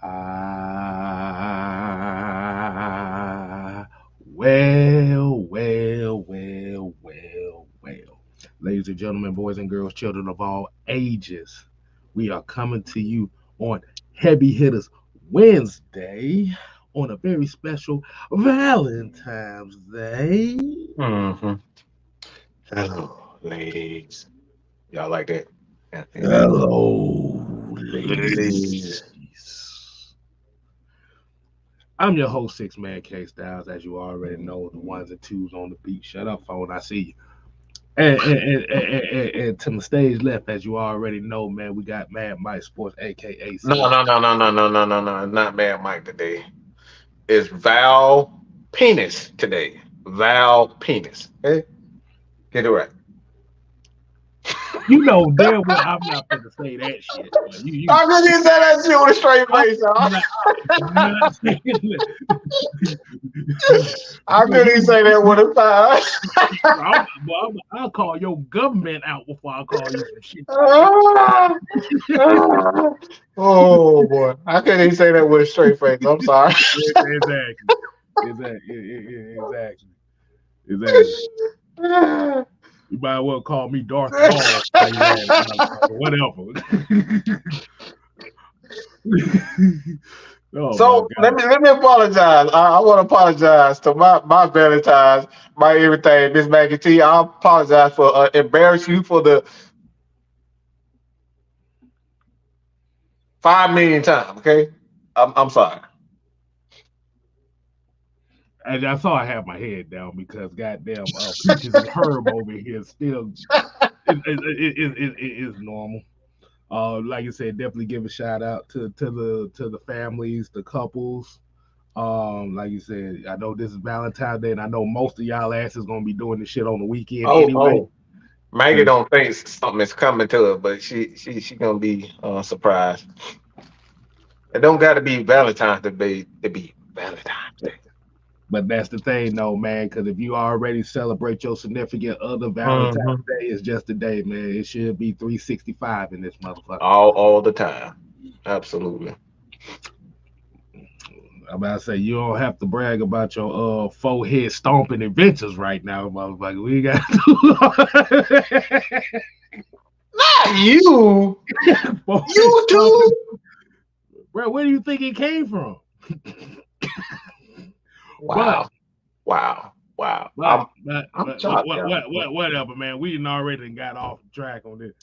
Ah, well. Ladies and gentlemen, boys and girls, children of all ages, we are coming to you on Heavy Hitters Wednesday on a very special Valentine's Day. Mm-hmm. Hello, ladies. Y'all like that? Yeah. Hello, Ladies. ladies. I'm your host, Six Man K Styles, as you already know, the ones and twos on the beat. Shut up, phone. I see you. And to my stage left, as you already know, man, we got Mad Mike Sports, aka No, Slim. no, no, no, no, no, no, no, no. It's not Mad Mike today. It's Val Penis today. Val Penis. Okay? Get it right. You know damn well I'm not gonna say that shit. But you I couldn't say that shit with a straight I'm face, y'all. not saying that. I couldn't say that with a I'll call your government out before I call you some shit. time. Oh boy. I couldn't even say that with a straight face. I'm sorry. Exactly. Exactly. You might well call me Darth Maul. Whatever. Oh my So let god. me apologize. I want to apologize to my Valentine's, my everything, Miss Maggie T. I apologize for embarrass you for the 5 million times. Okay, I'm sorry. And I saw I have my head down because goddamn Peaches and Herb over here still is normal. Like I said, definitely give a shout out to the families, the couples. Like you said, I know this is Valentine's Day, and I know most of y'all asses gonna be doing this shit on the weekend Oh, anyway. oh, Maggie Cause don't think something is coming to her, but she gonna be surprised. It don't got to be Valentine's to be Valentine's Day. but that's the thing though, man. Because if you already celebrate your significant other, Valentine's Hmm. Day is just a day, man. It should be 365 in this motherfucker. All the time. Absolutely. I'm about to say you don't have to brag about your forehead stomping adventures right now, motherfucker. We got Not you. forehead You stomping, too. bro. Where do you think it came from? but Wow. Wow. Wow. but I'm but I'm but shocked, y'all. whatever, man. We done already got off track on this.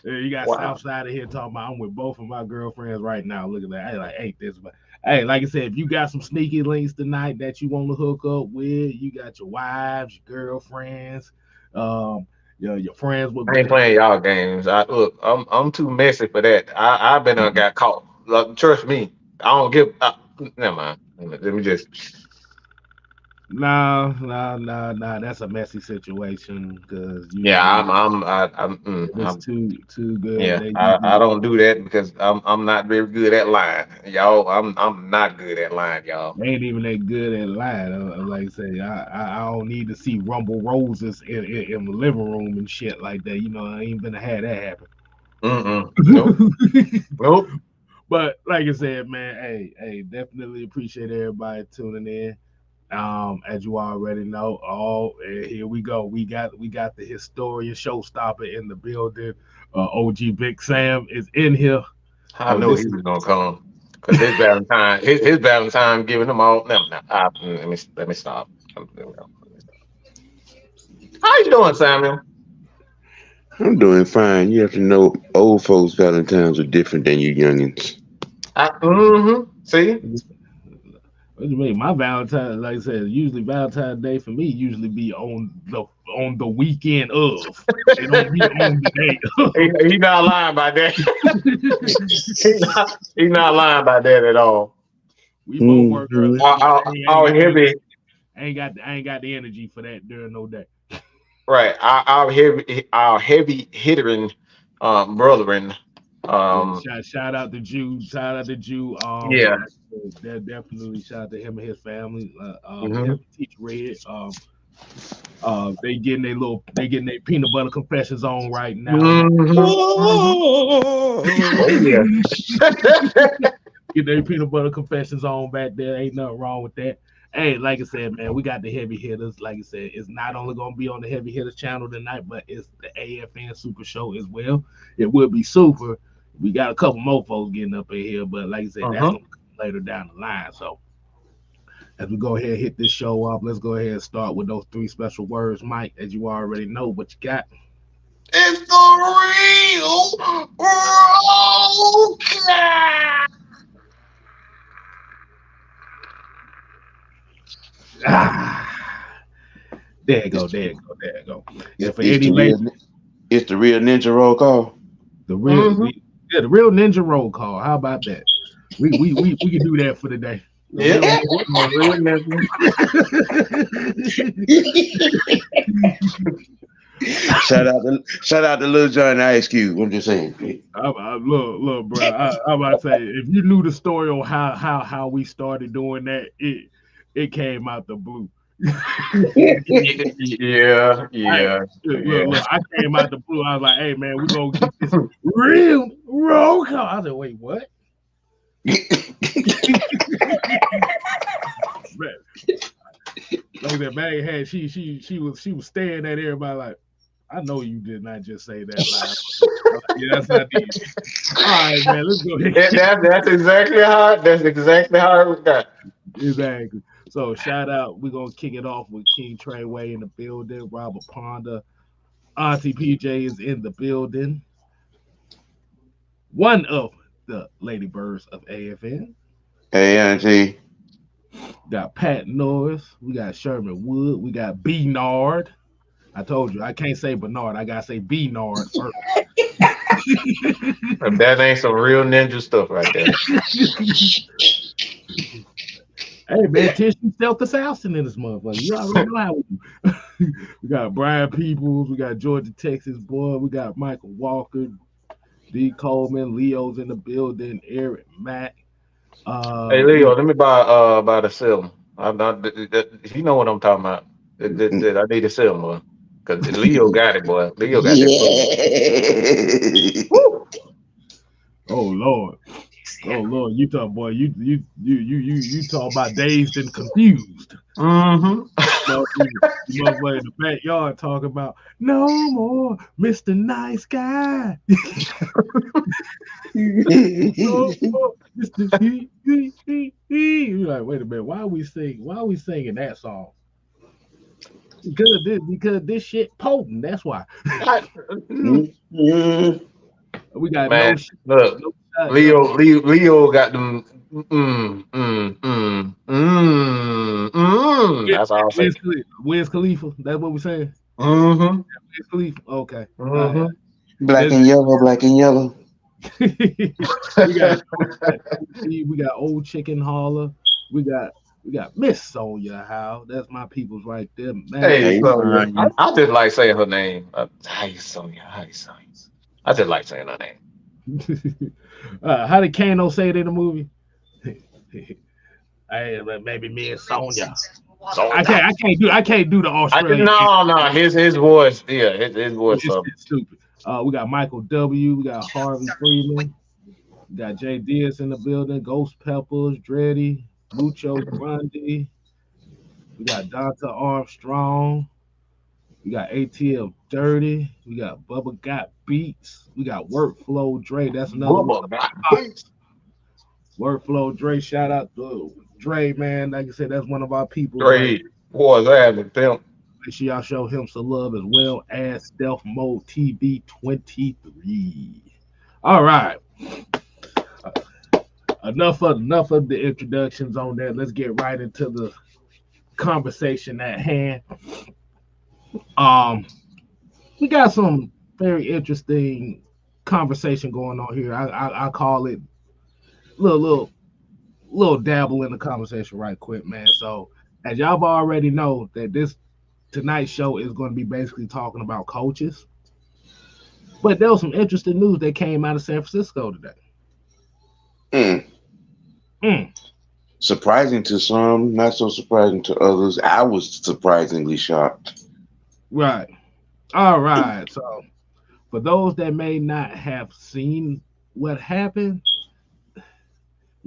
Yeah, you got Wow. Southside of here talking about I'm with both of my girlfriends right now. Look at that. Hey, like, ain't this, but hey, like I said, if you got some sneaky links tonight that you want to hook up with, you got your wives, your girlfriends, your friends with I ain't playing y'all games. I'm too messy for that. I've been got caught. Like, trust me. I don't give. Never mind. Let me just. no. That's a messy situation because Yeah, usually if it's I'm too good, yeah. they I usually don't do that because I'm not very good at lying, y'all. I'm not good at lying, y'all. they ain't even that good at lying. Like I say, I don't need to see rumble roses in the living room and shit like that. I ain't gonna have that happen. Nope. Nope. But like I said, man, hey, definitely appreciate everybody tuning in. As you already know, here we go. We got the historian showstopper in the building. OG Big Sam is in here. I know This he is was gonna come because his Valentine giving them all. No. Let me stop. How you doing, Samuel? I'm doing fine. You have to know old folks' Valentines are different than you youngins. See, what you mean? My Valentine, like I said, usually Valentine's Day for me usually be on the weekend of. It don't be on the day of. he not lying about that. He not lying about that at all. We both work early. Hmm Our heavy I ain't got the energy for that during no day. right. Our heavy hittering brethren. Yeah, Um, shout out to Jew. Shout out to Jew. yeah. That definitely shout out to him and his family. Him Hmm. and Teach Red. They getting their peanut butter confessions on right now. Hmm. Oh, Oh yeah. get their peanut butter confessions on back there. Ain't nothing wrong with that. Hey, like I said, man, we got the heavy hitters. Like I said, it's not only gonna be on the heavy hitters channel tonight, but it's the AFN Super Show as well. It will be super. We got a couple more folks getting up in here, but like I said, that's Uh-huh. gonna come later down the line. So as we go ahead and hit this show off, let's go ahead and start with those three special words, Mike. As you already know, what you got. It's the real broadcast. Ah, there you go, there you go, there you go. And for It's any the late, real, it's the real ninja roll call. the real, Mm-hmm. yeah, the real ninja roll call. How about that? We can do that for today. The Yeah, real yeah, ninja no, real nigga. Shout out to Lil Jon Ice Cube. I'm just saying. look, bro. I'm about to say, if you knew the story on how we started doing that, it came out the blue. Yeah, I, yeah, yeah. look, I came out the blue. I was like, hey man, we're gonna get this real roll call. I said, wait, what? Man, like that bag had she was staring at everybody like, I know you did not just say that live. Yeah, that's not easy. All right, man, let's go ahead. That's exactly how it got. Exactly. So shout out. We're gonna kick it off with King Treyway in the building. Robert Ponda, Auntie PJ is in the building. One of the Lady Birds of AFN. Hey, Auntie. Got Pat Norris. We got Sherman Wood. We got B Nard. I told you I can't say Bernard. I gotta say B Nard first. That ain't some real ninja stuff right there. Hey man, Tissue Stealth Assassin in this motherfucker. You already know how we do. We got Brian Peoples, we got Georgia, Texas boy, we got Michael Walker, D. Coleman, Leo's in the building, Eric Mack. Hey We Leo, got let me buy the film. I'm not. You know what I'm talking about. I need to sell one because Leo got it, boy. Leo got that food. Yeah. Woo! oh Lord. Oh Lord, you talk boy, you talk about dazed and confused. Mm-hmm. You motherfucker in the backyard talking about no more Mr. Nice Guy. No more Mr. He. You're like, wait a minute, why are we singing that song? Because this shit potent. That's why. Mhm. We got no Man, shit, look, no shotgun. Leo got them. That's all I'll say. Wiz Khalifa. That's what we're saying. Mm-hmm. Wiz Khalifa. Okay. All right. Mm-hmm. Black There's and yellow, black and yellow. we got we got old chicken holler. We got we got Miss Sonya Howe. That's my people's right there, Hey, man. Hey, Sonya. Sonya. I just like saying her name. Hi, Sonya. Hi, Sonya. I just like saying her name. How did Kano say it in the movie? Hey, maybe me and Sonya. Sonya. I can't do the Australian. No. His voice. Yeah, his voice. It's stupid. We got Michael W. We got Harvey Freeman. We got Jay Diaz in the building. Ghost Peppers, Dreddy, Mucho Grundy. We got Dante Armstrong. We got ATL Dirty. We got Bubba Got Beats. We got Workflow Dre. That's another one Bubba of got our beats. Workflow Dre. Shout out to Dre, man. Like I said, that's one of our peoples right. Great. Boys, I had to pimp. Make sure y'all show him some love as well as Stealth Mode TV 23. All right. Enough of the introductions on that. Let's get right into the conversation at hand. Um, we got some very interesting conversation going on here. I call it little dabble in the conversation right quick, man. So as y'all already know that this tonight's show is going to be basically talking about coaches. But there was some interesting news that came out of San Francisco today. Mm. Mm, Surprising to some, not so surprising to others. I was surprisingly shocked. right. All right. So for those that may not have seen what happened,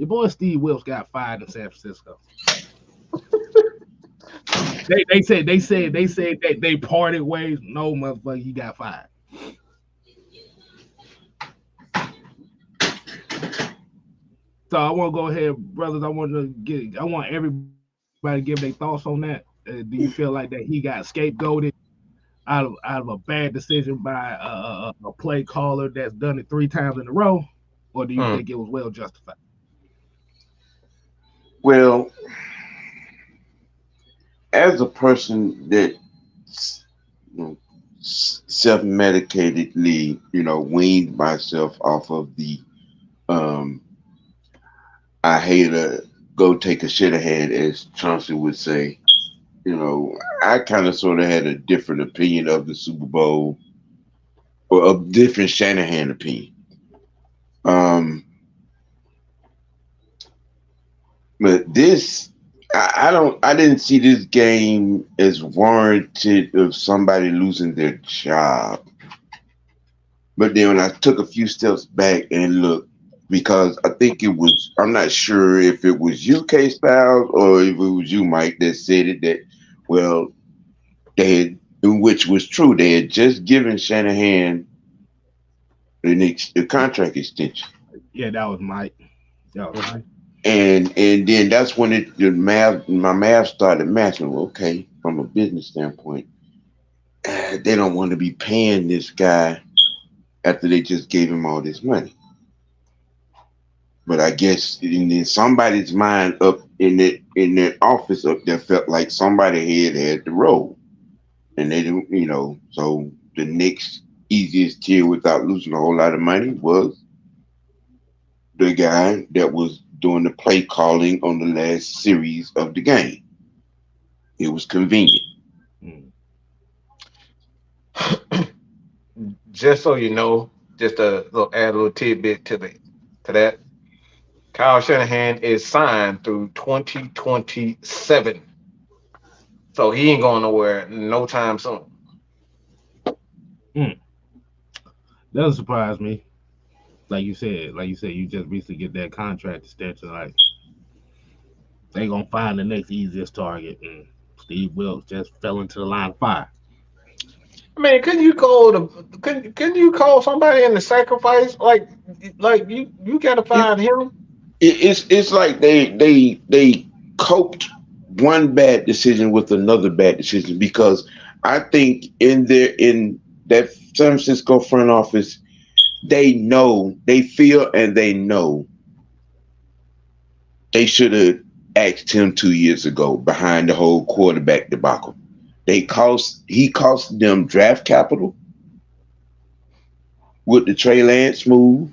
Your boy Steve Wilks got fired in San Francisco. They said they parted ways. No motherfucker, he got fired. So I want to go ahead, brothers. I want everybody to give their thoughts on that. Do you feel like that he got scapegoated out of a bad decision by a play caller that's done it 3 times in a row, or do you Mm. think it was well justified? Well, as a person that you know, self-medicatedly, weaned myself off of the um, I hate to go take a shit ahead, as Chauncey would say. I kind of sort of had a different opinion of the Super Bowl, or a different Shanahan opinion. Um, but this, I didn't see this game as warranted of somebody losing their job. But then when I took a few steps back and looked, because I think it was, I'm not sure if it was UK Styles or if it was you, Mike, that said it, that, well, they had, which was true, they had just given Shanahan the contract extension. Yeah, that was Mike. That was Mike. And then that's when my math started matching. Well, okay, from a business standpoint, they don't want to be paying this guy after they just gave him all this money. But I guess in somebody's mind up in that office up there felt like somebody had the role, and they didn't, So the next easiest tier without losing a whole lot of money was the guy that was doing the play calling on the last series of the game. It was convenient. Mm. Just so you know, just a little add a little tidbit to that. Kyle Shanahan is signed through 2027, so he ain't going nowhere no time soon. Mm. Doesn't surprise me. Like you said, you just recently get that contract extension. Like they gonna find the next easiest target, and Steve Wilkes just fell into the line of fire. I mean, couldn't you call somebody in the sacrifice? Like you gotta It, find him. it's like they coped one bad decision with another bad decision, because I think in that San Francisco front office, they feel, and they know they should have asked him 2 years ago behind the whole quarterback debacle. He cost them draft capital with the Trey Lance move.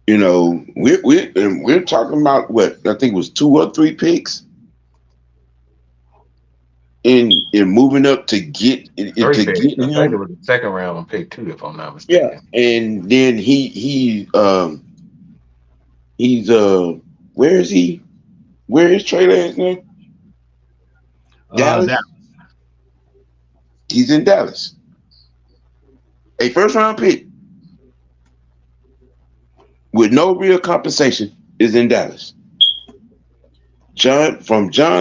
We're talking about what I think was 2 or 3 picks in moving up to get Three to picks. get I think it him. was the second round on pick two, if I'm not Yeah, mistaken. and then he's where is he? Where is Trey Lance now? That Dallas. He's in Dallas. A first round pick with no real compensation is in Dallas. John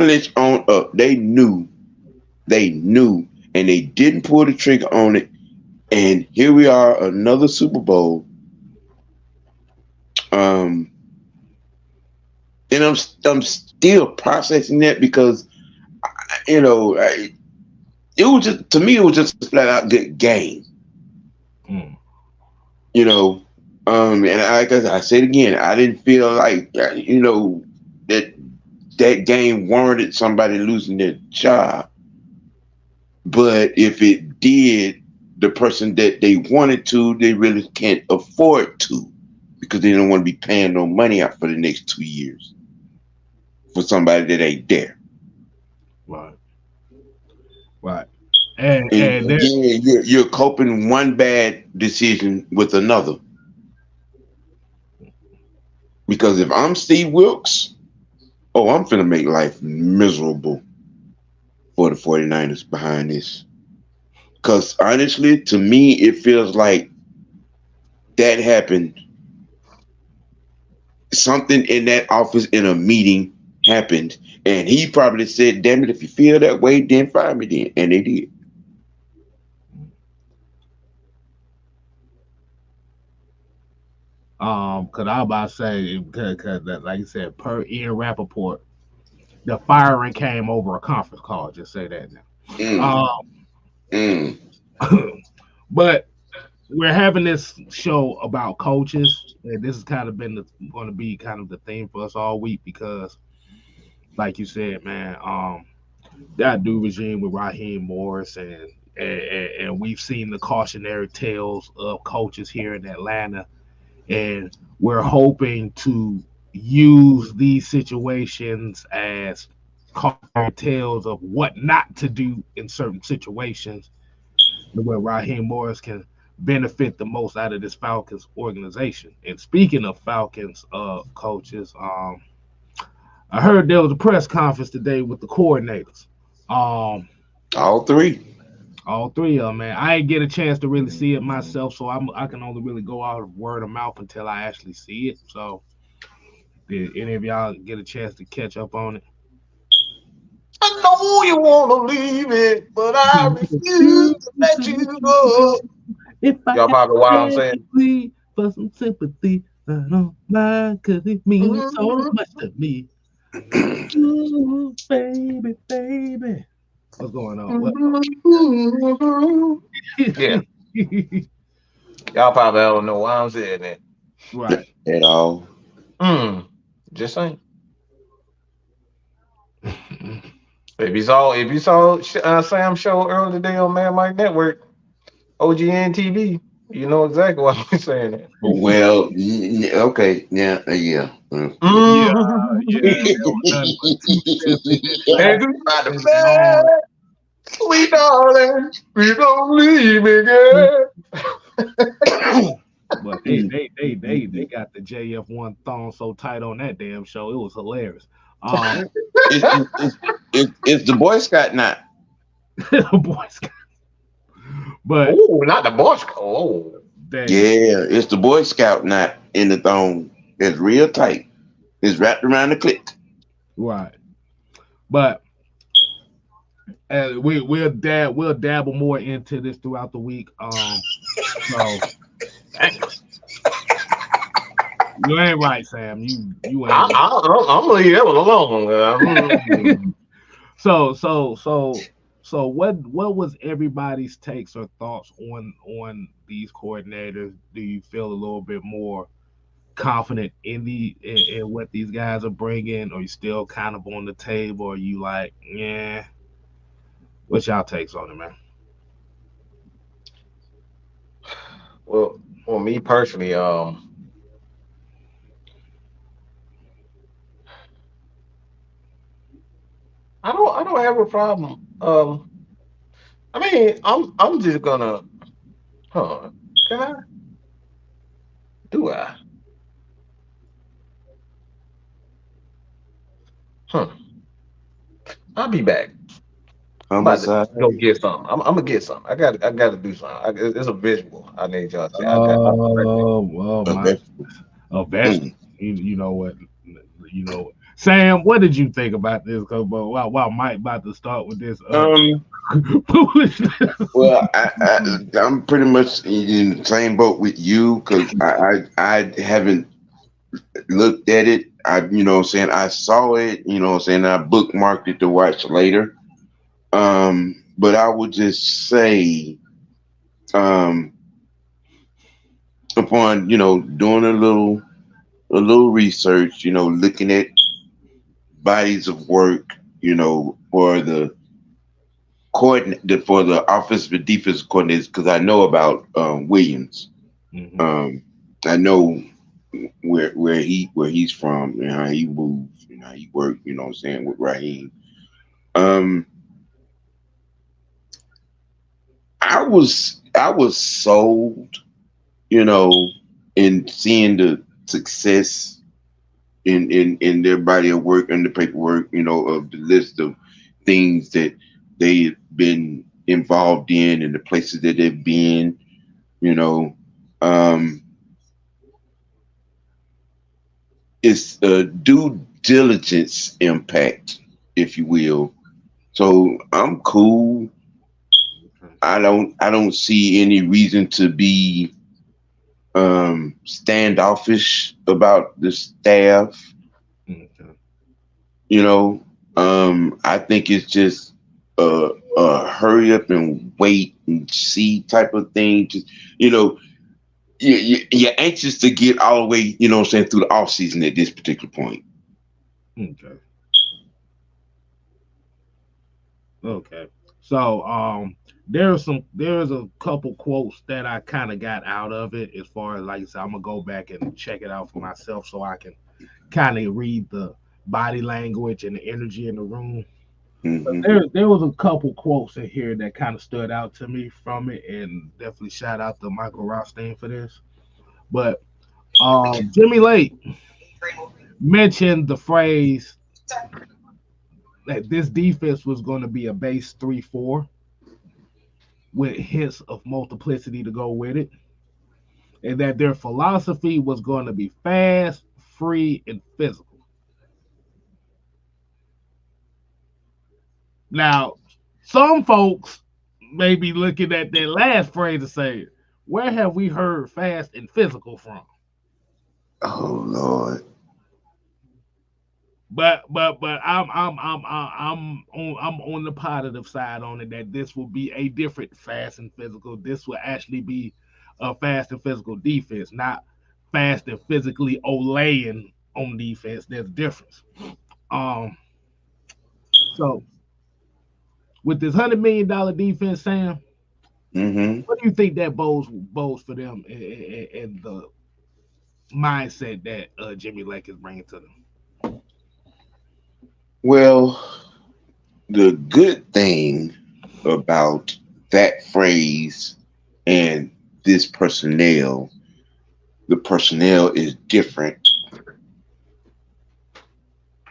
Lynch on up, they knew, and they didn't pull the trigger on it. And here we are, another Super Bowl. Um, and I'm still processing that, because you know it was just, to me, it was just a flat out good game. mm, You know, and I said again, I didn't feel like that that game warranted somebody losing their job. But if it did, the person that they wanted to, they really can't afford to, because they don't want to be paying no money out for the next 2 years for somebody that ain't there. right, right, and And and there, again, you're coping one bad decision with another. Because if I'm Steve Wilkes, oh, I'm finna make life miserable for the 49ers behind this. Because honestly, to me, it feels like that happened something in that office in a meeting happened, and he probably said, "Damn it, if you feel that way, then fire me then," and they did. Cause I was about to say, cause that, like you said, per Ian Rappaport, the firing came over a conference call. Just say that Mm, now. mm. But we're having this show about coaches, and this has kind of been going to be kind of the theme for us all week because, like you said, man, that new regime with Raheem Morris and we've seen the cautionary tales of coaches here in Atlanta, and we're hoping to use these situations as cautionary tales of what not to do in certain situations where Raheem Morris can benefit the most out of this Falcons organization. And speaking of Falcons coaches, I heard there was a press conference today with the coordinators. Um, All three. all three of them, man. I didn't get a chance to really see it myself, so I can only really go out of word of mouth until I actually see it. So, did any of y'all get a chance to catch up on it? I know you want to leave it, but I refuse to let you go. If I Y'all have probably to why I'm beg saying. you, please, for some sympathy, I don't mind, cause it means so Mhm. much to me. Ooh, baby, baby. What's going on? What? Yeah, y'all probably don't know why I'm saying that. Right. At all. Mm. Just saying. If you saw Sam's show earlier today on Man Mike Network, OGN TV, you know exactly why I'm saying that. Well, okay, yeah, yeah. Yeah, Mm. yeah. There was nothing but two step in that And song. goodbye to It was long. bed, sweet darling, please don't leave me, girl. But they got the JF1 thong so tight on that damn show. It was hilarious. Um, It's the Boy Scout not. boys, but Oh, not the boss. Oh, dang, Yeah, it's the Boy Scout not in the thong. It's real tight. It's wrapped around the clit. right. But we'll dabble more into this throughout the week. So dang. you ain't right, Sam. You I, ain't right. I, I'm gonna leave that one alone. So what was everybody's takes or thoughts on these coordinators? Do you feel a little bit more confident in what these guys are bringing, or you still kind of on the table? Or you like, yeah? What's y'all takes on it, man? Well, me personally, I don't have a problem. I mean, I'm just gonna, huh? Can I? Do I? Huh? I'll be back. I'm about to Homicide. go get something. I'm gonna get something. I got to do something. It's a visual. I need y'all to see. I'll be right back. Oh A my, vegetable. a vegetable. Mm. You know what? You know, Sam. What did you think about this? Cause while Mike about to start with this Um. foolishness. Well, I'm pretty much in the same boat with you because I haven't looked at it. What I'm saying, I saw it. What I'm saying, I bookmarked it to watch later. But I would just say, um, upon doing a little research, looking at bodies of work, for the coordinate for the offensive and defensive coordinators, because I know about Williams. hmm Um, I know where he's from and how he moves and how he worked. What I'm saying, with Raheem. Um, I was sold, you know, in seeing the success in their body of work and the paperwork, of the list of things that they've been involved in and the places that they've been, you know. Um, it's a due diligence impact, if you will. So I'm cool. I don't see any reason to be standoffish about the staff. Okay. You know, I think it's just a hurry up and wait and see type of thing. Just you know, you're anxious to get all the way, you know what I'm saying, through the off season at this particular point. Okay. Okay. So there's a couple quotes that I kind of got out of it as far as like I said, I'm gonna go back and check it out for myself so I can kind of read the body language and the energy in the room. But Hmm. there was a couple quotes in here that kind of stood out to me from it, and definitely shout out to Michael Rothstein for this. But Jimmy Lake mentioned the phrase that this defense was going to be a base 3-4 with hints of multiplicity to go with it, and that their philosophy was going to be fast, free, and physical. Now, some folks may be looking at that last phrase and say, "Where have we heard fast and physical from?" Oh Lord. But I'm on the positive side on it that this will be a different fast and physical. This will actually be a fast and physical defense, not fast and physically olaying on defense. There's a difference. Um, so with this $100 million defense, Sam, Hmm. what do you think that bodes for them and the mindset that Jimmy Lake is bringing to them? Well, the good thing about that phrase and this personnel, the personnel is different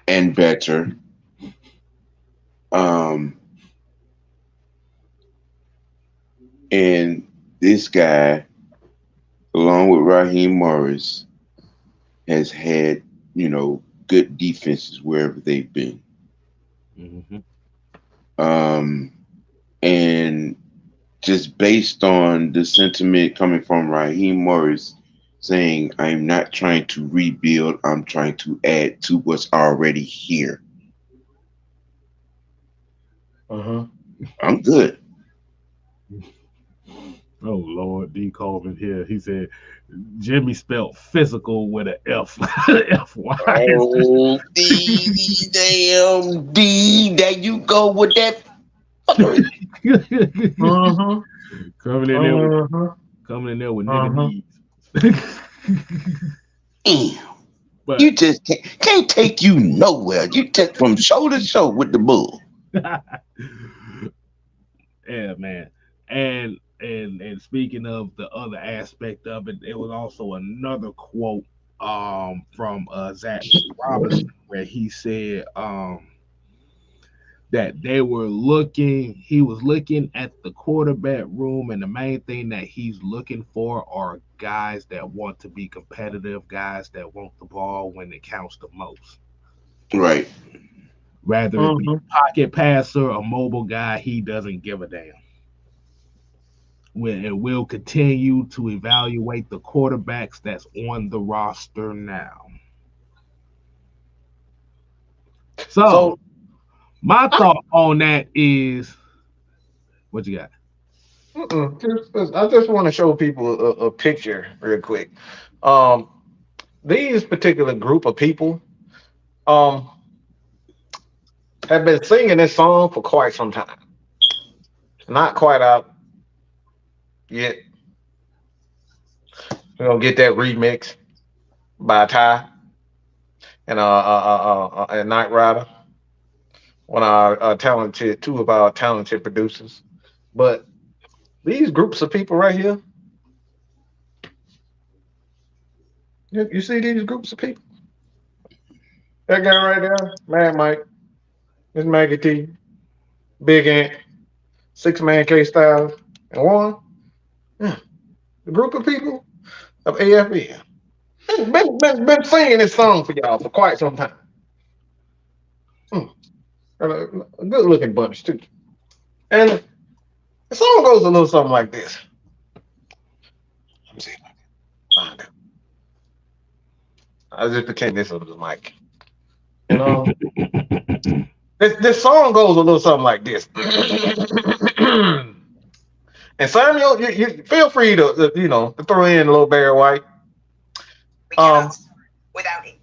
and better. Um, and this guy, along with Raheem Morris, has had, good defenses wherever they've been. Mm-hmm. Um, and just based on the sentiment coming from Raheem Morris saying, I'm not trying to rebuild, I'm trying to add to what's already here. Uh-huh. I'm good. Oh Lord, D Colvin here. He said Jimmy spelled physical with an F. F Y. Oh, D, damn D, there you go with that fuckery. Uh-huh. coming in there with Uh-huh. coming in there with nigga Uh-huh. needs. Damn, but you just can't take you nowhere. You just from show to show with the bull. yeah, man. And speaking of the other aspect of it, it was also another quote from Zach Robinson where he said that he was looking at the quarterback room, and the main thing that he's looking for are guys that want to be competitive, guys that want the ball when it counts the most. Right. Rather it be Uh-huh. a pocket passer, a mobile guy, he doesn't give a damn. And we'll continue to evaluate the quarterbacks that's on the roster now. So So my I, thought on that is, what you got? I just want to show people a picture real quick. Um, these particular group of people um have been singing this song for quite some time. It's not quite out yet. We're gonna get that remix by Ty and Night Rider, one of our two of our talented producers. But these groups of people right here, you see these groups of people. That guy right there, Mad Mike, Miss Maggie T, Big Ant, Six Man K Styles, and one. Yeah, the group of people of AFL. Been singing this song for y'all for quite some time. Mm. A good looking bunch too. And the song goes a little something like this. Let me see if I can find it. I just became this over the mic. You know, this song goes a little something like this. And Samuel, you feel free to throw in a little Barry White. Without it.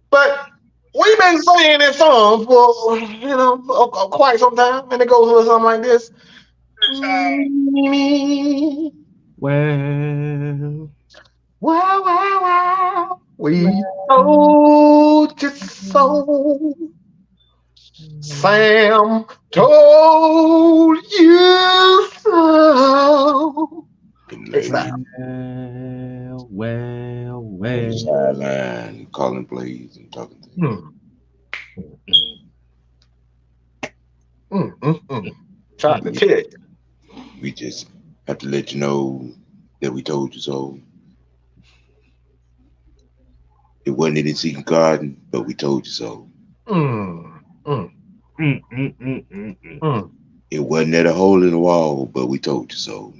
But we've been singing this song for quite some time, and it goes a little something like this. Well, Wow. We told you so. Sam told you so. It's that. On the sideline, calling plays and talking to him. Trying to tell you. We just have to let you know that we told you so. It wasn't in Secret Garden, but we told you so. It wasn't at a hole in the wall, but we told you so.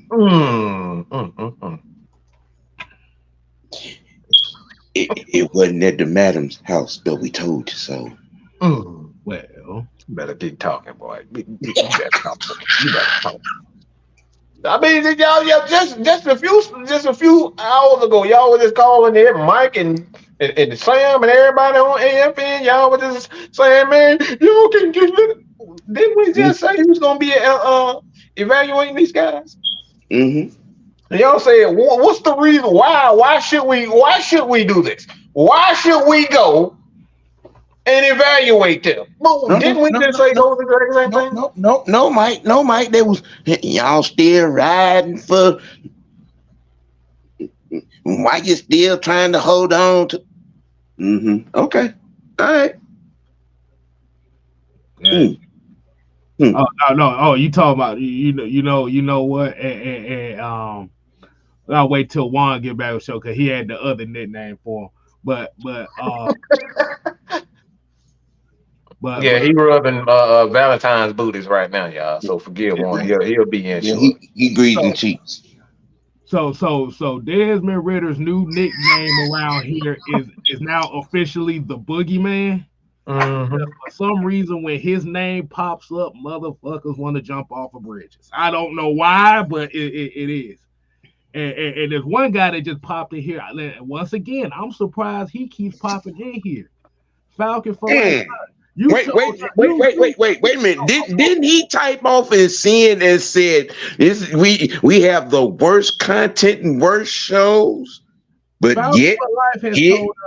It wasn't at the madam's house, but we told you so. Well, you better keep talking, boy. You better talk. I mean, y'all, just a few hours ago, y'all were just calling there, Mike and Sam and everybody on AFN. Y'all were just saying, man, you can get. Didn't we just say who's gonna be evaluating these guys? Mm-hmm. And y'all said, what's the reason? Why should we do this? Why should we go and evaluate them? Didn't we just say those exact things? No, Mike. They was y'all still riding for. Mike is still trying to hold on to. Okay. All right. Oh no! Oh, you talking about you know what? And I'll wait till Juan get back on the show because he had the other nickname for him. But yeah, he rubbing Valentine's booties right now, y'all. So forgive Juan. He'll be in short. He greasing cheeks. So Desmond Ritter's new nickname around here is now officially the Boogeyman. For some reason, when his name pops up, motherfuckers want to jump off of bridges. I don't know why, but it is. And there's one guy that just popped in here. Once again, I'm surprised he keeps popping in here. Falcon for life. Wait a minute. Didn't he type off and send and said we have the worst content and worst shows? But Falcon yet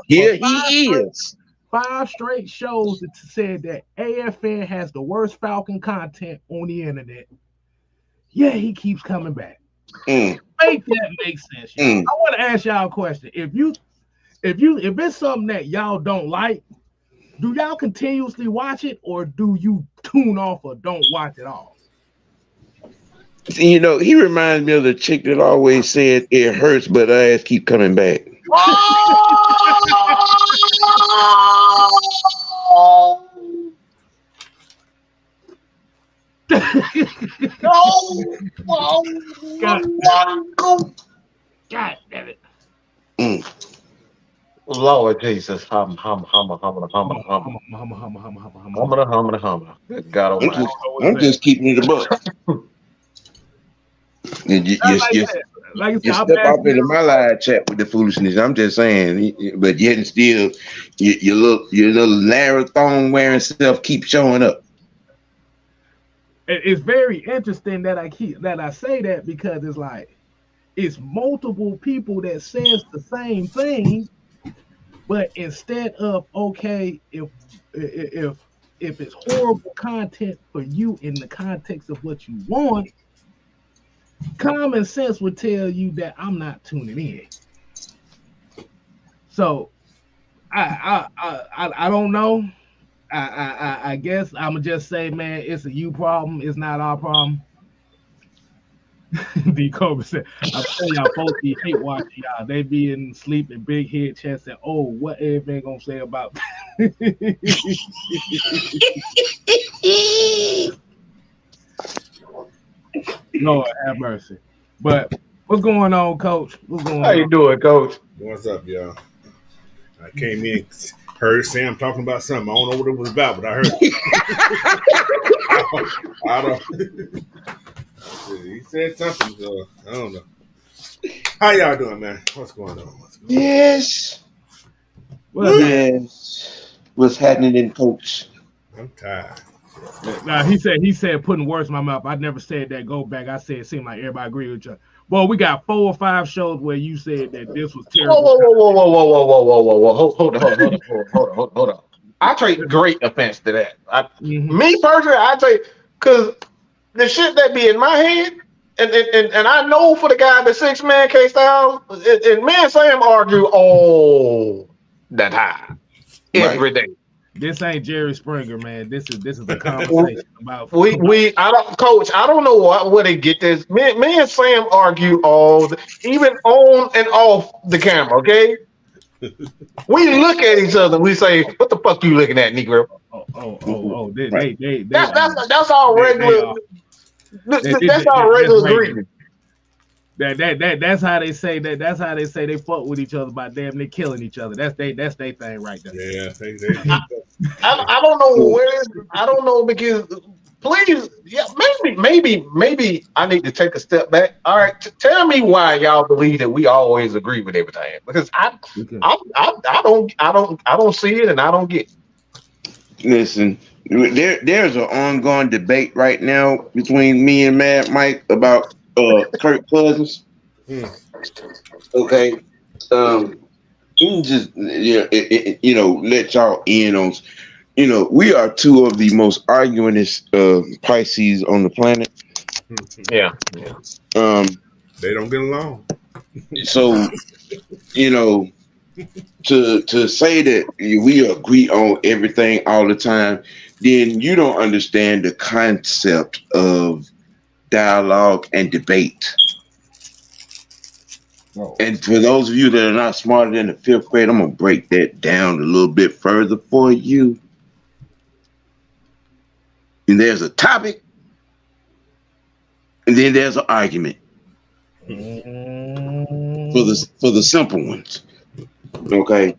here he is. 5 straight shows that said that AFN has the worst Falcon content on the internet. Yeah, he keeps coming back. Make that make sense. I want to ask y'all a question. If it's something that y'all don't like, do y'all continuously watch it or do you tune off or don't watch it all? He reminds me of the chick that always said it hurts, but her ass keep coming back. God damn it. Lord Jesus, hum. Good God Almighty. I'm just keeping it above. You step off into my live chat with the foolishness. I'm just saying, but yet and still, your little Larry Thong wearing self keep showing up. It's very interesting that I say that because it's like it's multiple people that says the same thing, but instead of if it's horrible content for you in the context of what you want, common sense would tell you that I'm not tuning in. So I don't know. I guess I'm gonna just say, man, it's a you problem. It's not our problem. D. Cobra said, I'm telling y'all, folks be hate watching y'all. They be in sleep in big head chest and oh, what everything gonna say about Lord have mercy. But what's going on, Coach? What's going How you on? doing, Coach? What's up, y'all? I came in, heard Sam talking about something. I don't know what it was about, but I heard it. I don't. He said something. So I don't know. How y'all doing, man? What's going on? Yes. Well, Yes. What's happening in Coach? I'm tired. now he said putting words in my mouth. I never said that. Go back. I said it seemed like everybody agree with you. Well, we got 4 or 5 shows where you said that this was Whoa, terrible. whoa, whoa, whoa, whoa, whoa, whoa, whoa, whoa, whoa! Hold on. I take great offense to that. Mhm. Me personally, I take because the shit that be in my head, and I know for the guy the 6-man K Styles, and me and Sam argue all the time, Right. every day. This ain't Jerry Springer, man. This is a conversation about I don't, Coach. I don't know where they get this. Me and Sam argue even on and off the camera. Okay, we look at each other. And we say, "What the fuck you looking at, Negro?" They Right. That's our they regular. are That's our that's regular regular. greeting. That's how they say that. That's how they say they fuck with each other by damn they killing each other. That's they thing right there. Yeah, I don't know where. I don't know because please, yeah, maybe I need to take a step back. All right, tell me why y'all believe that we always agree with everything because Okay. I don't see it and I don't get it. Listen, there's an ongoing debate right now between me and Mad Mike about Kirk Cousins. Hmm. Okay. Just let y'all in on. We are two of the most arguingest Pisces on the planet. Yeah. Um, They don't get along. so to say that we agree on everything all the time, then you don't understand the concept of dialogue and debate. Oh. And for those of you that are not smarter than the 5th grade, I'm gonna break that down a little bit further for you. And there's a topic, and then there's an argument for the simple ones. Okay.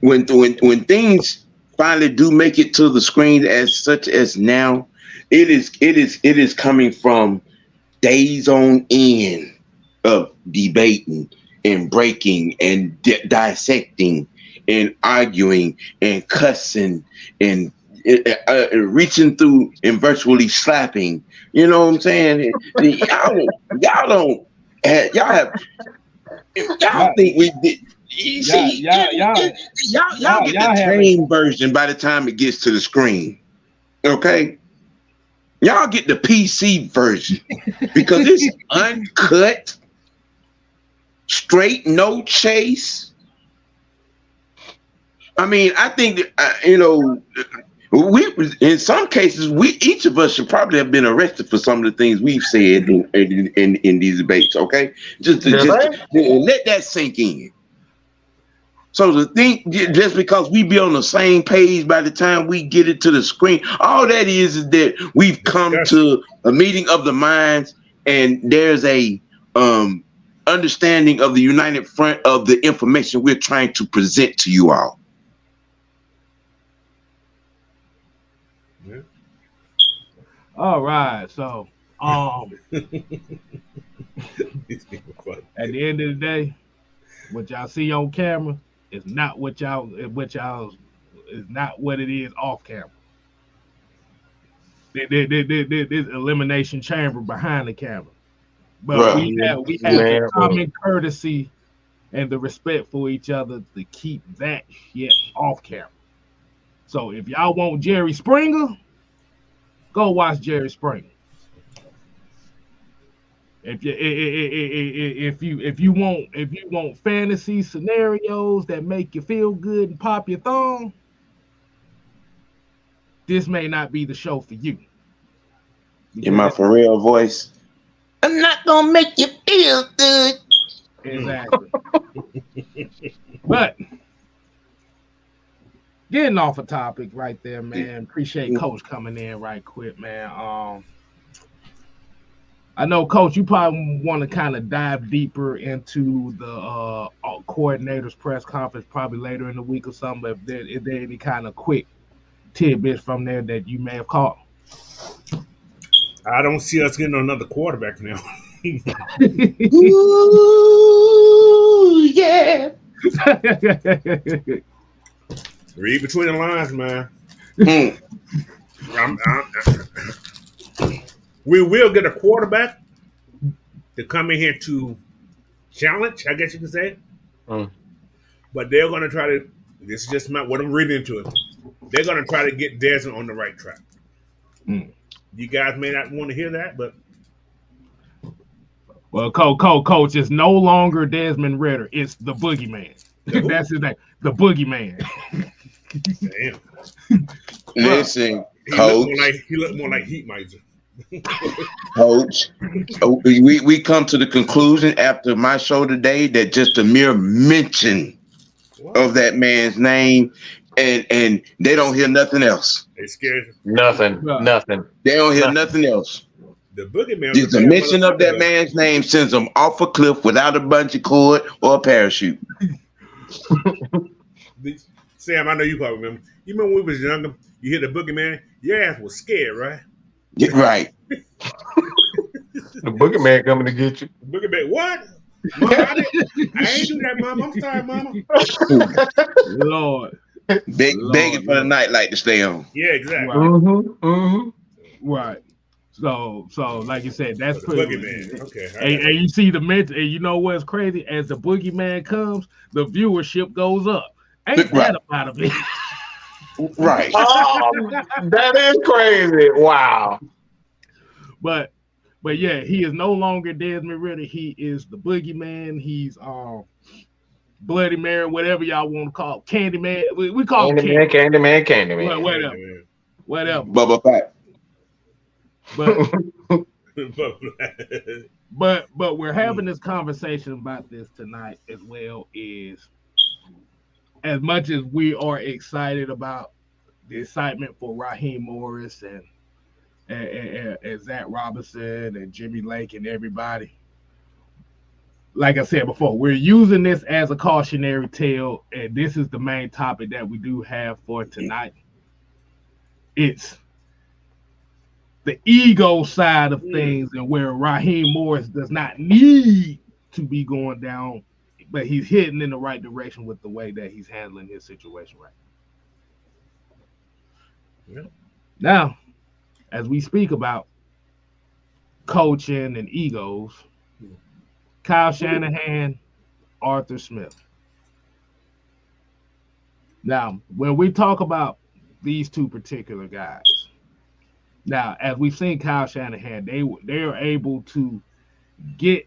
When things finally do make it to the screen as such as now, it is coming from days on end of debating and breaking and dissecting and arguing and cussing and reaching through and virtually slapping. You know what I'm saying? Y'all think we did. You see, y'all get the tame version by the time it gets to the screen. Okay? Y'all get the PC version because it's uncut, straight, no chase. I mean, I think that, we in some cases each of us should probably have been arrested for some of the things we've said in these debates. Okay, just let that sink in. So the thing, just because we be on the same page by the time we get it to the screen, all that is that we've come to a meeting of the minds, and there's a understanding of the united front of the information we're trying to present to you all. Yeah. All right, so at the end of the day, what y'all see on camera is not what y'all is not what it is off camera. There's elimination chamber behind the camera, but Right. we have the common courtesy and the respect for each other to keep that shit off camera. So if y'all want Jerry Springer, go watch Jerry Springer. If you want fantasy scenarios that make you feel good and pop your thumb, this may not be the show for you. In my for real voice, I'm not gonna make you feel good. Exactly. But getting off a topic right there, man. Appreciate Coach coming in right quick, man. I know, Coach, you probably want to kind of dive deeper into the coordinator's press conference probably later in the week or something. But if there any kind of quick tidbits from there that you may have caught? I don't see us getting another quarterback now. Ooh, yeah. Read between the lines, man. We will get a quarterback to come in here to challenge, I guess you can say. But they're going to try to, this is just what I'm reading into it. They're going to try to get Desmond on the right track. You guys may not want to hear that, but. Well, Coach, it's no longer Desmond Ritter. It's the Boogeyman. That's his name. The Boogeyman. Damn. Listen, Coach. He looked more like Heat Miser. Coach, we come to the conclusion after my show today that just a mere mention of that man's name, and they don't hear nothing else. They scared. Nothing. They don't hear nothing else. The Boogeyman. Just a mention of that man's name sends them off a cliff without a bungee cord or a parachute. Sam, I know you probably remember. You remember when we was younger? You hear the Boogeyman, your ass was scared, right? Yeah, right. The Boogeyman coming to get you. The Boogeyman, what? Mom, I ain't do that, Mom. I'm sorry, Mama. Lord. Begging for the nightlight to stay on. Yeah, exactly. Right. Right. So like you said, that's pretty. Boogeyman. Okay. And you see the mention, and you know what's crazy? As the Boogeyman comes, the viewership goes up. Ain't that about a bit? Right. Oh, that is crazy. Wow. But yeah, he is no longer Desmond Ritter. He is the Boogeyman. He's Bloody Mary, whatever y'all want to call it. Candyman. We call him Candyman. Whatever. Bubba Fat. But we're having this conversation about this tonight as well. Is as much as we are excited about the excitement for Raheem Morris and Zach Robinson and Jimmy Lake and everybody, like I said before, we're using this as a cautionary tale, and this is the main topic that we do have for tonight. It's the ego side of things, and where Raheem Morris does not need to be going down, but he's heading in the right direction with the way that he's handling his situation right now. Yeah. Now, as we speak about coaching and egos, Kyle Shanahan, Arthur Smith. Now, when we talk about these two particular guys, now, as we've seen Kyle Shanahan, they are able to get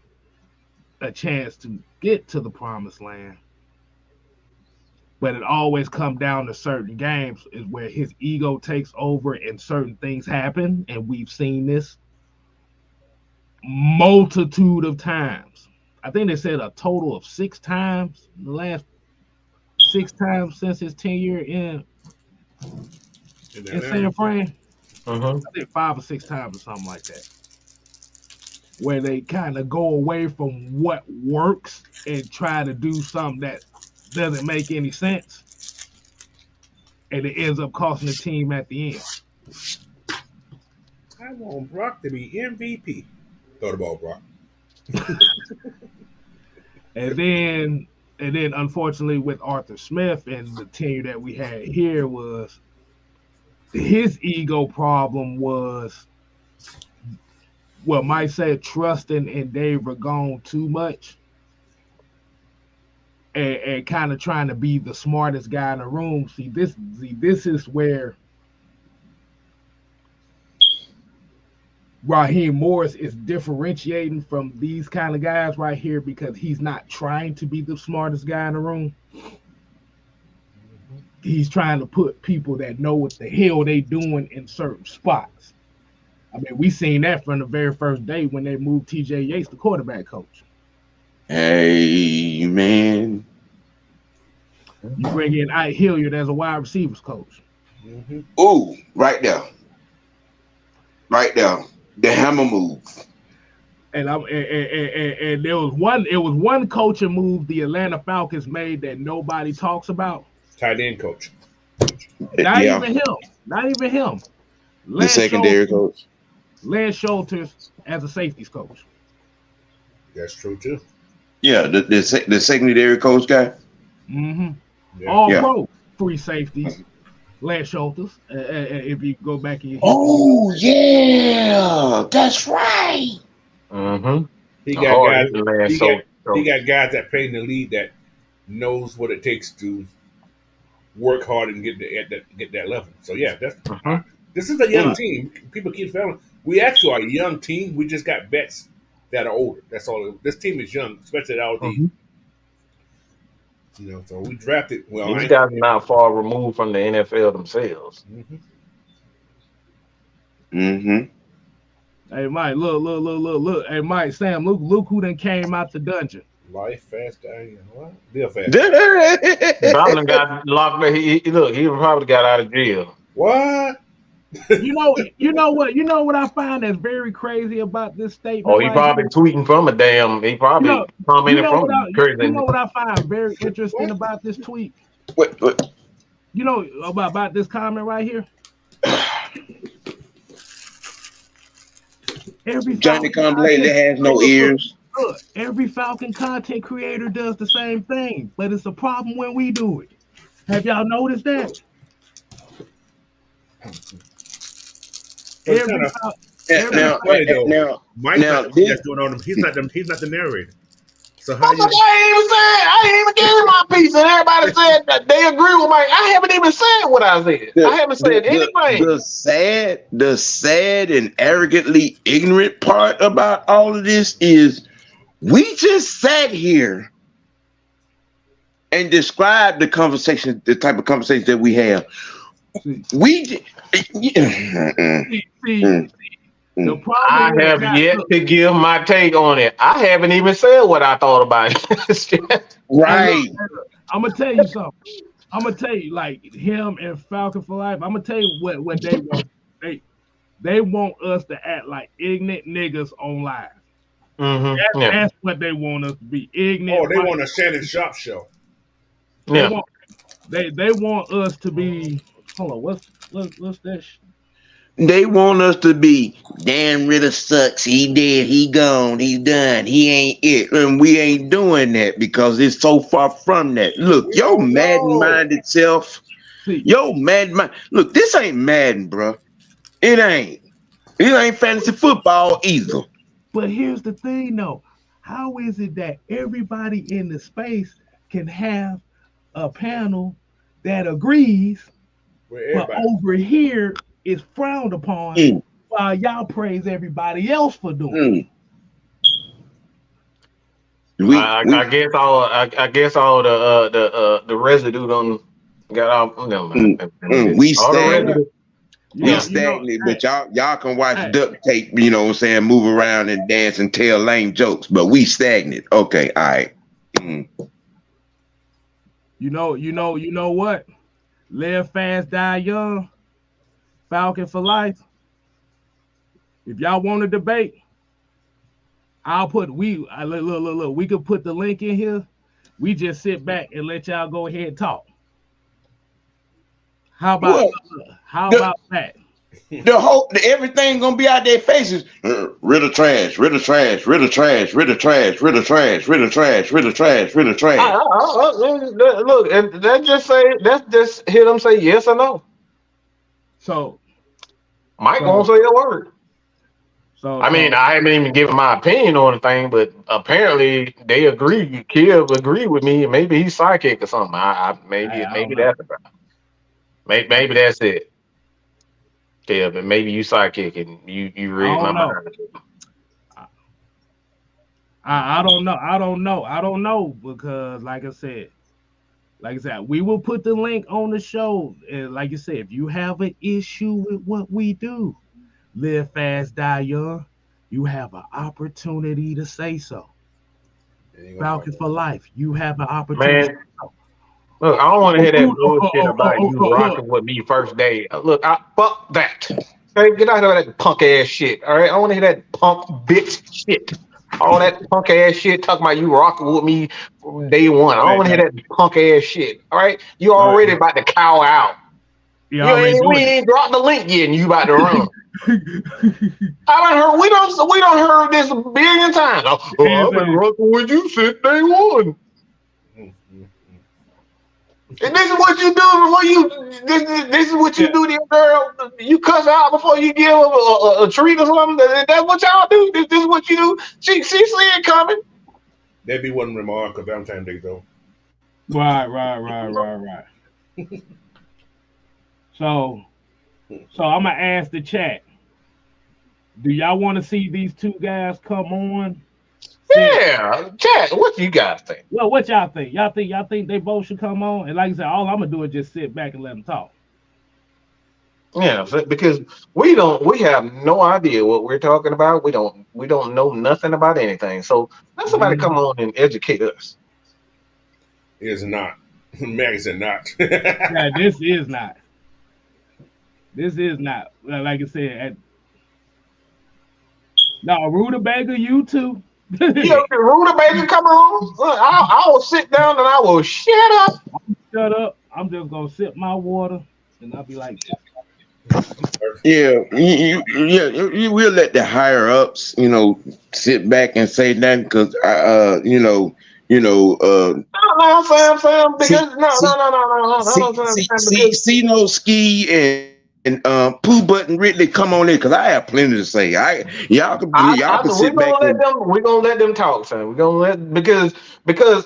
a chance to get to the promised land, but it always comes down to certain games is where his ego takes over and certain things happen, and we've seen this multitude of times. I think they said a total of 6 times in the last 6 times since his tenure in San Fran. I think 5 or 6 times or something like that, where they kind of go away from what works and try to do something that doesn't make any sense, and it ends up costing the team at the end. I want Brock to be MVP. Throw the ball, Brock. and then unfortunately with Arthur Smith and the tenure that we had here was his ego problem was, well, Mike said trusting in Dave Ragone too much and kind of trying to be the smartest guy in the room. See, this is where Raheem Morris is differentiating from these kind of guys right here, because he's not trying to be the smartest guy in the room. He's trying to put people that know what the hell they doing in certain spots. I mean, we seen that from the very first day when they moved T.J. Yates, the quarterback coach. Hey man. You bring in Ike Hilliard as a wide receivers coach. Mm-hmm. Ooh, right there. Right there. The hammer move. And there was one. It was one coaching move the Atlanta Falcons made that nobody talks about. Tight end coach. Not Yeah. even him. Not even him. The secondary coach. Lance Schulters as a safeties coach. That's true too. Yeah, the secondary coach guy. Mm-hmm. Yeah. All Yeah. pro free safeties. Lance Schulters. If you go back in your Oh yeah, that's right. Mm-hmm. He got guys. Man, He so, got he got guys that play in the league that knows what it takes to work hard and get that level. So yeah, this is a young Mm. team. People keep failing. We actually are a young team. We just got vets that are older. That's all. This team is young, especially all the So we drafted well. these guys are not far removed from the NFL themselves. Mm-hmm. Mm-hmm. Hey Mike, look. Hey Mike, Sam, look who done came out the dungeon. Life fast, what? Live fast. Probably got locked. He probably got out of jail. What? You know what I find that's very crazy about this statement. Oh, he probably tweeting from a damn. He probably commenting from crazy. You know what I find very interesting about this tweet? What? You know about this comment right here? Every Johnny Falcon Complay that has no ears. Look, every Falcon content creator does the same thing, but it's a problem when we do it. Have y'all noticed that? Now, Mike's not this- doing on him. He's not the narrator. So I ain't even giving my piece, and everybody said that they agree with Mike. I haven't even said what I said. I haven't said anything. The sad and arrogantly ignorant part about all of this is we just sat here and described the type of conversation that we have. The problem I have yet to give my take on it. I haven't even said what I thought about it. Right. I'm gonna tell you something. I'm gonna tell you, like him and Falcon for Life. I'm gonna tell you what they want. They want us to act like ignorant niggas on live. Mm-hmm. That's what they want us to be, ignorant. Oh, they want a Shannon Sharp show. They want us to be. Hold on, what's that? They want us to be Dan Ritter sucks. He dead. He gone. He's done. He ain't it. And we ain't doing that because it's so far from that. Look, yo Madden-minded self. Yo Madden. Look, this ain't Madden, bro. It ain't. It ain't fantasy football either. But here's the thing, though. How is it that everybody in the space can have a panel that agrees, but over here is frowned upon while y'all praise everybody else for doing it? I guess all the residue done got off. We stagnant. We stagnant, but y'all can watch duct tape, you know what I'm saying, move around and dance and tell lame jokes, but we stagnant. Okay, all right. You know what? Live fast, die young. Falcon for life. If y'all want to debate, look. We could put the link in here. We just sit back and let y'all go ahead and talk. How about that? Everything gonna be out their faces. Ritter trash, Ritter trash, Ritter trash, Ritter trash, Ritter trash, Ritter trash, Ritter trash, Ritter trash. Look, and that's just hear them say yes or no. So Mike won't say a word. I mean, I haven't even given my opinion on the thing, but apparently they agree. Kiv agreed with me. Maybe he's psychic or something. Maybe that's about. Maybe that's it. Yeah, but maybe you psychic and you read my mind. I don't know because like I said, we will put the link on the show. And like you said, if you have an issue with what we do, live fast, die young, you have an opportunity to say so. It ain't gonna Falcons happen. for life, you have an opportunity. Man, look, I don't want to hear that bullshit about you Look, rocking with me first day. Look, I fuck that. Hey, get out of that punk ass shit. All right, I want to hear that punk bitch shit. All that punk ass shit talking about you rocking with me from day one. I don't want to hear that punk ass shit. All right, you already about to cow out. you You already ain't we doing ain't dropped the link yet, and you about to run. it. I done heard we don't heard this a billion times. Oh, I've been rocking with you since day one. Mm, mm, mm. And this is what you do before you. This is what you Yeah. do to your girl. You cuss out before you give her a treat or something. That's what y'all do. This is what you do. She see it coming. That'd be one remark of Valentine's Day, though. Right. So, so I'm gonna ask the chat. Do y'all want to see these two guys come on? Since Yeah, Chad. What you guys think? well, what y'all think? Y'all think they both should come on? And like I said, all I'm gonna do is just sit back and let them talk. Yeah, because we have no idea what we're talking about. We don't know nothing about anything. So let somebody Mhm. come on and educate us. It's not. Maggie said not. Yeah, this is not. This is not. Like I said, no, Rutabaga, you too. Yeah, Rutabaga, come on. Look, I will sit down and I will shut up. Shut up. I'm just gonna sip my water, and I'll be like this. Yeah, we'll let the higher ups, sit back and say that because, you know, No, Sam, see, because see, no, hold on, Sam, because see, no ski and Pooh Button Ridley come on in because I have plenty to say. Y'all can sit we're back gonna let and them talk, Sam. We're gonna let because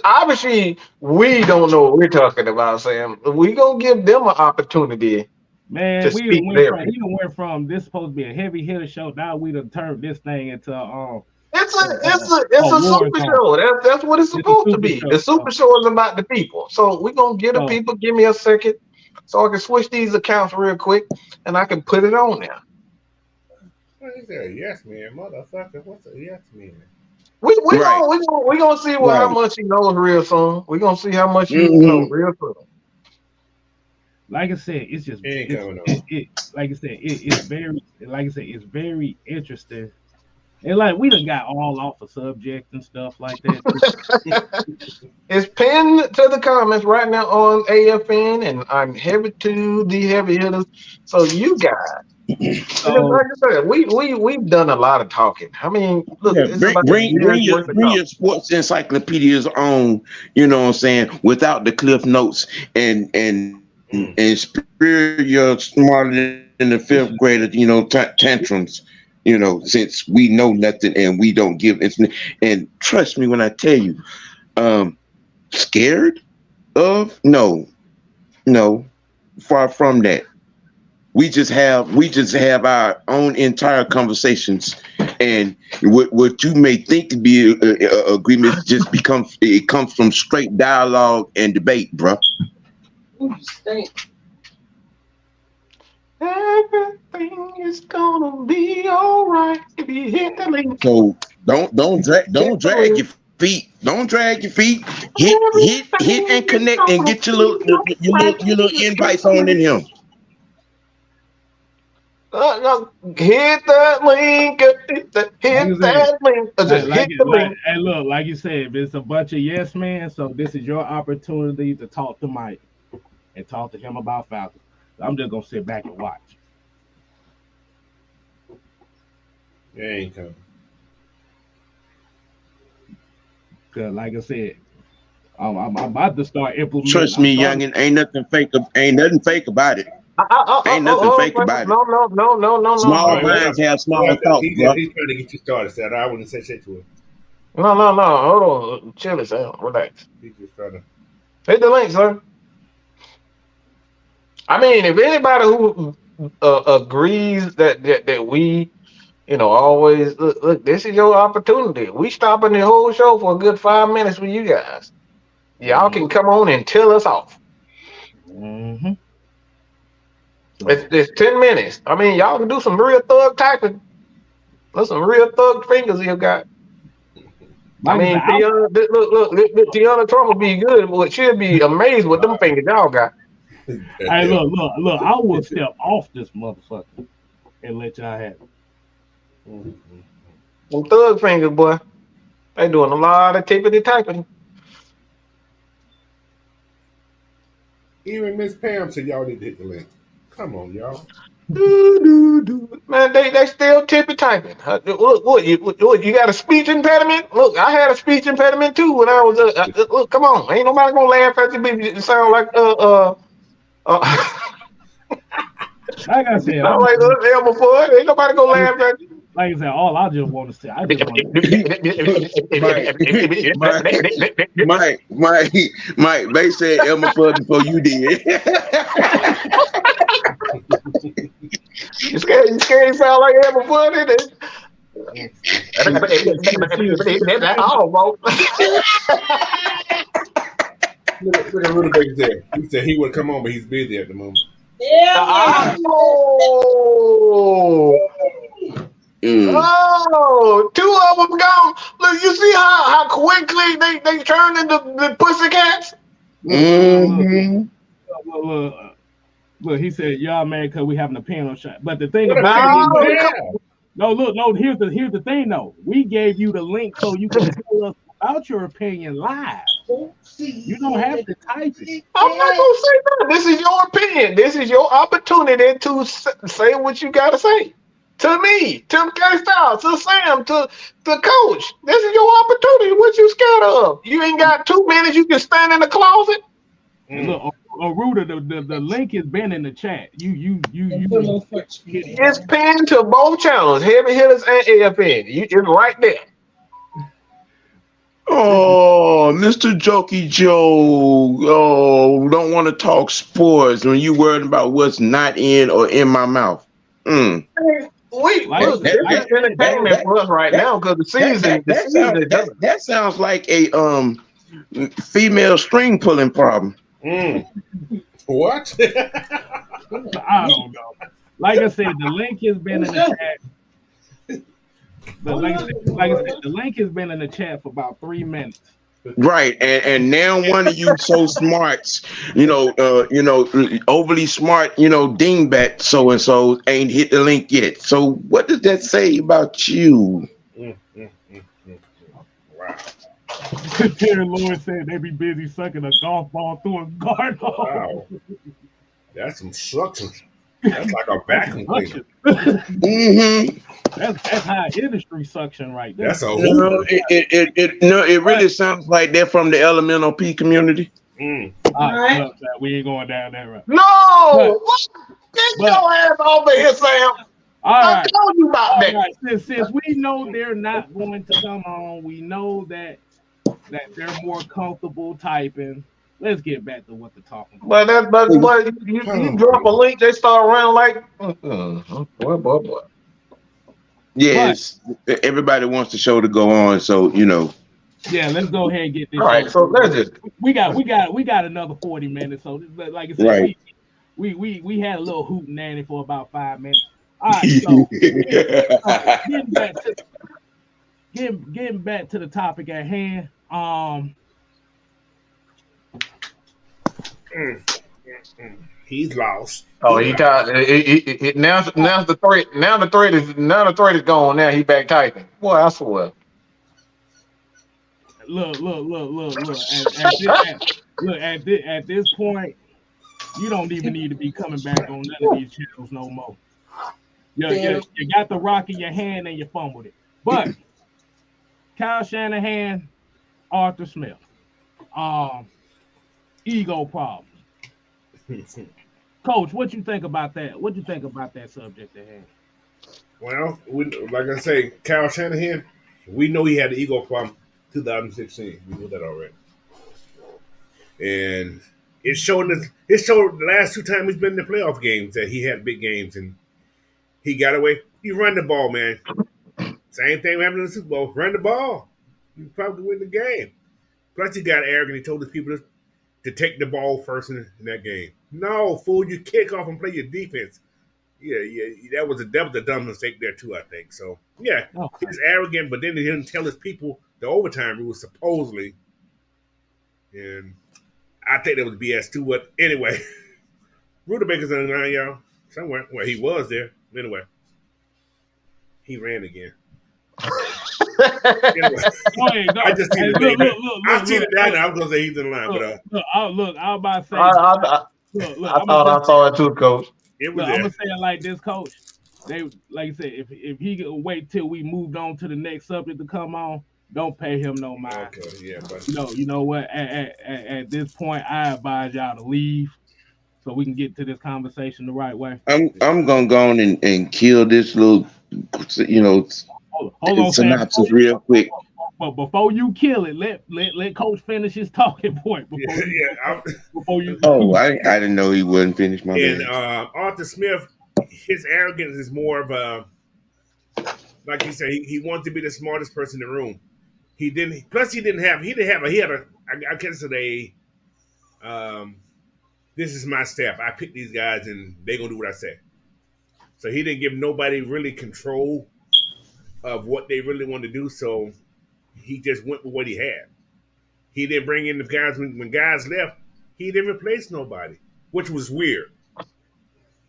obviously we don't know what we're talking about, Sam. We gonna give them an opportunity to Man, speak their piece. he done went from this supposed to be a heavy hitter show. Now we done turned this thing into It's a war super zone. show. That's what it's It's a supposed to super be. The show. super show is about the people. So we're gonna get the So people. Give me a second so I can switch these accounts real quick and I can put it on there. What is that? Yes, man, motherfucker. What's a yes, man? right, We gonna see how right. much he knows real soon. We gonna see how much you know Hmm. real soon. like I said, it's just He ain't it's coming on. it like I said, it's very like I said, it's very interesting. And like we done got all off the subject and stuff like that. It's pinned to the comments right now on AFN, and I'm heavy to the heavy hitters. So you guys, because So like I said, we've done a lot of talking. I mean, look, Yeah, it's about a year's worth of bring talk. your sports encyclopedias on, what I'm saying, without the cliff notes and Mm. spare your smarter than the fifth grader, tantrums, since we know nothing and we don't give information. And trust me when I tell you, um, scared of no, far from that. We just have our own entire conversations, and what you may think to be agreements just becomes it comes from straight dialogue and debate, bruh. Everything is gonna be all right if you hit the link. So don't Hit the drag link. your feet. Don't drag your feet. Hit and Everything is connect and gonna get your be little all right your if little you hit invites the on in link. him. Hit that link. like I Hit said, that link. Just hit the like link. hey look, like you said, it's a bunch of yes men. So this is your opportunity to talk to Mike and talk to him about Falcons. I'm just gonna sit back and watch. It ain't coming. Cause like I said, I'm about to start implementing. Trust I'm me, starting. youngin, ain't nothing fake about it. Ain't nothing fake about it. No. All Small right, hold minds on. have Hold small on. thoughts, bro. He's trying to get you started, Seth. I wouldn't say shit to him. No. Hold on. Chill it out. Relax. He's just trying to. Hit the link, sir. I mean, if anybody who agrees that we, always look, this is your opportunity. We stopping the whole show for a good 5 minutes with you guys. Y'all Mhm. can come on and tell us off. Mhm. It's 10 minutes. I mean, y'all can do some real thug typing. There's some real thug fingers you got. I Like I said, mean, look, Tiana Trump will be good, but she'll be amazed with them fingers y'all got. hey, look, I will step off this motherfucker and let y'all have it. Them thug fingers, boy. They doing a lot of tippity typing. Even Miss Pam said y'all need to hit the link. Come on, y'all. Man, they still tippy typing. Look, what you got a speech impediment? Look, I had a speech impediment too when I was. Look, come on, ain't nobody gonna laugh at you. It sound like Like I said, sound like Elmer Fudd. Ain't nobody gonna laugh at you. like I said, all I just want to say, I just want Mike, they said Elmer Fudd before you did. You scared? You sound like Elmer Fudd, isn't it? That's all, bro. Look at Rudebeck there. He said he would come on, but he's busy at the moment. Oh. Oh, two of them gone. Look, you see how quickly they turn into the pussycats? Mm-hmm. look, he said, y'all mad because we having a panel shot. But the thing What a about pity. it, Yeah. no, here's the thing though. We gave you the link so you can tell us about your opinion live. You don't have to type it. I'm not gonna say that. This is your opinion. This is your opportunity to say what you gotta say. To me, to K Styles, to Sam, to the coach. This is your opportunity. What you scared of? You ain't got 2 minutes. You can stand in the closet. And look, Ruda, the link has been in the chat. It's pinned to both channels, Heavy Hitters and AFN. It's right there. Oh, Mr. Jokey Joe. Oh, don't want to talk sports when you worried about what's not in or in my mouth. Look, it's entertainment for us right now because the season. That sounds like a female string pulling problem. What? I don't know. Like I said, the link has been in the chat. Like I said, the link has been in the chat for about 3 minutes. Right, and now one of you so smart, overly smart, dingbat so and so ain't hit the link yet. So what does that say about you? Wow. Terry Lawrence said they be busy sucking a golf ball through a garden. Wow. That's some suction. That's like a vacuum cleaner. Mm-hmm. That's high industry suction right there. That's a hoop. It really sounds like they're from the elemental P community. All right. We ain't going down that road. No! Get your ass over here, Sam. I told you about that. Right. Since we know they're not going to come on, we know that they're more comfortable typing. Let's get back to what they're talking about. But you drop a link, they start around like boy. Yes, everybody wants the show to go on, so Yeah, let's go ahead and get this. All right, so let's just we got another 40 minutes. So like I said, right. we had a little hoot nanny for about 5 minutes. All right, so getting back to the topic at hand. He's lost. Oh, he tied. Now the threat. Now the threat is gone. Now he back typing. Boy, I swear. Look. At this point, you don't even need to be coming back on none of these channels no more. You got the rock in your hand and you fumbled it. But Kyle Shanahan, Arthur Smith, ego problems. Coach, what you think about that? What you think about that subject at hand? Well, like I say, Kyle Shanahan, we know he had the ego problem 2016. We knew that already. And it showed the last 2 times he's been in the playoff games that he had big games and he got away. He run the ball, man. Same thing happened in the Super Bowl. Run the ball. You probably win the game. Plus he got arrogant. He told his people to take the ball first in that game. No, fool, you kick off and play your defense. Yeah, that was a dumb mistake there too, I think. So yeah, Okay. he's arrogant, but then he didn't tell his people the overtime rules supposedly, and I think that was BS too. But anyway, Rudebaker's on the line, y'all. Somewhere. Well, he was there. Anyway, he ran again. Anyway, I just seen the name. I seen it down there. I was gonna say he's in the line, but Look, I was about to say. I thought I saw it too, Coach. it was I'm there. gonna say it like this, Coach. They, like you said, if he could wait till we moved on to the next subject to come on, don't pay him no mind. Okay, yeah, but You know what? At this point, I advise y'all to leave so we can get to this conversation the right way. I'm gonna go on and kill this little, Hold on, Sam. synopsis real quick. But before you kill it, let Coach finish his talking point. Before you. Oh, I didn't know he wasn't finished. My and bad. Arthur Smith, his arrogance is more of a, like he said, he wanted to be the smartest person in the room. He didn't. Plus, he had a. I guess this is my staff. I pick these guys, and they gonna do what I say. So he didn't give nobody really control of what they really wanted to do. So he just went with what he had. He didn't bring in the guys when guys left. He didn't replace nobody, which was weird.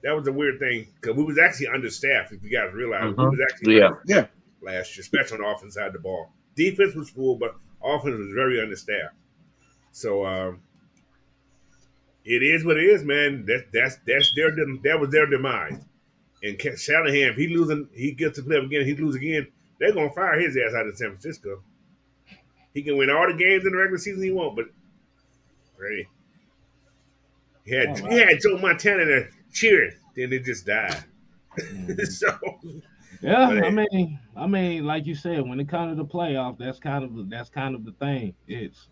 That was a weird thing because we was actually understaffed. If you guys realize, we was actually Yeah. last year, especially on the offense side of the ball. Defense was full, but offense was very understaffed. So it is what it is, man. That was their demise. And Shanahan, if he gets to play again, he lose again. They're gonna fire his ass out of San Francisco. He can win all the games in the regular season he wants, but hey, he had Joe Montana there cheering, then it just died. So Yeah, but, I mean, like you said, when it comes to the playoff, that's kind of the thing. It's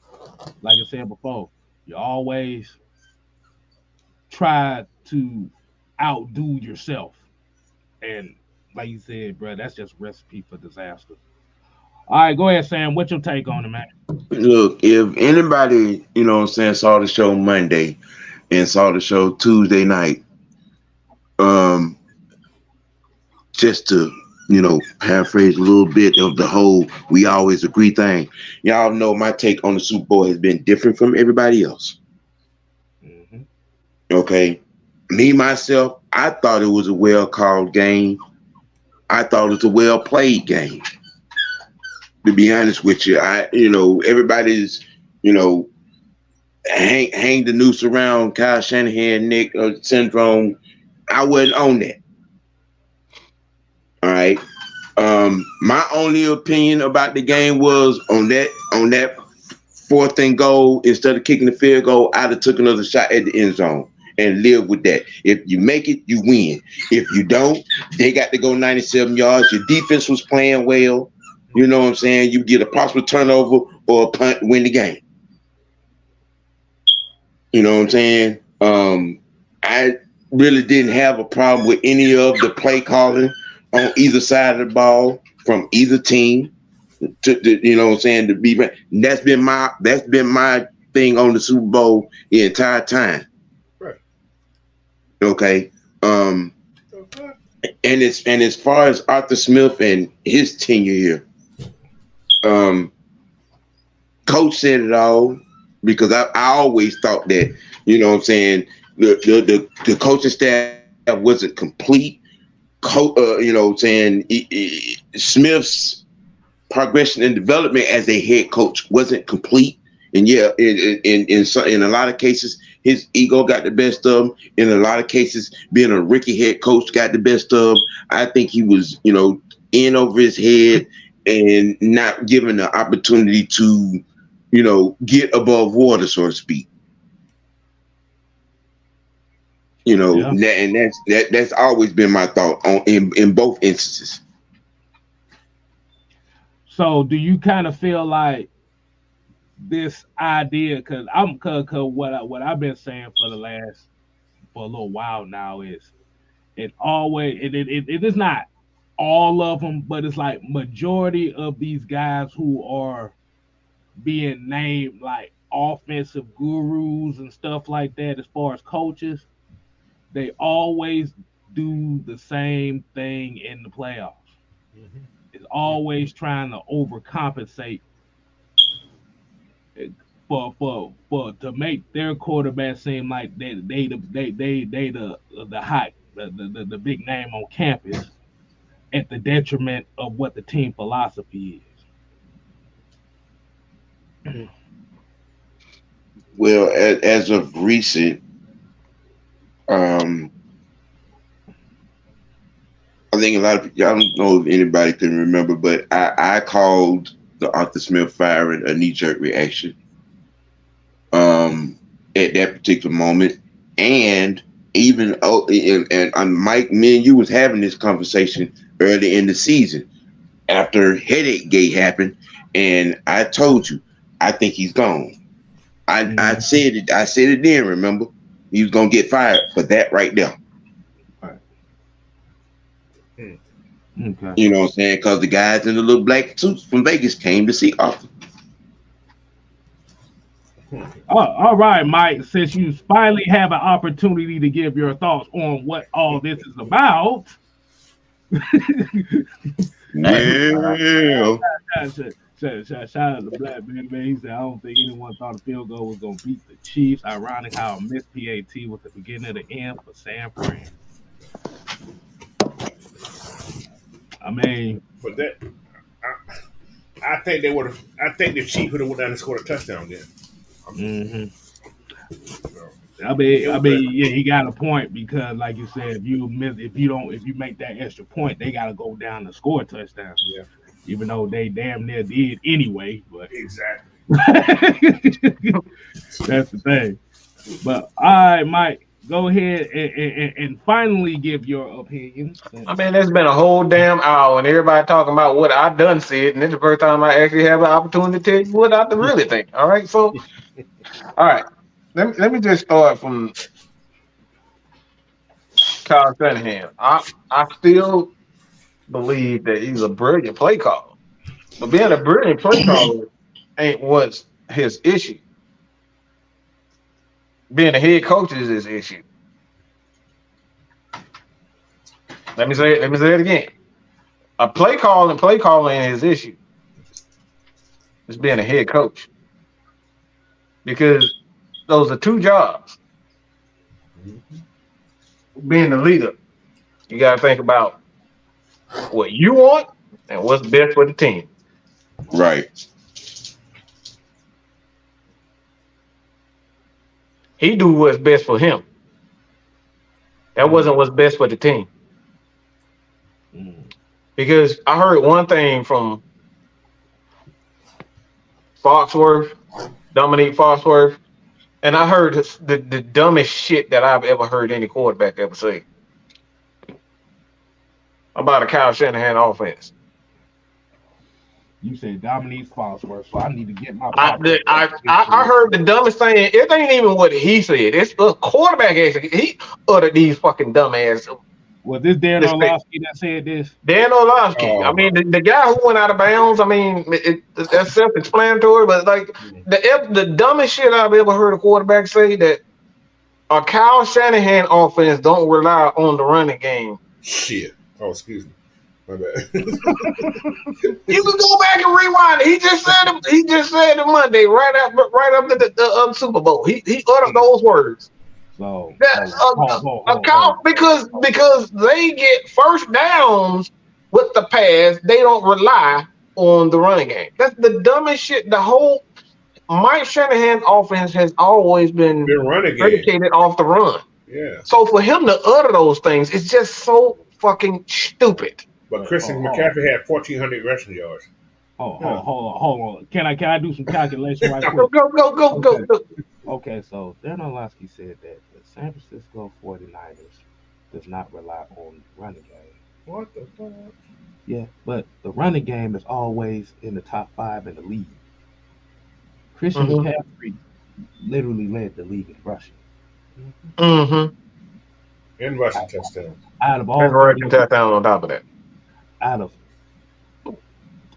like I said before, you always try to outdo yourself, and like you said, bro, that's just recipe for disaster. All right, go ahead, Sam. What's your take on it, man? Look, if anybody, saw the show Monday and saw the show Tuesday night, just to, paraphrase a little bit of the whole we always agree thing. Y'all know my take on the Super Bowl has been different from everybody else. Mm-hmm. Okay. Me, myself, I thought it was a well-called game. I thought it was a well-played game. To be honest with you, everybody's, hang the noose around Kyle Shanahan, Nick syndrome. I wasn't on that. All right. My only opinion about the game was on that fourth and goal, instead of kicking the field goal, I'd have took another shot at the end zone and live with that. If you make it, you win. If you don't, they got to go 97 yards. Your defense was playing well. You know what I'm saying? You get a possible turnover or a punt, win the game. You know what I'm saying? I really didn't have a problem with any of the play calling on either side of the ball from either team. You know what I'm saying? To be that's been my thing on the Super Bowl the entire time. right. Okay. And as far as Arthur Smith and his tenure here, Coach said it all, because I always thought that, you know what I'm saying, the coaching staff wasn't complete. You know what I'm saying, Smith's progression and development as a head coach wasn't complete. And yeah, in a lot of cases, his ego got the best of him. In a lot of cases, being a rookie head coach got the best of him. I think he was, in over his head and not given the opportunity to, get above water, so to speak. Yeah. And that's always been my thought in both instances. So, do you kind of feel like this idea? Because what I've been saying for a little while now is it is not all of them, but it's like majority of these guys who are being named like offensive gurus and stuff like that, as far as coaches, they always do the same thing in the playoffs. Mhm. It's always trying to overcompensate for to make their quarterback seem like they the hot the big name on campus at the detriment of what the team philosophy Well, as of recent, um, I think a lot of people, I don't know if anybody can remember, but I called the Arthur Smith firing a knee jerk reaction at that particular moment. And even, and Mike, me and you was having this conversation early in the season after Headache Gate happened. And I told you, I think he's gone. I is. said it. I said it then. Remember, he was gonna get fired for that right there. Okay. You know what I'm saying? Because the guys in the little black suits from Vegas came to see Arthur. Oh, all right, Mike. Since you finally have an opportunity to give your thoughts on what all this is about, Well, shout out to Black Man. He said, I don't think anyone thought a field goal was going to beat the Chiefs. Ironic how a missed PAT was the beginning of the end for San Fran. I mean, But that, I think they would have. I think the Chiefs would have went down and scored a touchdown then. mm-hmm. So, Yeah, he got a point because, like you said, if you make that extra point, they got to go down and score a touchdown. yeah, Even though they damn near did anyway, but exactly. that's the thing. But all right, Mike, go ahead and finally give your opinion. I mean, it's been a whole damn hour and everybody talking about what I done said, and this is the first time I actually have an opportunity to tell you what I really think. All right, so all right, let me just start from Kyle Shanahan. I still believe that he's a brilliant play caller, but being a brilliant play caller ain't what's his issue. Being a head coach is his issue. Let me say it again. A play calling ain't his issue. It's being a head coach. Because those are two jobs. Being the leader, you gotta think about what you want and what's best for the team. right. He do what's best for him. That wasn't what's best for the team. Because I heard one thing from Foxworth, Dominique Foxworth, and I heard the dumbest shit that I've ever heard any quarterback ever say about a Kyle Shanahan offense. You said Dominique Foxworth, so I need to get my. I heard the dumbest thing. It ain't even what he said. It's the quarterback actually. He uttered these fucking dumbass. Was this Dan Orlovsky that said this? Dan Orlovsky. I mean, the guy who went out of bounds. I mean, that's self-explanatory. But like the dumbest shit I've ever heard a quarterback say that a Kyle Shanahan offense don't rely on the running game. Shit. Oh, excuse me. My bad. You can go back and rewind it. He just said it Monday, right after the Super Bowl. He uttered those words. So because they get first downs with the pass, they don't rely on the running game. That's the dumbest shit. The whole Mike Shanahan offense has always been predicated off the run. Yeah. So for him to utter those things, it's just so fucking stupid. But Christian McCaffrey had 1,400 rushing yards. Hold on. Can I do some calculation right quick? Go. Okay, so Dan Orlovsky said that the San Francisco 49ers does not rely on the running game. What the fuck? Yeah, but the running game is always in the top 5 in the league. Christian McCaffrey literally led the league in rushing. Mm-hmm. And rushing touchdowns. And rushing touchdowns on top of that. Out of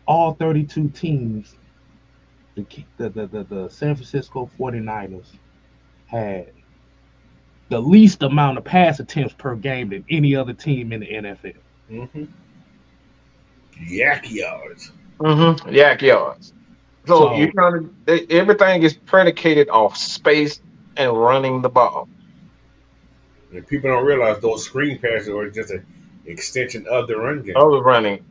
all 32 teams the San Francisco 49ers had the least amount of pass attempts per game than any other team in the NFL. Mm-hmm. Yak yards. Yak yards. So you're So trying to everything is predicated off space and running the ball. And people don't realize those screen passes are just an extension of the run game. Oh, the running.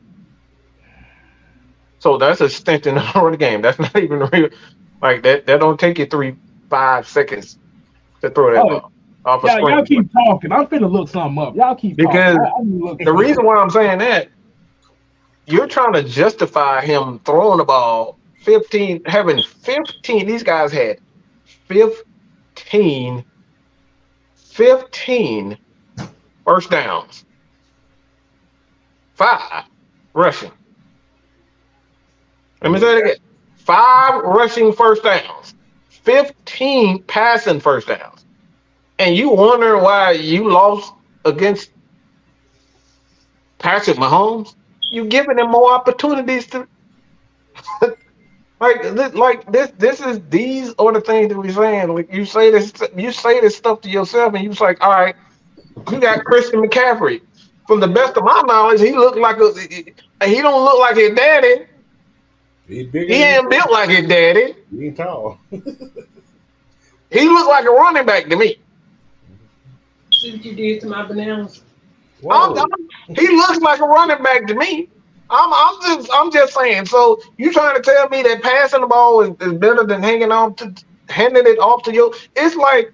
So that's a extension of the run game. That's not even real. Like that. That don't take you 3-5 seconds to throw that oh ball off a yeah, y'all screen. keep talking. I'm finna look something up. Y'all keep Because talking. I need to look the reason why I'm saying that, you're trying to justify him throwing the ball 15, having 15. These guys had 15, 15 first downs, 5 rushing. Let me say it again. 5 rushing first downs, 15 passing first downs. And you wonder why you lost against Patrick Mahomes? You giving him more opportunities to this is these are the things that we're saying. Like you say this stuff to yourself, and you was like, all right, you got Christian McCaffrey. From the best of my knowledge, he don't look like his daddy. He's bigger. He ain't built like his daddy. He ain't tall. He looked like a running back to me. See what you did to my bananas? He looks like a running back to me. I'm just saying. So you trying to tell me that passing the ball is better than handing it off to you? It's like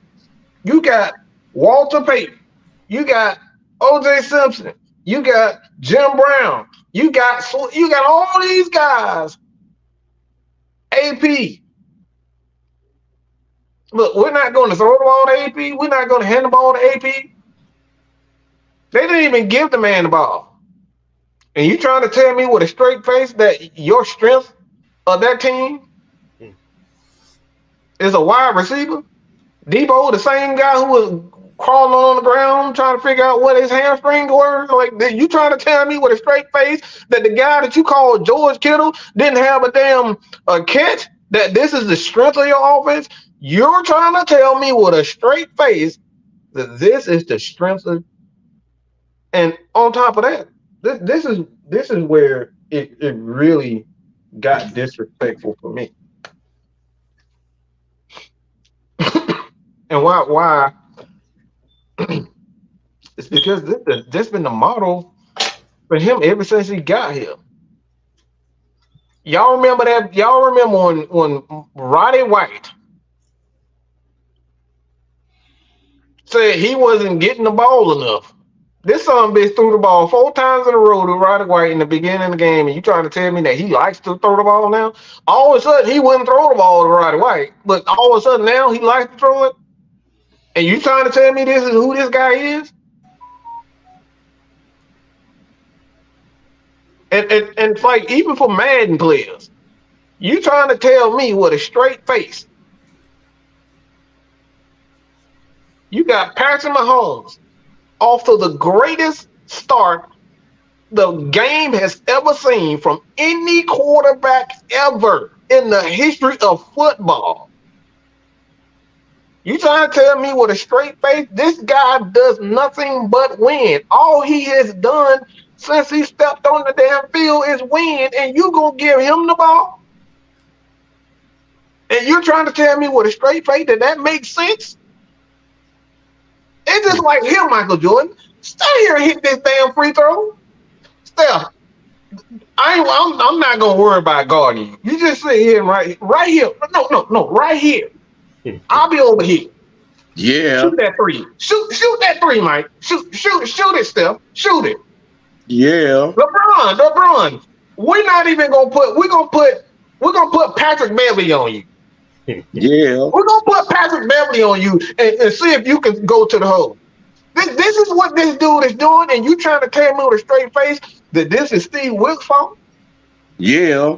you got Walter Payton, you got O.J. Simpson, you got Jim Brown, you got all these guys. AP. Look, we're not going to throw the ball to AP. We're not going to hand the ball to AP. They didn't even give the man the ball. And you trying to tell me with a straight face that your strength of that team is a wide receiver? Debo, the same guy who was crawling on the ground trying to figure out what his hamstrings were? Like, you trying to tell me with a straight face that the guy that you call George Kittle didn't have a damn catch? That this is the strength of your offense? You're trying to tell me with a straight face that this is the strength of. And on top of that, this is where it really got disrespectful for me. And why? It's because this been the model for him ever since he got here. Y'all remember that? Y'all remember when Roddy White said he wasn't getting the ball enough? This son bitch threw the ball 4 times in a row to Roddy White in the beginning of the game, and you trying to tell me that he likes to throw the ball now? All of a sudden, he wouldn't throw the ball to Roddy White, but all of a sudden now he likes to throw it? And you trying to tell me this is who this guy is? And like, even for Madden players, you trying to tell me with a straight face, you got Patrick Mahomes off to the greatest start the game has ever seen from any quarterback ever in the history of football. You trying to tell me with a straight face, this guy does nothing but win. All he has done since he stepped on the damn field is win, and you gonna give him the ball? And you're trying to tell me with a straight face that makes sense? It's just like here, Michael Jordan. Stay here and hit this damn free throw. Steph, I'm not gonna worry about guarding you. You just sit here right here. No, right here. I'll be over here. Yeah. Shoot that 3. Shoot that 3, Mike. Shoot it, Steph. Shoot it. Yeah. LeBron. We're not even gonna put. We're gonna put Patrick Beverly on you. Yeah. We're gonna put Patrick Beverly on you and see if you can go to the hole. This is what this dude is doing, and you trying to tell me with a straight face that this is Steve Wilks' fault? Yeah.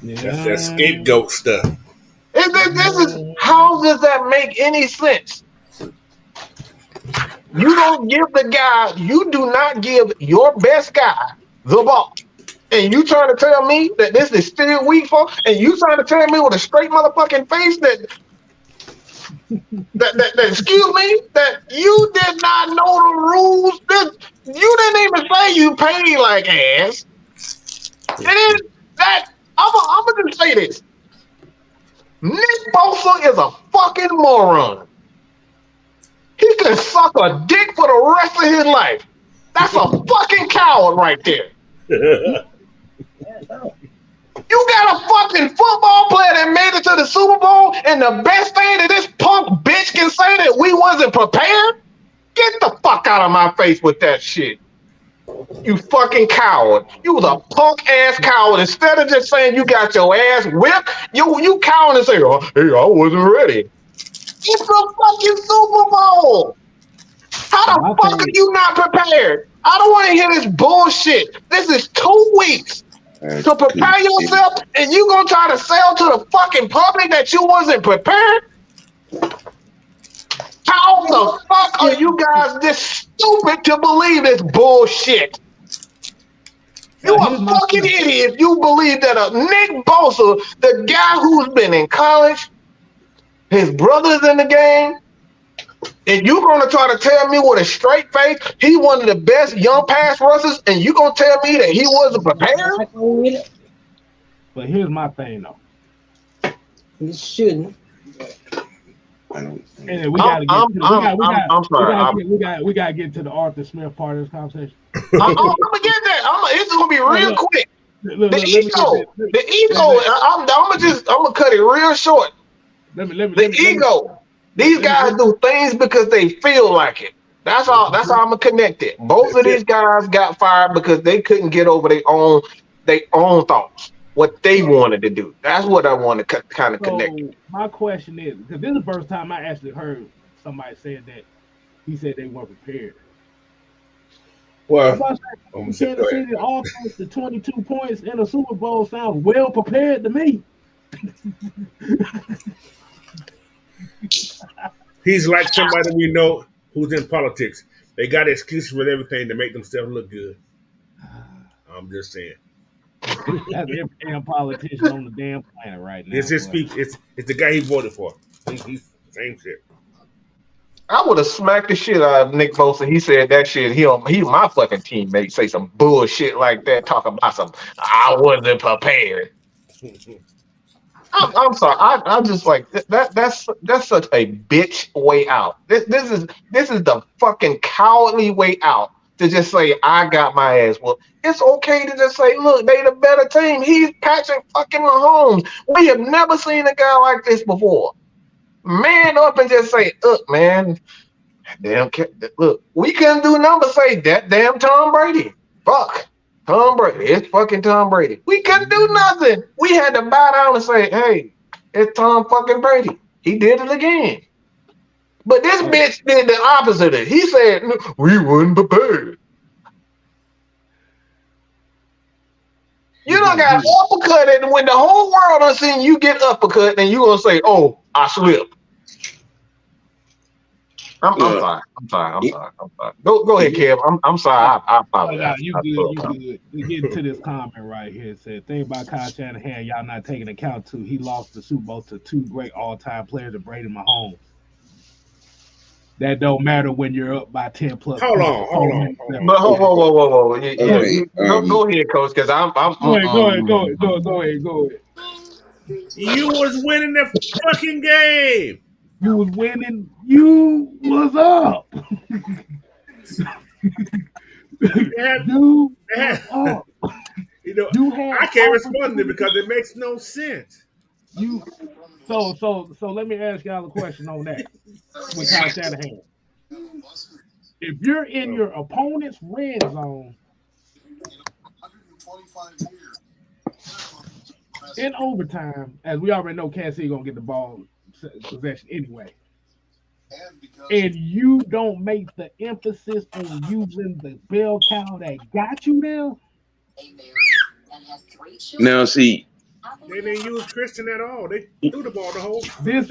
That's that scapegoat stuff. How does that make any sense? You don't give the guy, you do not give your best guy the ball. And you trying to tell me that this is still weak for? And you trying to tell me with a straight motherfucking face that excuse me, that you did not know the rules. That you didn't even say you paid like ass. And then that I'm gonna just say this. Nick Bosa is a fucking moron. He can suck a dick for the rest of his life. That's a fucking coward right there. You got a fucking football player that made it to the Super Bowl, and the best thing that this punk bitch can say that we wasn't prepared? Get the fuck out of my face with that shit. You fucking coward. You was a punk ass coward. Instead of just saying you got your ass whipped, you coward and say, oh, hey, I wasn't ready. It's the fucking Super Bowl. How the fuck are you not prepared? I don't want to hear this bullshit. This is 2 weeks to prepare yourself, and you gonna try to sell to the fucking public that you wasn't prepared? How the fuck are you guys this stupid to believe this bullshit? You a fucking idiot if you believe that a Nick Bosa, the guy who's been in college, his brother's in the game, and you gonna try to tell me with a straight face he one of the best young pass rushers, and you gonna tell me that he wasn't prepared? But here's my thing though. You shouldn't. And we gotta get to the Arthur Smith part of this conversation. I'm gonna get that. It's gonna be real quick. The ego. I'm gonna cut it real short. The ego. These guys do things because they feel like it. That's all. That's how I'm gonna connect it. Both of these guys got fired because they couldn't get over their own thoughts, what they wanted to do. That's what I want to kind of connect. My question is, because this is the first time I actually heard somebody say that he said they weren't prepared. Well, Kansas City offense to 22 points in a Super Bowl sounds well prepared to me. he's like somebody we know who's in politics. They got excuses for everything to make themselves look good. I'm just saying. That's every damn politician on the damn planet right now. It's his speech. It's the guy he voted for. He's same shit. I would have smacked the shit out of Nick Bosa. He said that shit. He my fucking teammate say some bullshit like that. Talk about some. I wasn't prepared. I'm sorry. I just like that's such a bitch way out. This is the fucking cowardly way out to just say I got my ass whooped. It's okay to just say, look, they the better team. He's Patrick fucking Mahomes. We have never seen a guy like this before. Man up and just say, look, man, damn, look, we couldn't do nothing but say that damn Tom Brady. Fuck. Tom Brady. It's fucking Tom Brady. We couldn't do nothing. We had to bow down and say, hey, it's Tom fucking Brady. He did it again. But this bitch did the opposite of it. He said, we weren't prepared. You done got uppercutted, and when the whole world done seen you get uppercut, and you gonna say, oh, I slipped. I'm sorry. Go ahead, Kev. I'm sorry. I apologize. You good. We get to this comment right here. It said, thing about Kyle Shanahan, y'all not taking account to he lost the Super Bowl to 2 great all-time players, Brady and Mahomes. That don't matter when you're up by 10 plus. Hold on. But whoa. Go ahead, Coach, because I'm Go ahead. You was winning the fucking game. You was winning. You was up. I can't respond to it because it makes no sense. So let me ask y'all a question on that with Kyle Shanahan. If you're in your opponent's red zone in overtime, as we already know, Kansas City gonna get the ball possession anyway, and you don't make the emphasis on using the bell cow that got you there. Now, see, they didn't use Christian at all. They threw the ball the whole. This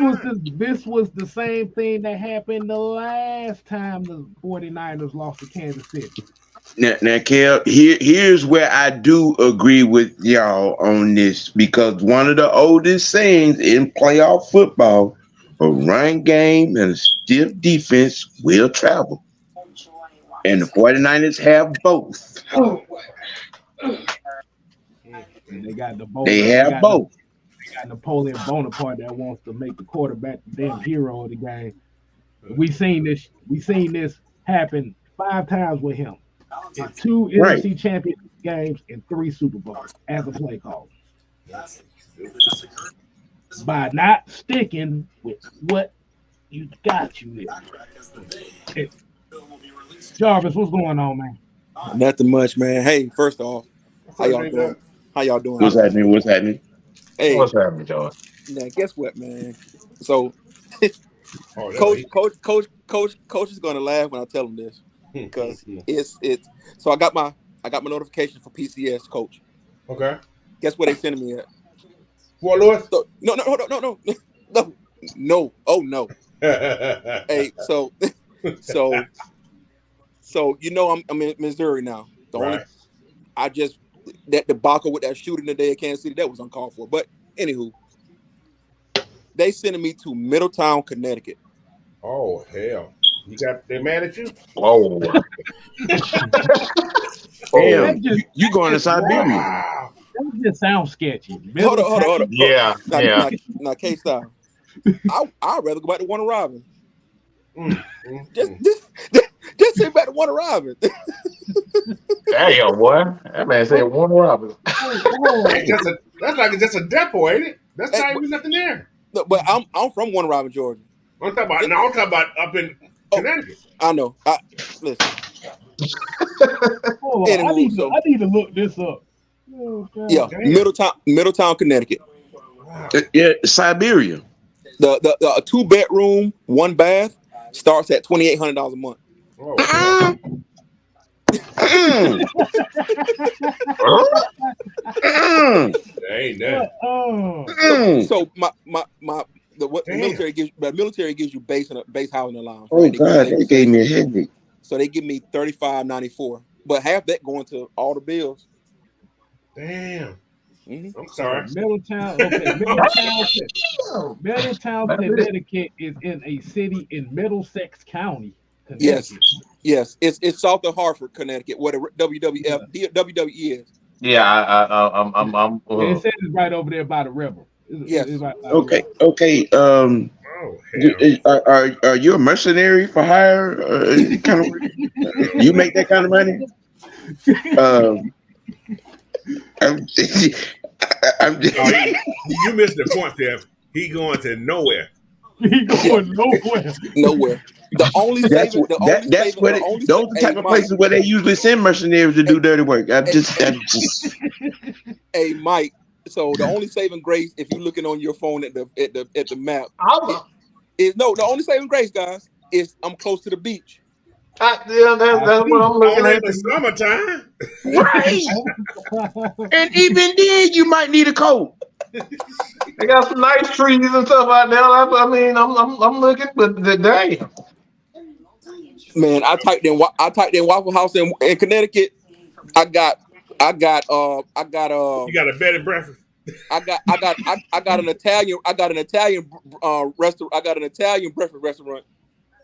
was the same thing that happened the last time the 49ers lost to Kansas City. Now, Kel, here's where I do agree with y'all on this because one of the oldest sayings in playoff football, a run game and a stiff defense will travel. And the 49ers have both. Oh, And they got They have both. Napoleon Bonaparte that wants to make the quarterback the damn hero of the game. We seen this. We seen this happen 5 times with him in 2 Right. NFC Championship games and 3 Super Bowls as a play caller by not sticking with what you got you with. Hey, Jarvis, what's going on, man? Nothing much, man. Hey, first off, how y'all doing? How y'all doing? What's happening? What's happening? Hey, What's happening, George? now guess what, man? So, Oh, coach is gonna laugh when I tell him this because it's. So I got my notification for PCS, coach. okay. Guess what they sending me at? Fort Lewis. So, no. Oh no. Hey, so I'm in Missouri now. The only Right. that debacle with that shooting today at Kansas City, that was uncalled for. But anywho, they sending me to Middletown, Connecticut. Oh hell! They mad at you? Oh, Damn, you going to Siberia? Wow. That just sounds sketchy. Hold on. yeah, yeah. Now, K-Style. I'd rather go back to Warner Robin. Just sit back to Warner Robin. Damn, boy. That man said Warner Robins. That's like just a depot, ain't it? That's not even nothing there. No, but I'm from Warner Robin, Georgia. I'm talking about up in Connecticut. I know. Listen. Hold on, I need to look this up. Oh, Yeah, damn. Middletown, Connecticut. Wow. Yeah, Siberia. The 2-bedroom, 1 bath starts at $2,800 a month. Oh, ain't that. So the Damn. military gives you base housing allowance. Oh Right? God, they gave me a headache. So they give me $35.94, but half that going to all the bills. Damn. Mhm. I'm sorry. Middletown, Connecticut is in a city in Middlesex County, Connecticut. Yes, it's south of Hartford, Connecticut, where the WWE is. Yeah, I'm. It says it's right over there by the river. Yes. It's right by the Okay, river. okay. Oh hell. Are you a mercenary for hire? Kind of, you make that kind of money? I'm just, No, you missed the point there. He going to nowhere. He going Nowhere. The only that's saving, that's what those are the type of places where they usually send mercenaries to do dirty work. I'm just. Hey, Mike. So the only saving grace, if you're looking on your phone at the map, the only saving grace, guys, is I'm close to the beach. That's what I'm looking Only in at. the summertime. Right. And even then, you might need a coat. They got some nice trees and stuff out there. I mean, I'm looking, but damn. Man, I typed in Waffle House in Connecticut. I got You got a bed and breakfast. I got an Italian restaurant. I got an Italian breakfast restaurant.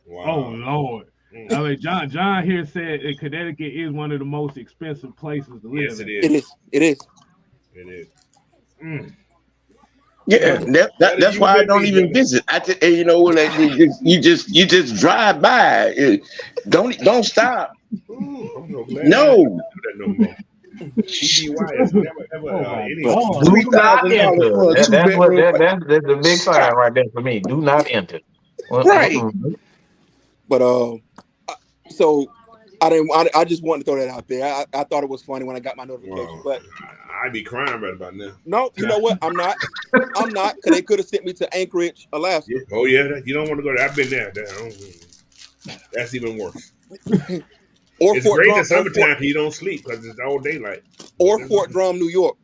Wow. Oh Lord. I mean, John here said that Connecticut is one of the most expensive places to live. Yes, it in. is. It is. It is. Yeah, that's why I don't even visit. I just, you know, like you just drive by. Don't stop. Ooh, I'm so glad No. I don't do that no more. EDY is never any. Do not enter. That's the big sign right there for me. Do not enter. Right. But so I just wanted to throw that out there. I thought it was funny when I got my notification. But I'd be crying right about now. no, you know what? I'm not. Because they could have sent me to Anchorage, Alaska. Yeah. Oh yeah, you don't want to go there. I've been there. That's even worse. Or It's Fort great Drum, in summertime because you don't sleep because it's all daylight. or Fort Drum, New York.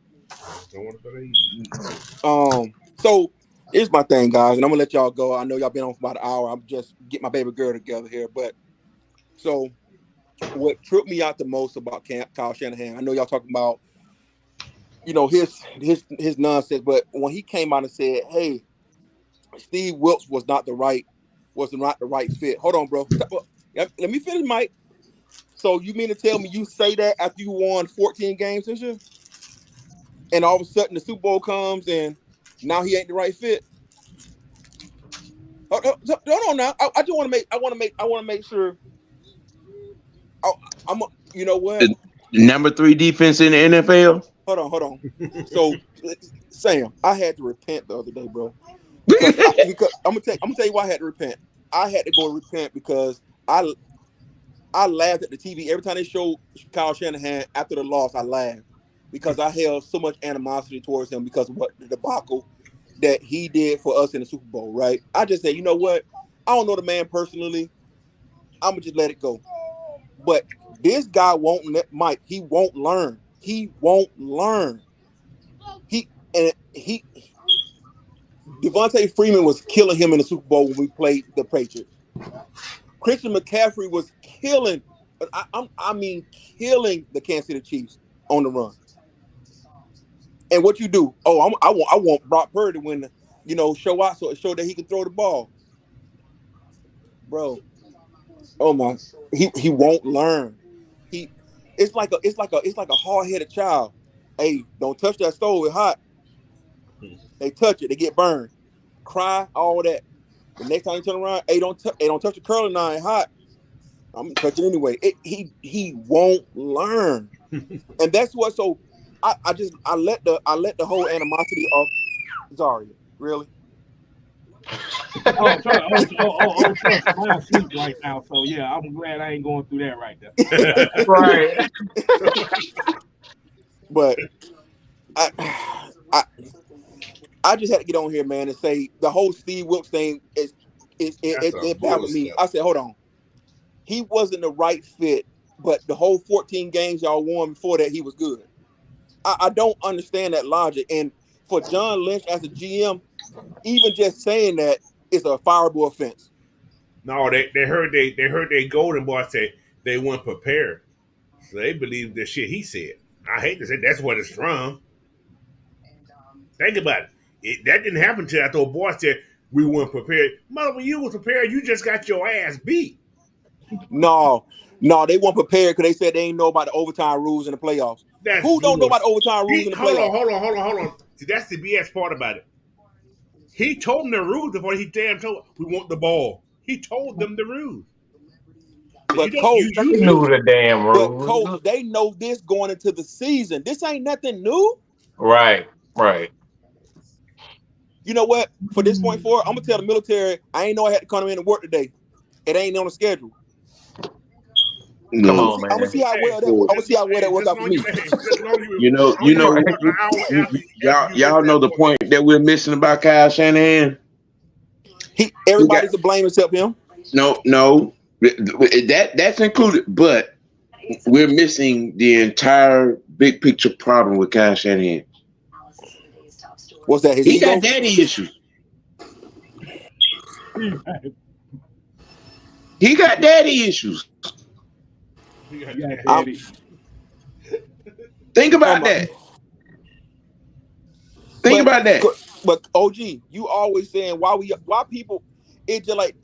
Don't want to go there either. So here's my thing, guys, and I'm gonna let y'all go. I know y'all been on for about an hour. I'm just getting my baby girl together here, but so what tripped me out the most about Kyle Shanahan, I know y'all talking about, his nonsense, but when he came out and said, "Hey, Steve Wilks was not the right fit." Hold on, bro. Let me finish, Mike. So you mean to tell me you say that after you won 14 games this year, and all of a sudden the Super Bowl comes and now he ain't the right fit? Hold on now. I just want to make sure. You know what? The number 3 defense in the NFL. Hold on. So, Sam, I had to repent the other day, bro. Because I'm gonna tell you why I had to repent. I had to go repent because I laughed at the TV every time they showed Kyle Shanahan after the loss. I laughed because I held so much animosity towards him because of what the debacle that he did for us in the Super Bowl. Right? I just said, you know what? I don't know the man personally. I'm gonna just let it go. But this guy won't let Mike. He won't learn. Devontae Freeman was killing him in the Super Bowl when we played the Patriots. Christian McCaffrey was killing, killing the Kansas City Chiefs on the run. And what you do? Oh, I want Brock Purdy to win. Show out so that he can throw the ball, bro. Oh my, he won't learn. It's like a hard-headed child. Hey, don't touch that stove, it's hot. They touch it, they get burned. Cry, all that. The next time you turn around, hey, don't touch the curling iron, it's hot. I'm gonna touch it anyway. He won't learn. And that's what I let the whole animosity of Zaria. Really? Trust, I'm asleep right now. So yeah, I'm glad I ain't going through that right there. Right. But I just had to get on here, man, and say the whole Steve Wilks thing it baffled me. I said, hold on. He wasn't the right fit, but the whole 14 games y'all won before that, he was good. I don't understand that logic. And for John Lynch as a GM, even just saying that is a fireable offense. No, they heard they golden boy say they weren't prepared, so they believe the shit he said. I hate to say that's what it's from. Think about it. That didn't happen till after a boy said we weren't prepared. Mother, when you was prepared, you just got your ass beat. No, they weren't prepared because they said they ain't know about the overtime rules in the playoffs. Who don't know about the overtime rules in the playoffs? Hold on. See, that's the BS part about it. He told them the rules before he damn told we want the ball. He told them the rules. But Coach, knew the damn rules. But Coach, they know this going into the season. This ain't nothing new. Right. You know what? For this point forward, I'm gonna tell the military I ain't know I had to come in and work today. It ain't on the schedule. No. Come on, man. I'm gonna see how well that works out for me. Y'all know the point that we're missing about Kyle Shanahan. Everybody's to blame except him. No, that's included, but we're missing the entire big picture problem with Kyle Shanahan. What's that? He got daddy issues. He got daddy issues. Think about that. Think about that. But OG, you always saying why people? It's just like,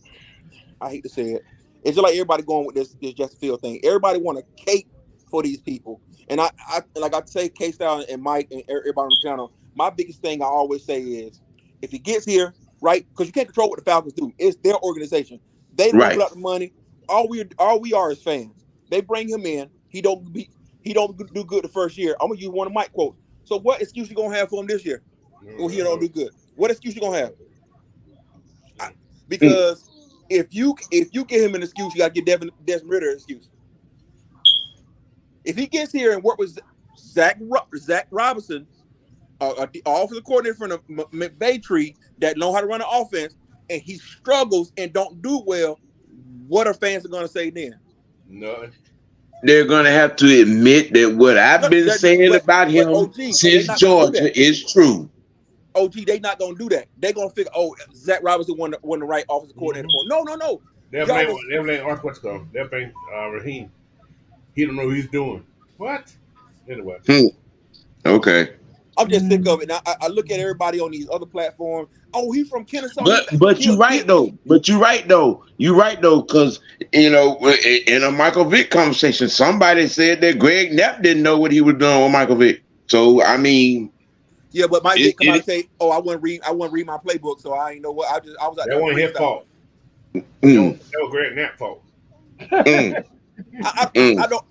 I hate to say it. It's just like everybody going with this Justin Field thing. Everybody want a cake for these people, and I like I say, K-Style and Mike and everybody on the panel. My biggest thing I always say is, if he gets here, right? Because you can't control what the Falcons do. It's their organization. They don't put out the money. All we are is fans. They bring him in. He don't do good the first year. I'm gonna use one of Mike's quotes. So what excuse you gonna have for him this year when he don't do good? What excuse you gonna have? Because if you give him an excuse, you gotta give Desmond Ridder an excuse. If he gets here and work with Zach Robinson, offensive coordinator from the McVay that know how to run an offense, and he struggles and don't do well, what are fans going to say then? None. They're going to have to admit that what I've been saying about him since Georgia is true. OG, they not going to do that. They're going to figure, Zach Robinson won the right offensive coordinator. No. They'll blame Arthur. They'll blame Raheem. He don't know what he's doing. What? Anyway. Okay. I'm just sick of it. Now I look at everybody on these other platforms. Oh, he's from Kennesaw. But you're right though. You're right though, because in a Michael Vick conversation, somebody said that Greg Knapp didn't know what he was doing with Michael Vick. So I mean, yeah, but Mike Vick come out and say, "Oh, I wouldn't read my playbook, so I ain't know what I was." That wasn't his fault. That was Greg Knapp's fault.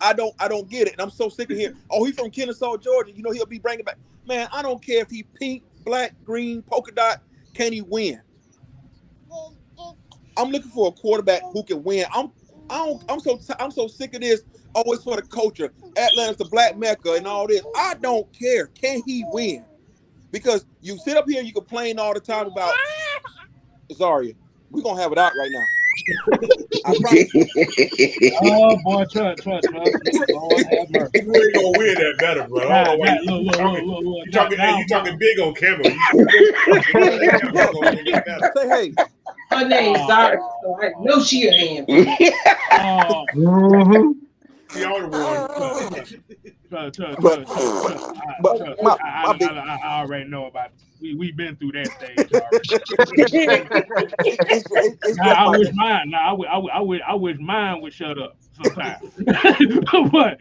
I don't get it, and I'm so sick of hearing. Oh, he's from Kennesaw, Georgia. You know he'll be bringing back. Man, I don't care if he pink, black, green, polka dot. Can he win? I'm looking for a quarterback who can win. I'm so sick of this. Always for the culture. Atlanta's the black mecca and all this. I don't care. Can he win? Because you sit up here and you complain all the time about Zaria. We're gonna have it out right now. I promise you. Oh boy, trust. Lord have mercy. You ain't gonna win that better, bro. I don't know why you talking big on camera. Say hey. Her name's Zaria, so I know she a hand. She already won. I already know about it. We've been through that stage already. I wish mine would shut up sometimes. but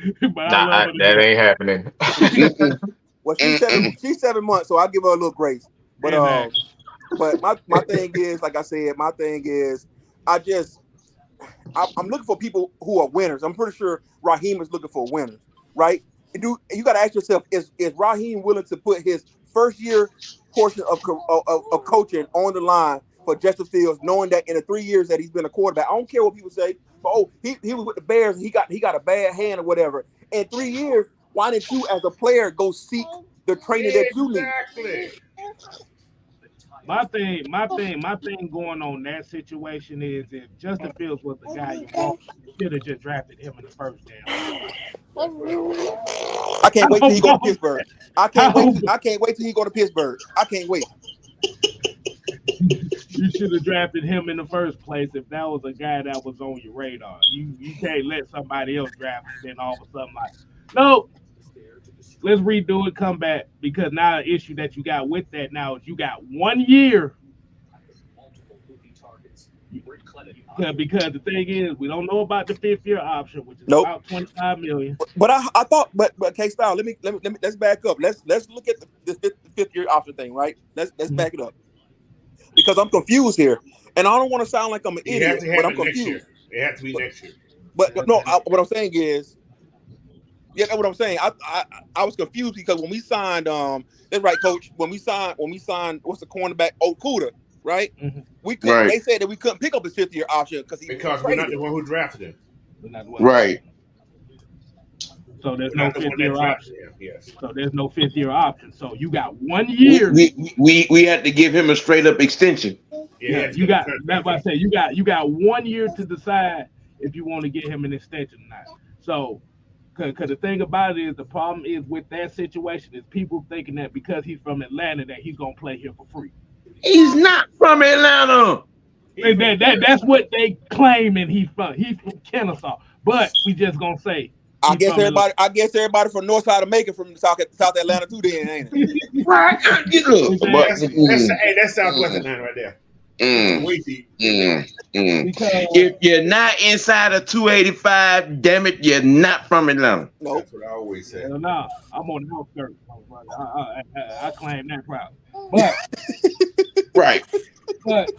that ain't happening. Well, she's 7 months, so I'll give her a little grace. But my thing is, like I said, I'm looking for people who are winners. I'm pretty sure Raheem is looking for winners, right? You got to ask yourself: Is Raheem willing to put his first year portion of coaching on the line for Justin Fields, knowing that in the 3 years that he's been a quarterback, I don't care what people say, but he was with the Bears and he got a bad hand or whatever. In 3 years, why didn't you as a player go seek the training that you need? Exactly. My thing going on that situation is if Justin Fields was the guy you want, you should have just drafted him in the first damn. I can't wait till he go to Pittsburgh. I can't wait till he go to Pittsburgh. I can't wait. You should have drafted him in the first place if that was a guy that was on your radar. You can't let somebody else draft him, then all of a sudden like, no, let's redo it, come back, because now the issue that you got with that now is you got 1 year. Because the thing is, we don't know about the 5th year option, which is about $25 million. But I thought, but K-Style, let's back up. Let's look at the 5th year option thing, right? Let's back it up because I'm confused here, and I don't want to sound like I'm an idiot, but I'm confused. It has to be next year. But no, what I'm saying is, yeah, that's what I'm saying. I was confused because when we signed, that's right, Coach. When we signed, what's the cornerback? Okuda, right? Mm-hmm. We couldn't. Right. They said that we couldn't pick up his 5th year option because we're not the one who drafted him. Right. So there's no 5th year option. Yes. So there's no 5th year option. So you got 1 year. We had to give him a straight up extension. Yeah, you got. That's why I say you got 1 year to decide if you want to get him an extension or not. So. Because the thing about it is, the problem is with that situation is people thinking that because he's from Atlanta that he's gonna play here for free. He's not from Atlanta. That's what they claiming he's from. He's from Kennesaw, but we just gonna say. I guess everybody from north side of Macon from South Atlanta too. Then ain't it? Right. That's Southwest Atlanta right there. If you're not inside of 285, damn it, you're not from Atlanta. Nope. That's what I always say. No, I'm on the outskirts. I claim that proud. But right. But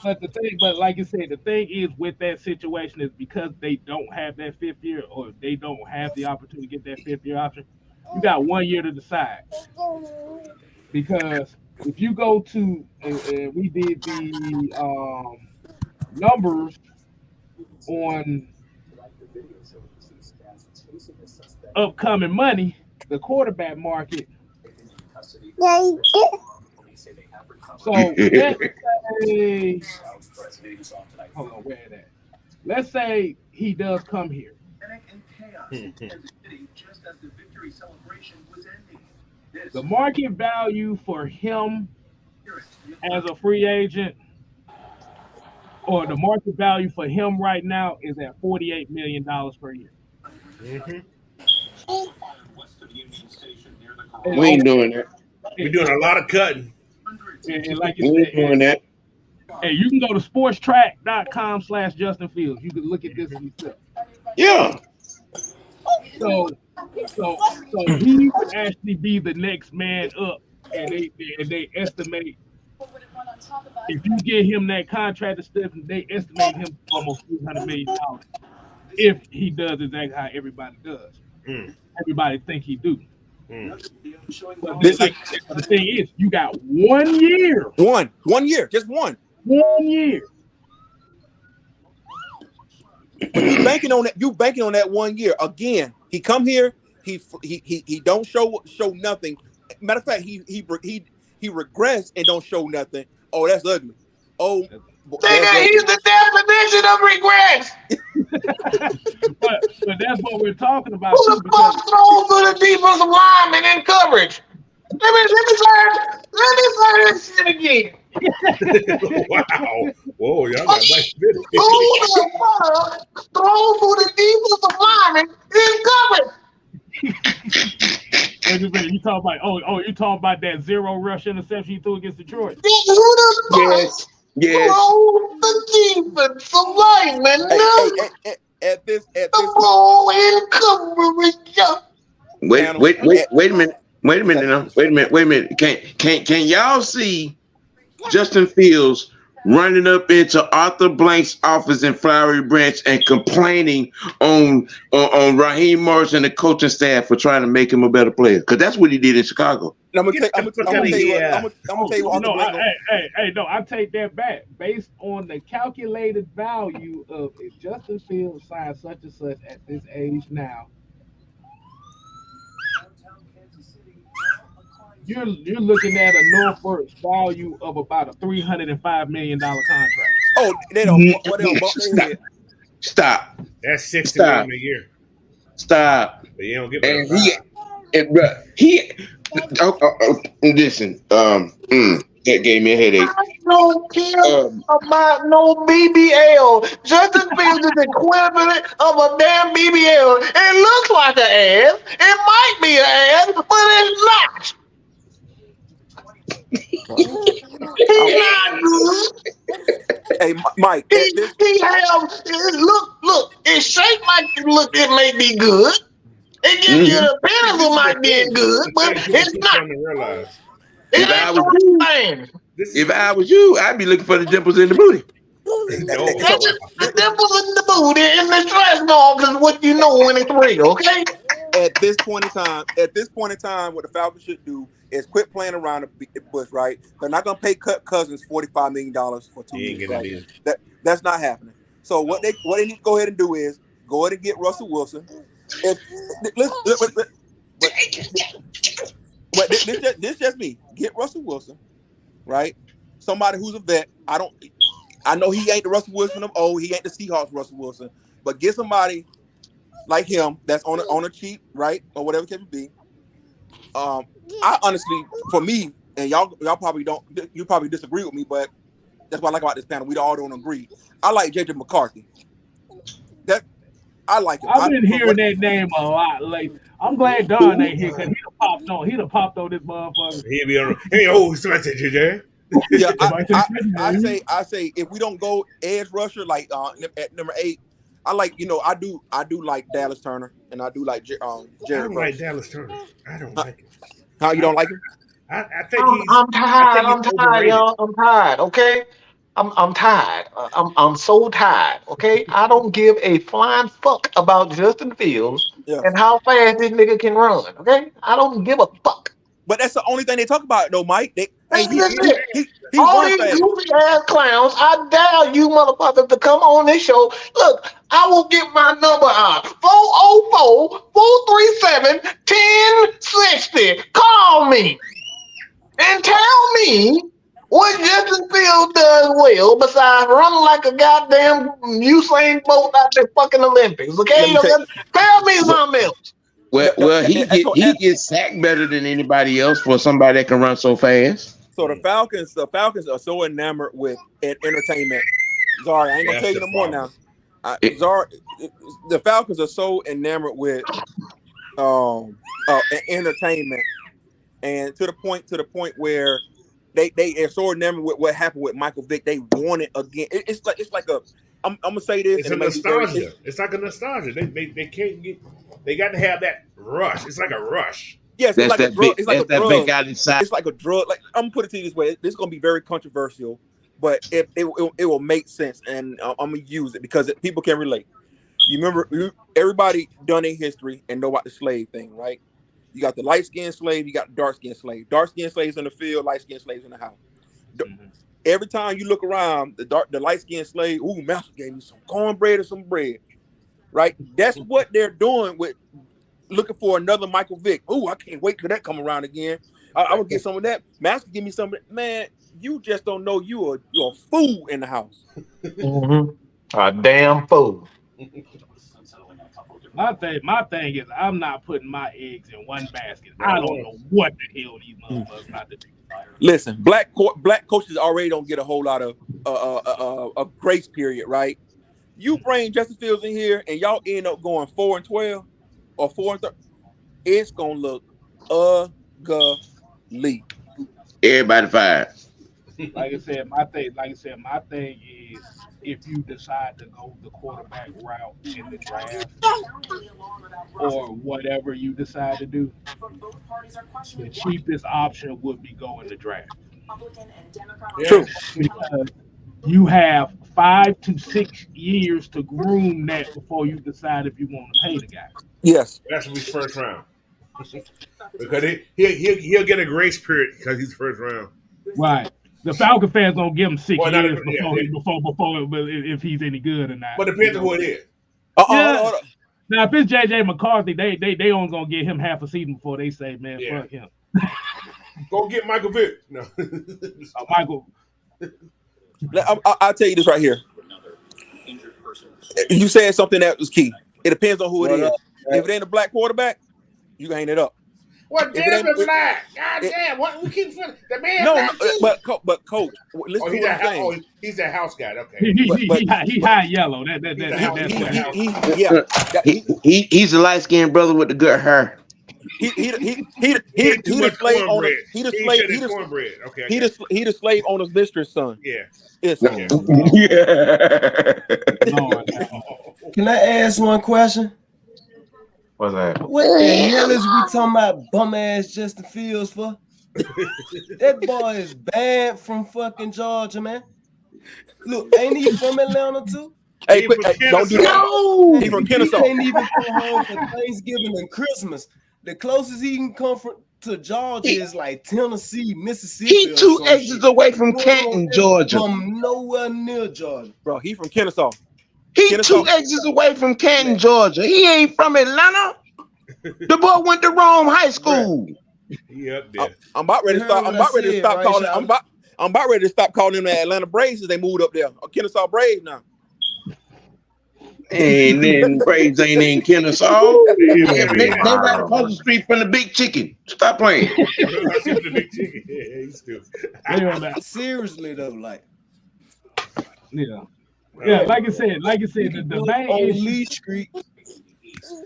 like you said, the thing is with that situation is because they don't have that 5th year or they don't have the opportunity to get that 5th year option. You got 1 year to decide because. If you go to, and we did the numbers on upcoming money, the quarterback market. So let's say he does come here. The market value for him as a free agent, or the market value for him right now, is at $48 million per year. Mm-hmm. We ain't doing that. We're doing a lot of cutting. And like We you ain't said, doing that. hey, you can go to sportstrack.com/Justin Fields. You can look at this yourself. Yeah. So, so he would actually be the next man up, and they estimate if you get him that contract and stuff, they estimate him almost $300 million if he does exactly how everybody does. Mm. Everybody think he do. Mm. But This is the thing is, you got 1 year. one year, just one. 1 year. But you banking on that. You banking on that 1 year. Again, he come here. He don't show nothing. Matter of fact, he regress and don't show nothing. Oh, that's ugly. Oh, Nigga, he's the definition of regress. but that's what we're talking about. Who the fuck throws to the defensive lineman in coverage? Let me say this shit again. Wow. Whoa, y'all got nice Who the fuck throws to the defensive lineman in coverage? You talking about you talking about that 0 rush interception he threw against Detroit? Who the fuck Yes. throws the defensive lineman at this the ball in coverage? Wait a minute. Wait a minute. Can y'all see Justin Fields running up into Arthur Blank's office in Flowery Branch and complaining on Raheem Morris and the coaching staff for trying to make him a better player? Because that's what he did in Chicago. I'm gonna tell you what. No, I take that back. Based on the calculated value of if Justin Fields signs such and such at this age now, you're looking at a Northwest value of about a $305 million contract. Oh, they don't. What they don't bump their head. Stop. That's 60 million a year. Stop. But you don't get And that. listen, that gave me a headache. I don't care about no BBL. Justin Fields is equivalent of a damn BBL. It looks like an ass. It might be an ass, but it's not. He's not good. Hey, Mike. He have look. It's shaped like it may be good. It gives you the appearance of like being good, but it's not. It ain't the thing. If I was you, I'd be looking for the dimples in the booty. That's just the dimples in the booty and the dress dogs is what you know when it's real, okay? At this point in time, what the Falcons should do is quit playing around the bush, right? They're not gonna pay Cousins $45 million for 2 years. Right? That's not happening. So what they need to go ahead and do is go ahead and get Russell Wilson. But this just me. Get Russell Wilson, right? Somebody who's a vet. I know he ain't the Russell Wilson of old. He ain't the Seahawks Russell Wilson. But get somebody like him that's on a cheap, right, or whatever it can be. I honestly, for me, and y'all probably don't. You probably disagree with me, but that's what I like about this panel. We all don't agree. I like JJ McCarthy. I like him. I've been hearing that name a lot lately. I'm glad Don ain't here because he done popped on this motherfucker. He'll be on. Hey, somebody said JJ. Yeah, I say if we don't go edge rusher like at number 8, I like I do like Dallas Turner and I do like Jared. I don't like Dallas Turner. I don't like him. How you don't like him? I think I'm tired. I'm tired, y'all. I'm tired. Okay. I'm tired. I'm so tired. Okay, I don't give a flying fuck about Justin Fields and how fast this nigga can run. Okay, I don't give a fuck. But that's the only thing they talk about, though, Mike. He all these goofy ass clowns. I dare you motherfuckers to come on this show. Look, I will get my number out. 404-437-1060. Call me and tell me what Justin Fields does well besides running like a goddamn Usain Bolt out the fucking Olympics. Okay, tell me something else. Well, he gets sacked better than anybody else for somebody that can run so fast. So the Falcons are so enamored with entertainment. Sorry, I ain't gonna tell you no more now. The Falcons are so enamored with entertainment, and to the point where they are so enamored with what happened with Michael Vick, they want it again. It's like a. I'm gonna say this. It's and a it may be very- nostalgia. It's like a nostalgia. They can't get. They got to have that rush. It's like a rush. Yes, it's That's like a that drug. big. It's like a That's that drug. big guy inside. It's like a drug. Like I'm gonna put it to you this way. This is gonna be very controversial, but it will make sense, and I'm gonna use it because people can relate. You remember everybody done in history and know about the slave thing, right? You got the light skinned slave, you got the dark skinned slave. Dark skinned slaves in the field, light skinned slaves in the house. Every time you look around, the light skinned slave, ooh, master gave me some cornbread or some bread, right? That's what they're doing with looking for another Michael Vick. Ooh, I can't wait till that come around again. I'm gonna get some of that. Master, give me some of that. Man, you just don't know you're a fool in the house. A damn fool. My thing is, I'm not putting my eggs in one basket. I don't know what the hell these motherfuckers about to do. Listen, black coaches already don't get a whole lot of a grace period, right? You bring Justin Fields in here and y'all end up going 4-12 or 4-13. It's gonna look ugly. Everybody fired. Like I said, my thing is, if you decide to go the quarterback route in the draft or whatever you decide to do, the cheapest option would be going to draft. True. Because you have 5 to 6 years to groom that before you decide if you want to pay the guy. Yes. That's his first round. Because he'll get a grace period because he's first round. Right. The Falcon fans don't give him 6 Well, years yeah. before if he's any good or not. But depends on who it is. Yeah. Now, if it's JJ McCarthy, they only gonna get him half a season before they say, man, fuck him. Go get Michael Vick. No. Michael. I'll tell you this right here. You said something that was key. It depends on who it is. If it ain't a black quarterback, you can hang it up. What damn is black? God damn! What we keep the man? No, but coach, listen to what I'm saying. He's that house guy. Okay. He high yellow. He's a light skinned brother with the good hair. He the slave owner. He the slave owner's mistress son. Yeah. Yes. Can I ask one question? What's that? What the hell is we talking about bum ass Justin Fields for? That boy is bad from fucking Georgia, man. Look, ain't he from Atlanta too? Hey, don't do that. No, he from Kennesaw. He can't even come home for Thanksgiving and Christmas. The closest he can come to Georgia is like Tennessee, Mississippi. He 2 exits away from Canton, Georgia. From nowhere near Georgia. Bro, he from Kennesaw. He 2 exits away from Canton, Georgia. He ain't from Atlanta. The boy went to Rome High School. Yep. I'm about ready to stop. I'm about ready to stop calling. I'm about ready to stop calling them the Atlanta Braves as they moved up there. Kennesaw Braves now. And then Braves ain't in Kennesaw. They right across the street from the Big Chicken. Stop playing. The Big Chicken. Yeah, he's still. Seriously though, like. Yeah, like I said, the main on issue. Lee Street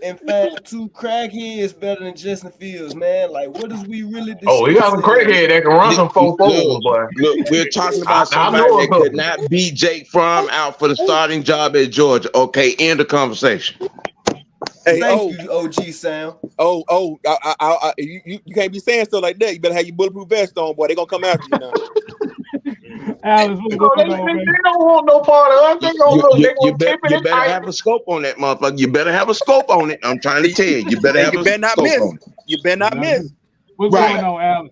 and find 2 crackheads better than Justin Fields, man. Like, what is we really? Oh, he got some crackhead that can run some 4-4, boy. Look, we're talking about somebody that could not beat Jake Fromm out for the starting job at Georgia. Okay, end the conversation. Hey, Thank you, OG Sam. You can't be saying stuff like that. You better have your bulletproof vest on, boy. They gonna come after you now. Alice, they don't want no part of us. You better have a scope on that motherfucker. You better have a scope on it. I'm trying to tell you. You better have a scope on it. You better not miss. What's going on, Alice?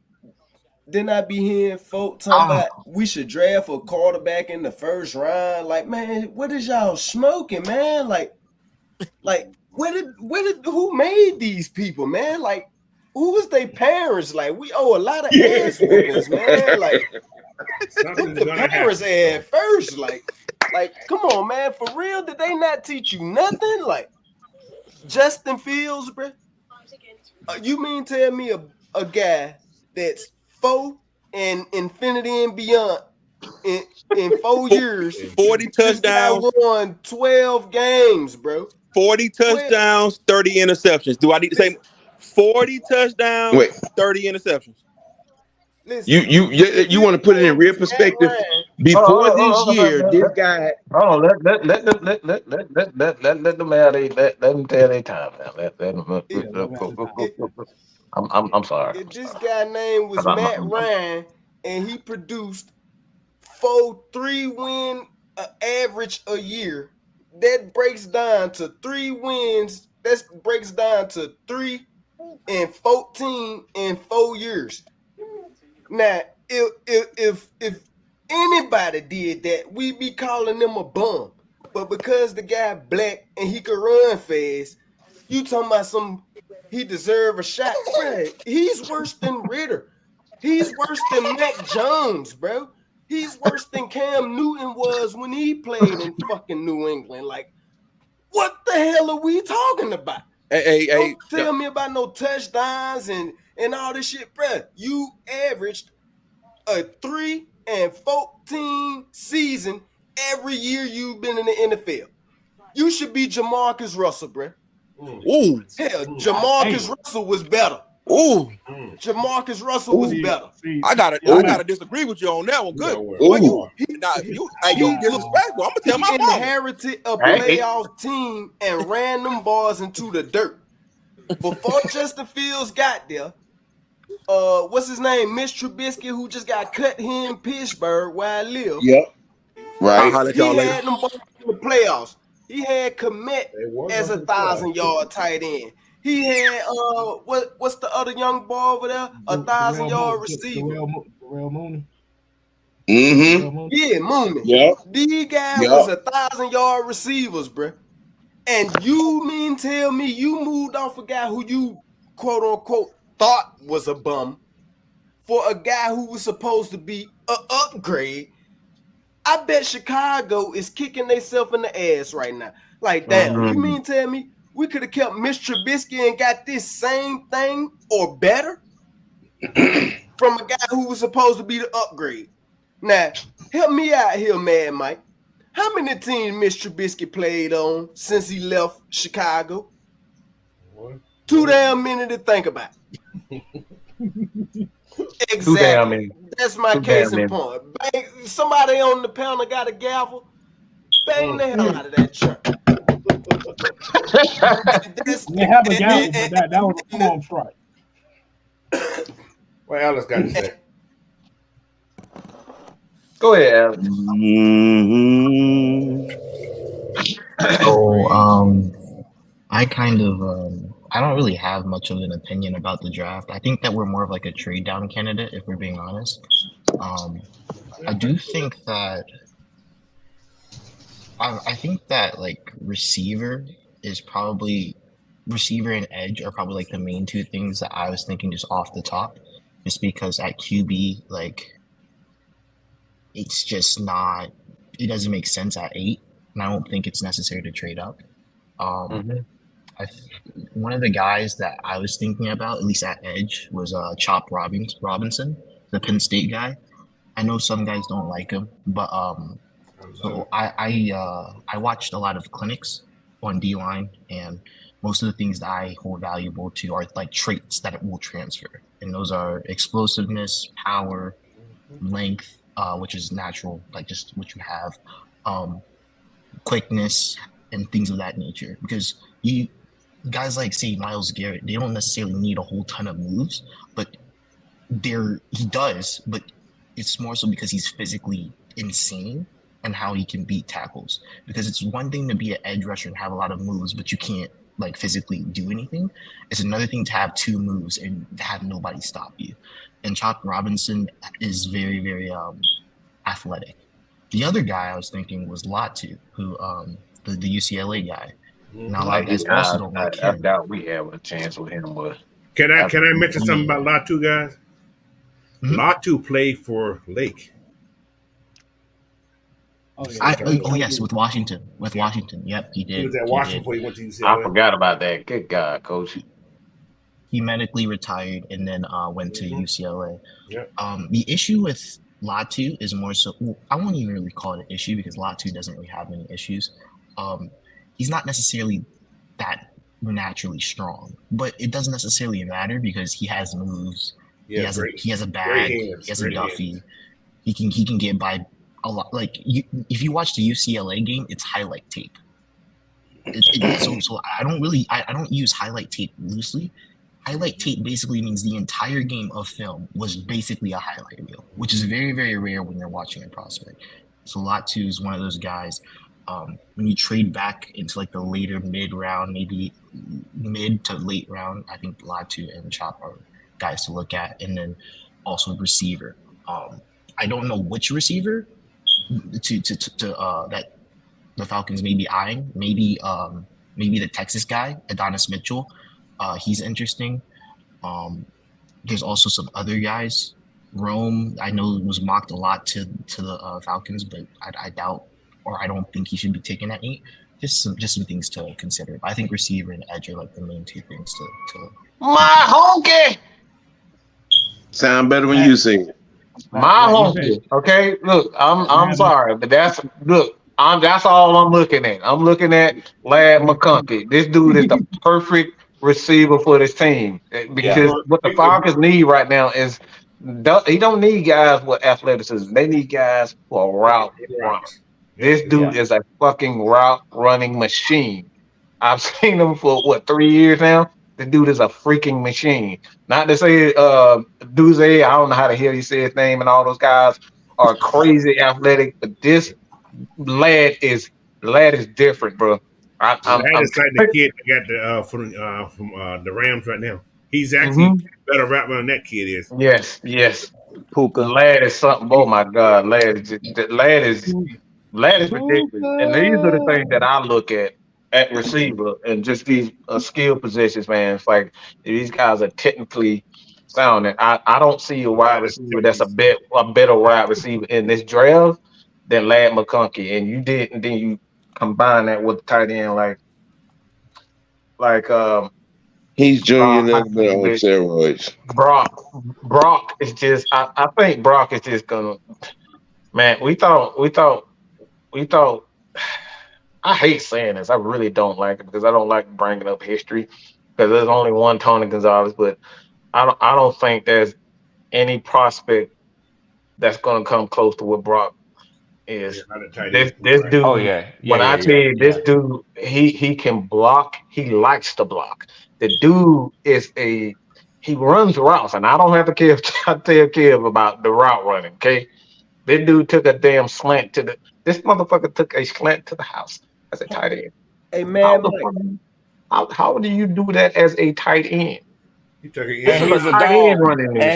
Then I be hearing folk talking about we should draft a quarterback in the first round. Like, man, what is y'all smoking, man? Like who made these people, man? Like, who was their parents? Like, we owe a lot of ass whoopings, man. Like, who the parents at first? Like, come on, man. For real, did they not teach you nothing? Like, Justin Fields, bro. You mean tell me a guy that's 4 and infinity and beyond in 4 years, 40 touchdowns, won 12 games, bro. 40 touchdowns, 30 interceptions. Do I need to say 40 touchdowns, Wait. 30 interceptions? You want to put it in real perspective? Before this year, this guy. Oh, let them have let them tell their time now. Let them. I'm sorry. If this guy name was Matt Ryan and he produced 3-win average a year, that breaks down to 3 wins. That breaks down to 3-14 in 4 years. Now, if anybody did that, we'd be calling them a bum. But because the guy black and he could run fast, you talking about he deserve a shot, bro. He's worse than Ritter. He's worse than Mac Jones, bro. He's worse than Cam Newton was when he played in fucking New England. Like, what the hell are we talking about? Don't tell me about no touchdowns and all this shit, bro. You averaged a 3-14 season every year you've been in the NFL. You should be Jamarcus Russell, bro. Ooh. Hell, Jamarcus Russell was better. Ooh. Jamarcus Russell was better. I gotta disagree with you on that one. Good. You disrespectful. I'm gonna tell my mom. Inherited a playoff team and ran them boys into the dirt. Before Justin Fields got there, what's his name? Mitch Trubisky, who just got cut here in Pittsburgh where I live. Yep. Right. He had them boys in the playoffs. He had Komet as a 1,000-yard tight end. He had what's the other young boy over there? 1,000-yard receiver. Terrell Mooney. Mm-hmm. Yeah, Mooney. Yep. These guys was 1,000-yard receivers, bro. And you mean tell me you moved off a guy who you quote unquote thought was a bum for a guy who was supposed to be an upgrade? I bet Chicago is kicking themselves in the ass right now. Like, damn, you mean tell me we could have kept Mitch Trubisky and got this same thing or better from a guy who was supposed to be the upgrade? Now, help me out here, Mad Mike. How many teams Mitch Trubisky played on since he left Chicago? Too damn many to think about. Exactly. That's my case in point. Bang, somebody on the panel got a gavel. Bang the hell out of that truck. They have a gavel, but that was a long strike. What Alex got to say? Go ahead, Alex. So, I kind of I don't really have much of an opinion about the draft. I think that we're more of like a trade down candidate, if we're being honest. I do think that I think that like receiver and edge are probably like the main two things that I was thinking just off the top. Just because at QB, like it's just not, it doesn't make sense at 8, and I don't think it's necessary to trade up. One of the guys that I was thinking about, at least at edge, was Chop Robinson, the Penn State guy. I know some guys don't like him, but so I watched a lot of clinics on D-line, and most of the things that I hold valuable to are like traits that it will transfer, and those are explosiveness, power, length, which is natural, like just what you have, quickness, and things of that nature. Because guys like, say, Myles Garrett, they don't necessarily need a whole ton of moves, but he does, but it's more so because he's physically insane and how he can beat tackles. Because it's one thing to be an edge rusher and have a lot of moves, but you can't like physically do anything. It's another thing to have 2 moves and have nobody stop you. And Chop Robinson is very, very athletic. The other guy I was thinking was Latu, who the UCLA guy. Now, like, also don't like him. I doubt we have a chance with him. But can I mention something about Latu, guys? Mm-hmm. Latu played for Lake. Yes, with Washington. Yep, he did. He was at Washington before he went to UCLA. I forgot about that. Good God, Coach. He medically retired and then went to UCLA. Yep. The issue with Latu is more so, I won't even really call it an issue because Latu doesn't really have any issues. He's not necessarily that naturally strong. But it doesn't necessarily matter because he has moves. Yeah, he has a great bag. hands, He has a great Duffy. hands. He can get by a lot. Like if you watch the UCLA game, it's highlight tape. So I don't use highlight tape loosely. Highlight tape basically means the entire game of film was basically a highlight reel, which is very, very rare when you're watching a prospect. So Latu is one of those guys. When you trade back into like the later mid round, maybe mid to late round, I think Latu and Chop are guys to look at, and then also receiver. I don't know which receiver that the Falcons may be eyeing. Maybe the Texas guy, Adonis Mitchell. He's interesting. There's also some other guys. Rome, I know, was mocked a lot to the Falcons, but I doubt, or I don't think he should be taken at 8. Just some things to consider. I think receiver and edge are like the main 2 things to. My honky. Sound better when you sing it. My honky. Okay, look, I'm sorry, but that's all I'm looking at. I'm looking at Lad McConkey. This dude is the perfect receiver for this team because what the Falcons need right now is he don't need guys with athleticism. They need guys who are route runners. This dude is a fucking route running machine. I've seen him for 3 years now. The dude is a freaking machine. Not to say Duze, I don't know how the hell you say his name, and all those guys are crazy athletic, but this lad is different, bro. Lad is like the kid that got from the Rams right now. He's actually better rapper than that kid is. Yes. Puka. Lad is something. Oh my God, Lad is ridiculous. And these are the things that I look at receiver and just these skill positions, man. It's like these guys are technically sound, and I don't see a wide receiver that's a better wide receiver in this draft than Lad McConkey. And then you combine that with the tight end like he's junior level on steroids. Brock is just I think Brock is just gonna, man, we thought I hate saying this. I really don't like it because I don't like bringing up history because there's only one Tony Gonzalez, but I don't think there's any prospect that's gonna come close to what Brock is. This dude. Oh yeah. When I tell you this dude, he can block. He likes to block. The dude he runs routes, and I don't have to tell Kev about the route running. Okay, this dude took a damn slant this motherfucker took a slant to the house as a tight end. Hey man, how do you do that as a tight end? And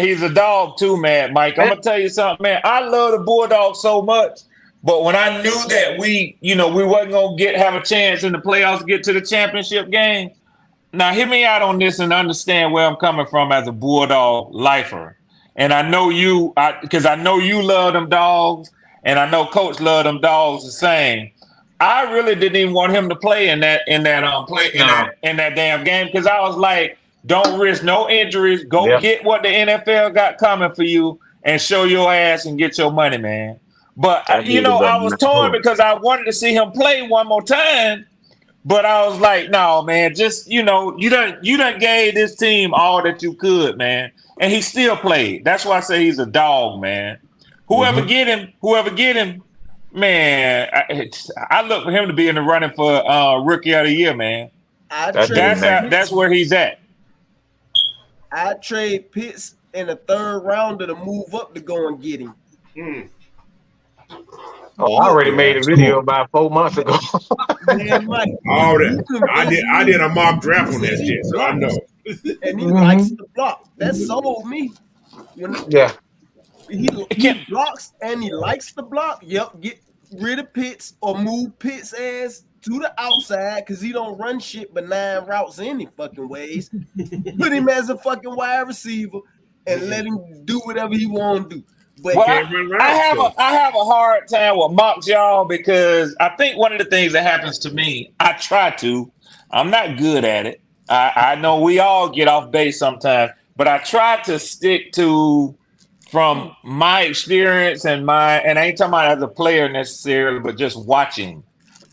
he's a dog too, man. Mike, I'm gonna tell you something, man. I love the Bulldogs so much, but when I knew that we wasn't gonna have a chance in the playoffs to get to the championship game. Now, hear me out on this and understand where I'm coming from as a Bulldog lifer. And I know you, because I know you love them dogs, and I know Coach love them dogs the same. I really didn't even want him to play in that damn game because I was like, don't risk no injuries. Go get what the NFL got coming for you and show your ass and get your money, man. But I was torn because I wanted to see him play one more time. But I was like, no, man, just, you done gave this team all that you could, man. And he still played. That's why I say he's a dog, man. Whoever get him, man, I look for him to be in the running for Rookie of the Year, man. That's where he's at. I trade Pitts in the 3rd rounder to move up to go and get him. Oh, I already made a video about 4 months ago. Man, Mike, I did a mock draft on that shit, so I know. And he likes the block. That sold me. He blocks and he likes the block. Yep, get rid of Pitts or move Pitts' ass to the outside because he don't run shit but 9 routes any fucking ways. Put him as a fucking wide receiver and let him do whatever he want to do. But I have a hard time with mocks, y'all, because I think one of the things that happens to me, I'm not good at it. I know we all get off base sometimes, but I try to stick to from my experience and I ain't talking about as a player necessarily, but just watching.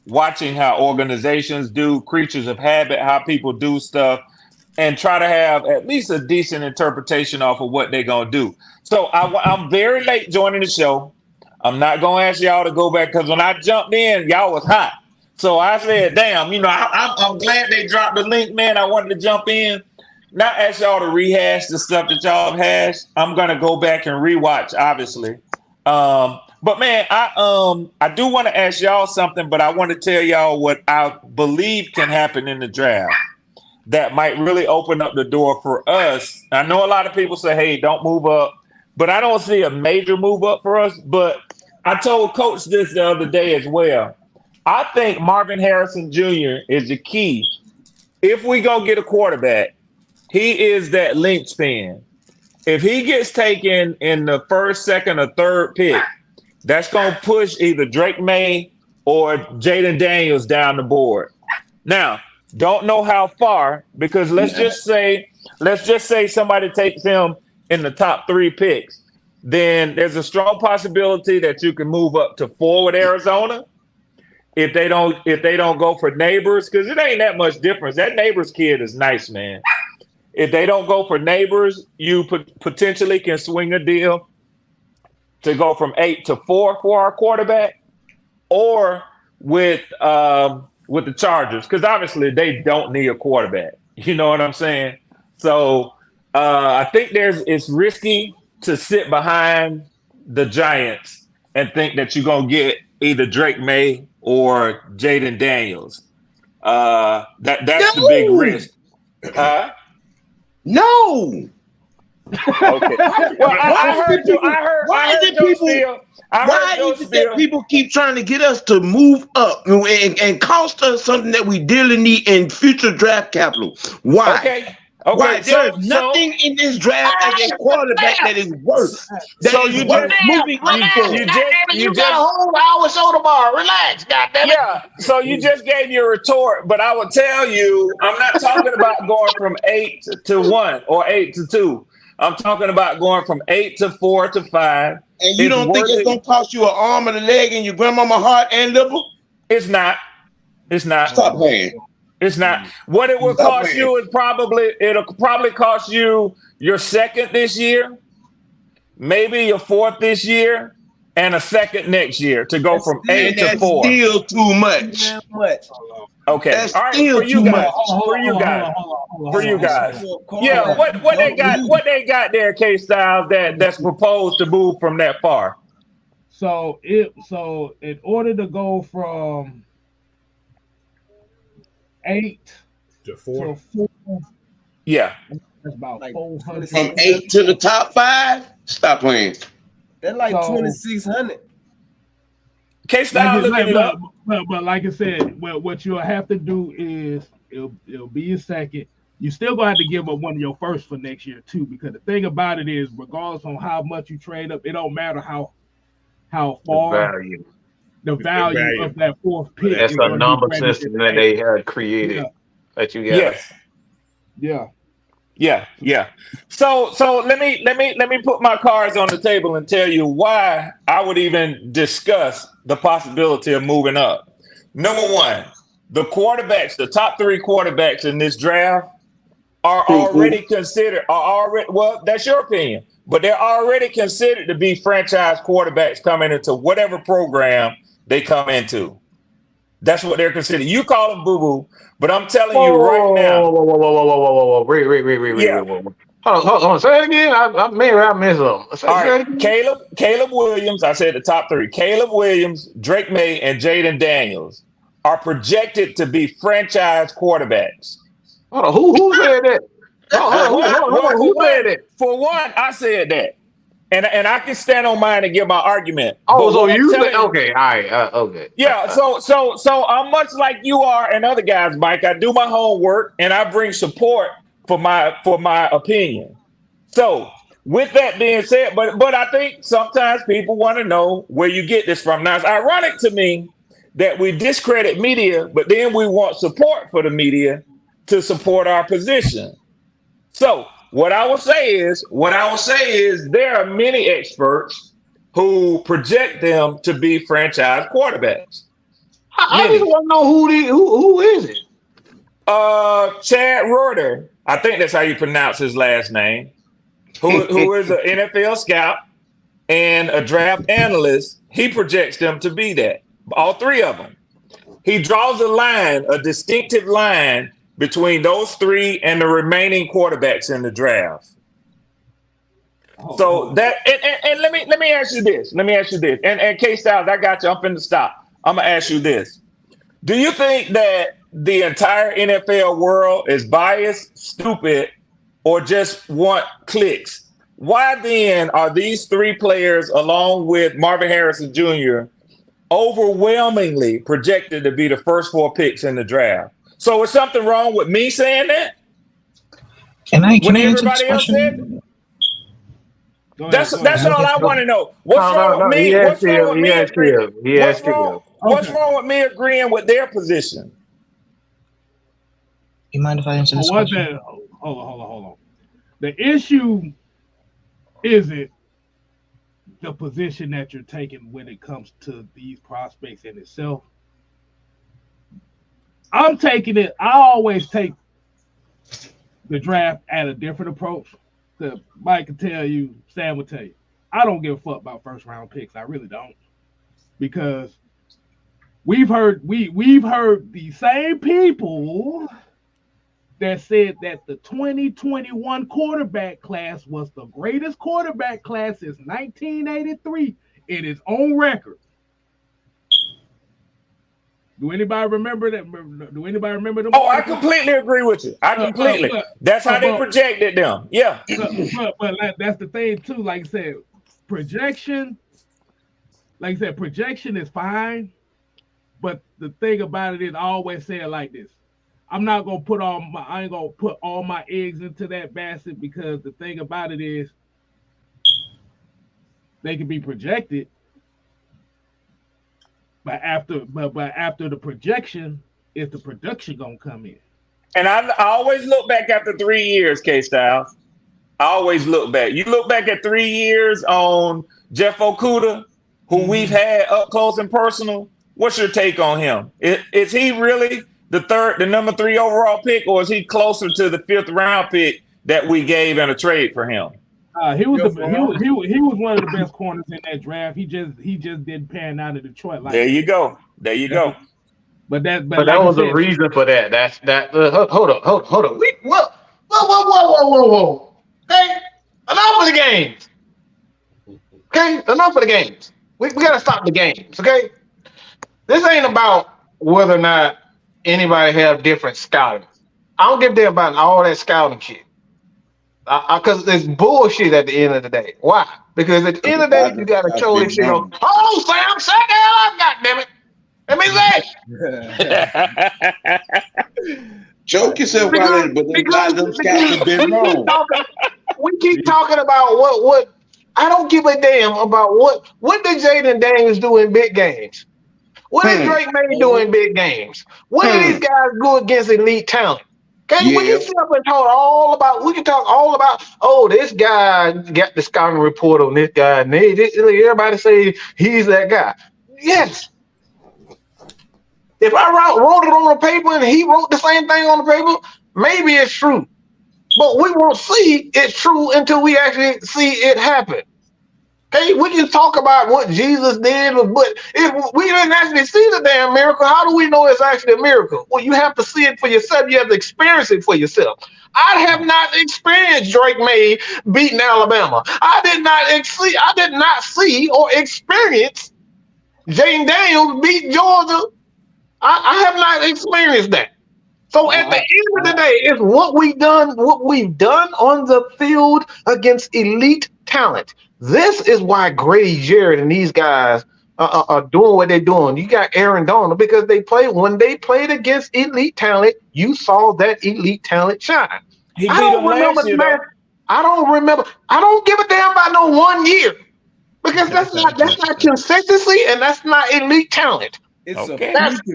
watching how organizations do, creatures of habit, how people do stuff, and try to have at least a decent interpretation off of what they're going to do. So I'm very late joining the show. I'm not going to ask y'all to go back because when I jumped in, y'all was hot. So I said, damn, I'm glad they dropped the link, man. I wanted to jump in. Not ask y'all to rehash the stuff that y'all have hashed. I'm going to go back and rewatch, obviously. But man, I do want to ask y'all something, but I want to tell y'all what I believe can happen in the draft that might really open up the door for us. I know a lot of people say, hey, don't move up, but I don't see a major move up for us. But I told Coach this the other day as well. I think Marvin Harrison Jr. is the key. If we go get a quarterback, he is that linchpin. If he gets taken in the first, second, or third pick, that's going to push either Drake May or Jaden Daniels down the board. Now, don't know how far, because let's just say somebody takes him in the top 3 picks. Then there's a strong possibility that you can move up to 4 with Arizona. If they don't go for Neighbors, because it ain't that much difference. That Neighbors kid is nice, man. If they don't go for Neighbors, you potentially can swing a deal to go from 8 to 4 for our quarterback, or with the Chargers, because obviously they don't need a quarterback. You know what I'm saying? So I think it's risky to sit behind the Giants and think that you're gonna get either Drake May or Jaden Daniels. That's the big risk. No. Okay. Well, I heard you. Why is it that people keep trying to get us to move up and cost us something that we dearly need in future draft capital? Why? Okay. Why? There's nothing in this draft as a quarterback that is worth. You got a whole hour so tomorrow. Relax, goddamn it. Yeah. So you just gave your retort, but I would tell you, I'm not talking about going from 8 to 1 or 8 to 2. I'm talking about going from 8 to 4 to 5. And you don't think it's gonna cost you an arm and a leg and your grandmama heart and liver? It's not. Stop playing. It's not. What it will cost you is it'll probably cost you your second this year, maybe your fourth this year, and a second next year to go from 8 to 4. That's still too much. Okay. That's all right, still for you too guys. much. For you guys. Yeah, what they got there, K Styles, that's proposed to move from that far. So in order to go from 8 to 4, yeah, that's about Like 400. From 8 to the top 5? Stop playing. They're like So- 2,600. K Styles looking it up. But like I said, what you'll have to do is it'll be your second. You still gonna have to give up one of your first for next year too, because the thing about it is, regardless on how much you trade up, it don't matter how far the value of that fourth pick. That's is a gonna number be greater system than that they had created. That you got. Yes. Yeah. So let me put my cards on the table and tell you why I would even discuss the possibility of moving up. Number one, the top 3 quarterbacks in this draft are already considered. Well, that's your opinion, but they're already considered to be franchise quarterbacks coming into whatever program they come into. That's what they're considered. You call them boo-boo, but I'm telling you right now. Whoa. Wait. Hold on. Say it again. I missed them. All right. Caleb Williams, I said the top 3. Caleb Williams, Drake May, and Jaden Daniels are projected to be franchise quarterbacks. Hold on. Who said that? Who said it? For one, I said that. And I can stand on mine and give my argument. Oh, so you said okay, all right, okay. Yeah, so I'm much like you are and other guys, Mike. I do my homework and I bring support for my opinion. So with that being said, but I think sometimes people want to know where you get this from. Now it's ironic to me that we discredit media, but then we want support for the media to support our position. So what I will say is there are many experts who project them to be franchise quarterbacks. I just want to know who is it? Chad Reuter, I think that's how you pronounce his last name, who is an NFL scout and a draft analyst. He projects them to be that. All three of them. He draws a distinctive line between those three and the remaining quarterbacks in the draft. So that and let me ask you this. And K Styles, I got you. I'm finna stop. I'm gonna ask you this. Do you think that the entire NFL world is biased, stupid, or just want clicks? Why then are these three players, along with Marvin Harrison Jr., overwhelmingly projected to be the first 4 picks in the draft? So is something wrong with me saying that? Can I When answer this everybody else said question? That's all I want to know. What's wrong with me? What's wrong with me agreeing? What's wrong with me agreeing with their position? You mind if I answer this question? Hold on. The issue isn't the position that you're taking when it comes to these prospects in itself. I'm taking it. I always take the draft at a different approach. Mike can tell you, Sam will tell you. I don't give a fuck about first round picks. I really don't, because we've heard the same people that said that the 2021 quarterback class was the greatest quarterback class since 1983 in its own record. Do anybody remember that? Do anybody remember them? Oh, I completely agree with you. That's how they projected them. Yeah. But that's the thing too. Like I said, projection is fine. But the thing about it is, I always say it like this. I ain't gonna put all my eggs into that basket, because the thing about it is, they can be projected. But after the projection, is the production gonna come in? And I always look back after 3 years, K Styles. I always look back. You look back at 3 years on Jeff Okudah, who we've had up close and personal. What's your take on him? Is he really the number 3 overall pick, or is he closer to the 5th round pick that we gave in a trade for him? He was one of the best corners in that draft. He just didn't pan out in Detroit. There you go. But that was a reason for that. Hold up. Whoa. Okay, enough of the games. Okay, enough of the games. We gotta stop the games. Okay, this ain't about whether or not anybody have different scouting. I don't give a damn about all that scouting shit. Because it's bullshit at the end of the day. Why? Because at the end of the day, you got to show this shit on. Oh, Sam, shut the hell up, goddammit. Let me say. Joke yourself out of it, but them scouts have been wrong. We keep talking about what. I don't give a damn about what did Jaden Daniels do in big games? What did Drake May do in big games? What did these guys go against elite talent? Okay, we can sit up and talk all about, oh, this guy got the scouting report on this guy, and everybody say he's that guy. Yes. If I wrote it on the paper and he wrote the same thing on the paper, maybe it's true. But we won't see it's true until we actually see it happen. Okay, we can talk about what Jesus did, but if we didn't actually see the damn miracle, how do we know it's actually a miracle? Well, you have to see it for yourself. You have to experience it for yourself. I have not experienced Drake May beating Alabama. I did not see or experience Jaden Daniels beat Georgia. I have not experienced that. So at the end of the day, it's what we've done on the field against elite talent. This is why Grady Jarrett and these guys are doing what they're doing. You got Aaron Donald, because when they played against elite talent, you saw that elite talent shine. I don't remember. I don't give a damn about no 1 year, because that's not consistency, and that's not elite talent. That's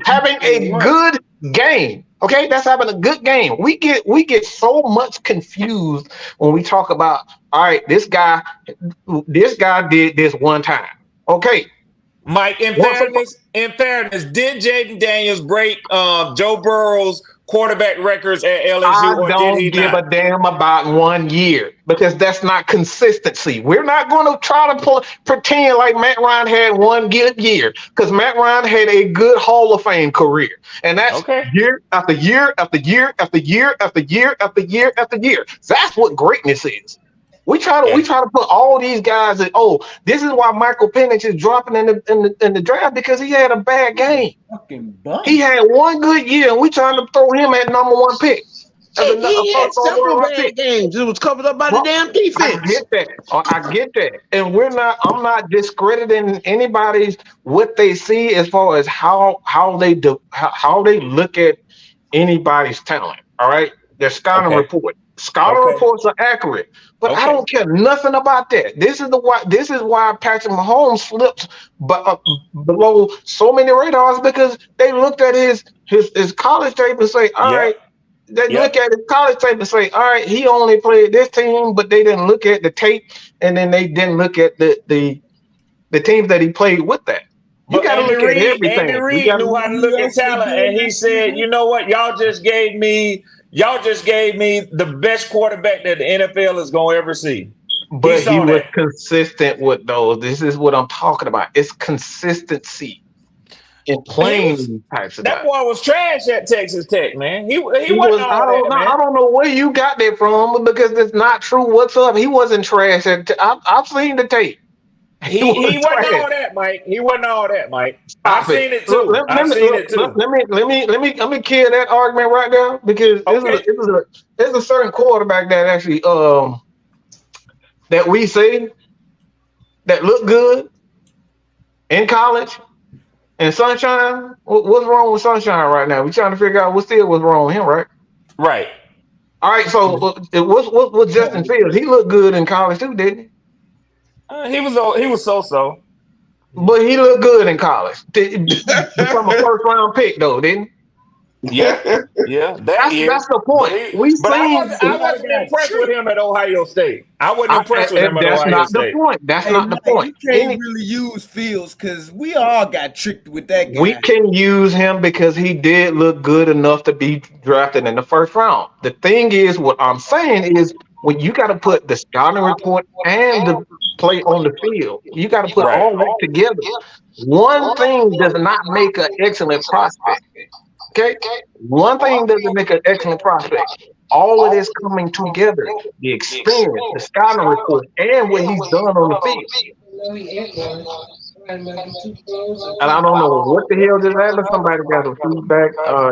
having a good game. Okay, that's having a good game. We get so much confused when we talk about, all right, this guy did this one time. Okay, Mike, in fairness, did Jaden Daniels break Joe Burrow's quarterback records at LSU, I or did don't he give not? a damn about 1 year because that's not consistency. We're not going to try to pretend like Matt Ryan had 1 good year because Matt Ryan had a good Hall of Fame career. And that's year after year after year after year after year after year after year. That's what greatness is. We try to put all these guys in. Oh, this is why Michael Penix is dropping in the draft because he had a bad game. He had 1 good year, and we trying to throw him at number 1 pick. He had several bad games. It was covered up by the damn defense. I get that, and I'm not discrediting anybody's what they see as far as how they look at anybody's talent. All right, their scouting report. Scouting reports are accurate, but I don't care nothing about that. This is why Patrick Mahomes slips below so many radars because they looked at his college tape and say, all right. They look at his college tape and say, all right, he only played this team, but they didn't look at the tape, and then they didn't look at the teams that he played with that. You got to look at everything. Andy Reid knew how to look at talent, and he said, you know what, y'all just gave me the best quarterback that the NFL is going to ever see. But he was consistent with those. This is what I'm talking about. It's consistency in playing types of that guys. boy was trash at Texas Tech, man. He wasn't I don't know where you got that from because it's not true. What's up? He wasn't trash. I've seen the tape. He wasn't all that, Mike. He wasn't all that, Mike. I've seen it too. Let me kill that argument right now because there's a certain quarterback that actually that we see that look good in college. And Sunshine, what's wrong with Sunshine right now? We're trying to figure out what's wrong with him, right? Right. All right. So what's Justin Fields? He looked good in college too, didn't he? He was so. But he looked good in college. Become a first round pick though, didn't he? Yeah. That's the point. I wasn't impressed with him at Ohio State. I wasn't impressed with him at Ohio State. That's not the point. You can't really use Fields because we all got tricked with that guy. We can use him because he did look good enough to be drafted in the first round. The thing is, what I'm saying is, when you got to put the scouting report and the play on the field, you got to put all that together. One thing does not make an excellent prospect. Okay, one thing doesn't make an excellent prospect. All of this coming together, the experience, the scouting report, and what he's done on the field. And I don't know what the hell just happened. Somebody got some feedback. I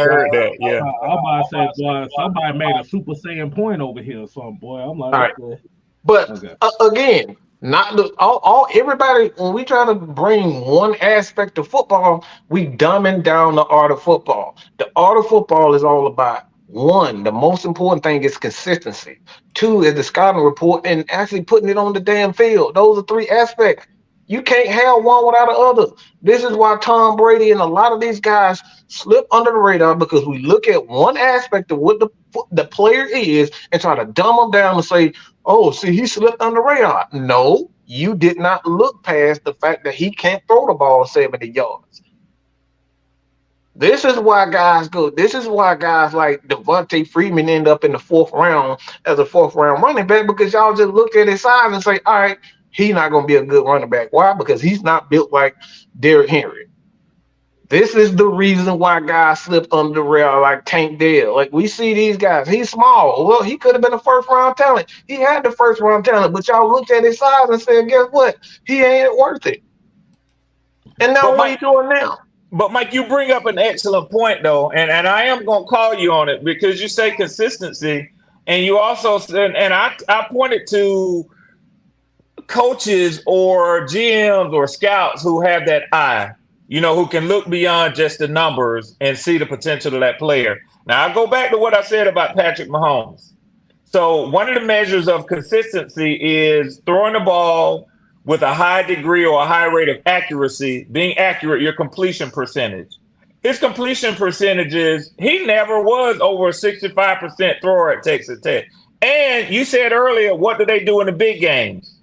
heard that. Yeah, I'm about to say, boy, somebody made a Super Saiyan point over here. So, boy, I'm like, all right. But again, not everybody. When we try to bring one aspect of football, we dumbing down the art of football. The art of football is all about one. The most important thing is consistency. 2 is the scouting report and actually putting it on the damn field. Those are 3 aspects. You can't have one without the other. This is why Tom Brady and a lot of these guys slip under the radar because we look at one aspect of what the player is and try to dumb them down and say, oh, see, he slipped under the radar. No, you did not look past the fact that he can't throw the ball 70 yards. This is why guys like Devontae Freeman end up in the 4th round as a 4th round running back because y'all just look at his size and say, all right, he's not going to be a good running back. Why? Because he's not built like Derrick Henry. This is the reason why guys slip under the radar like Tank Dell. Like we see these guys, he's small. Well, he could have been a 1st round talent. He had the 1st round talent, but y'all looked at his size and said, guess what? He ain't worth it. And now what are you doing now? But Mike, you bring up an excellent point though, and I am going to call you on it because you say consistency, and you also said, and I pointed to coaches or GMs or scouts who have that eye, who can look beyond just the numbers and see the potential of that player. Now, I go back to what I said about Patrick Mahomes. So one of the measures of consistency is throwing the ball with a high degree or a high rate of accuracy, being accurate, your completion percentage. His completion percentages, he never was over a 65% thrower at Texas Tech. And you said earlier, what do they do in the big games?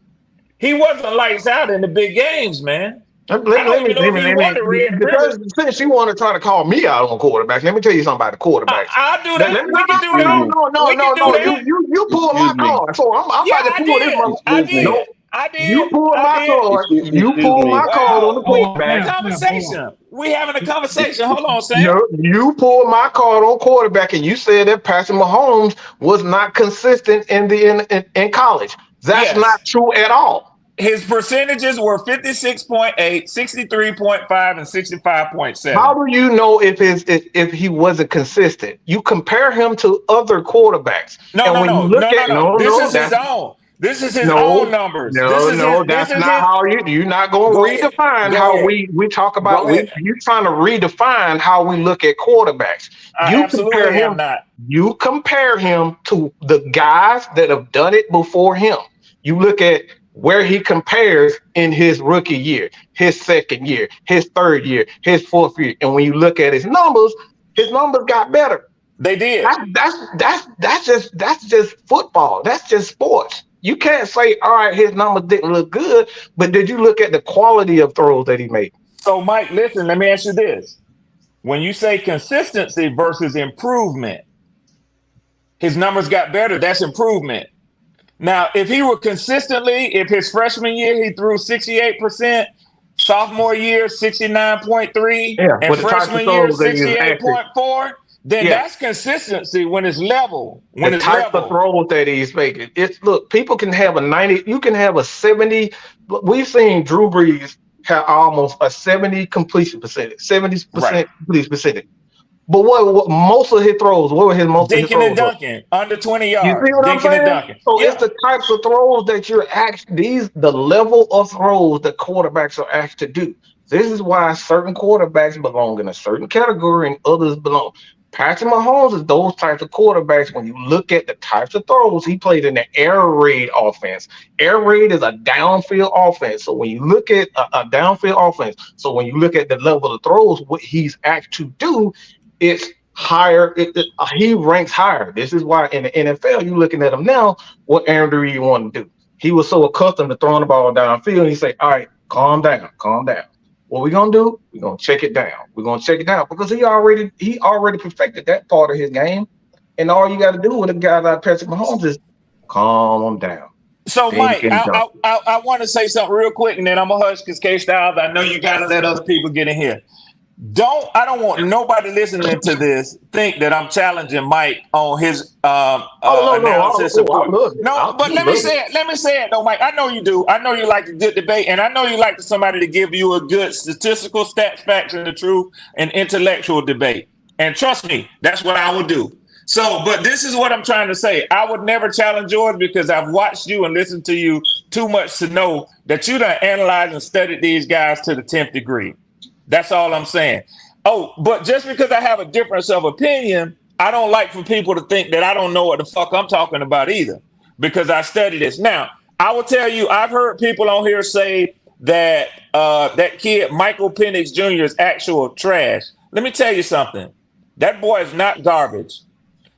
He wasn't lights out in the big games, man. Let I don't even know if he won the red and because blue. since you want to try to call me out on quarterbacks, let me tell you something about the quarterbacks. I'll do Let- that. let- We can do that. We can do no. that. You pull my Excuse me. card. So I'm Yeah, about to I pull this did. one. I Excuse me. did. No, I you did. pull I my did. card. You Excuse pull me. my card on the Well, we quarterback. having a conversation. We having a conversation. Hold on, Sam. No, you pulled my card on quarterback, and you said that Patrick Mahomes was not consistent in college. That's Yes. not true at all. His percentages were 56.8, 63.5, and 65.7. How do you know if he wasn't consistent? You compare him to other quarterbacks, and when you look at This is his that's own. This is his own no, numbers. This is that's not his. how you're not going Go to ahead. redefine Go how ahead. we talk about Go ahead. you trying to redefine how we look at quarterbacks. I You absolutely compare him. am not. You compare him to the guys that have done it before him. You look at where he compares in his rookie year, his second year, his third year, his fourth year, and when you look at his numbers got better. They did. That's just football. That's just sports. You can't say, all right, his numbers didn't look good, but did you look at the quality of throws that he made? So, Mike, listen, let me ask you this. When you say consistency versus improvement, his numbers got better. That's improvement. Now, if he were consistently, if his freshman year he threw 68%, sophomore year 69.3, and with the type of freshman year throws that he was actually 68.4, then that's consistency when it's level. When the it's type level. of throws that he's making. It's look, people can have a 90, you can have a 70. We've seen Drew Brees have almost a 70 completion percentage, 70% completion percentage. But what most of his throws, what were his most of his Dinking throws? and dunking, under 20 yards. You see what I'm Dinking and saying? dunking. So it's the types of throws that you're asked, the level of throws that quarterbacks are asked to do. This is why certain quarterbacks belong in a certain category and others belong. Patrick Mahomes is those types of quarterbacks. When you look at the types of throws, he played in the air raid offense. Air raid is a downfield offense. So when you look at a downfield offense, so when you look at the level of throws, what he's asked to do, it's higher. He ranks higher. This is why in the NFL, you're looking at him now, what Aaron Reed wanted to do. He was so accustomed to throwing the ball downfield. He said, all right, calm down. What we're gonna do, we're gonna check it down. Because he already perfected that part of his game. And all you got to do with a guy like Patrick Mahomes is calm him down. So, Mike, I want to say something real quick, and then I'm gonna hush because K-Styles, I know you gotta let other people get in here. I don't want nobody listening to this think that I'm challenging Mike on his analysis. But let me say it though, Mike. I know you do. I know you like a good debate, and I know you like somebody to give you a good statistical stats, facts, and the truth, and intellectual debate. And trust me, that's what I would do. So, but this is what I'm trying to say. I would never challenge yours because I've watched you and listened to you too much to know that you done analyzed and studied these guys to the 10th degree. That's all I'm saying. Oh, but just because I have a difference of opinion, I don't like for people to think that I don't know what the fuck I'm talking about either, because I study this. Now, I will tell you, I've heard people on here say that that kid, Michael Penix Jr., is actual trash. Let me tell you something. That boy is not garbage.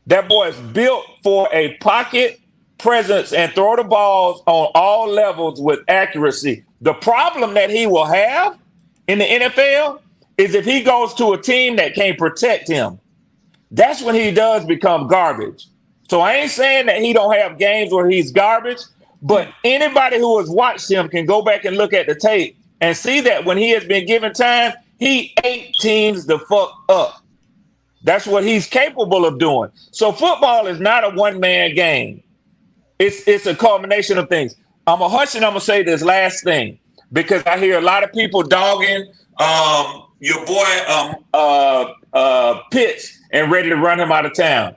That boy is built for a pocket presence and throw the balls on all levels with accuracy. The problem that he will have in the NFL is if he goes to a team that can't protect him. That's when he does become garbage. So I ain't saying that he don't have games where he's garbage, but anybody who has watched him can go back and look at the tape and see that when he has been given time, he ate teams the fuck up. That's what he's capable of doing. So football is not a one-man game. It's a culmination of things. I'm going to hush and I'm going to say this last thing, because I hear a lot of people dogging your boy Pitts and ready to run him out of town.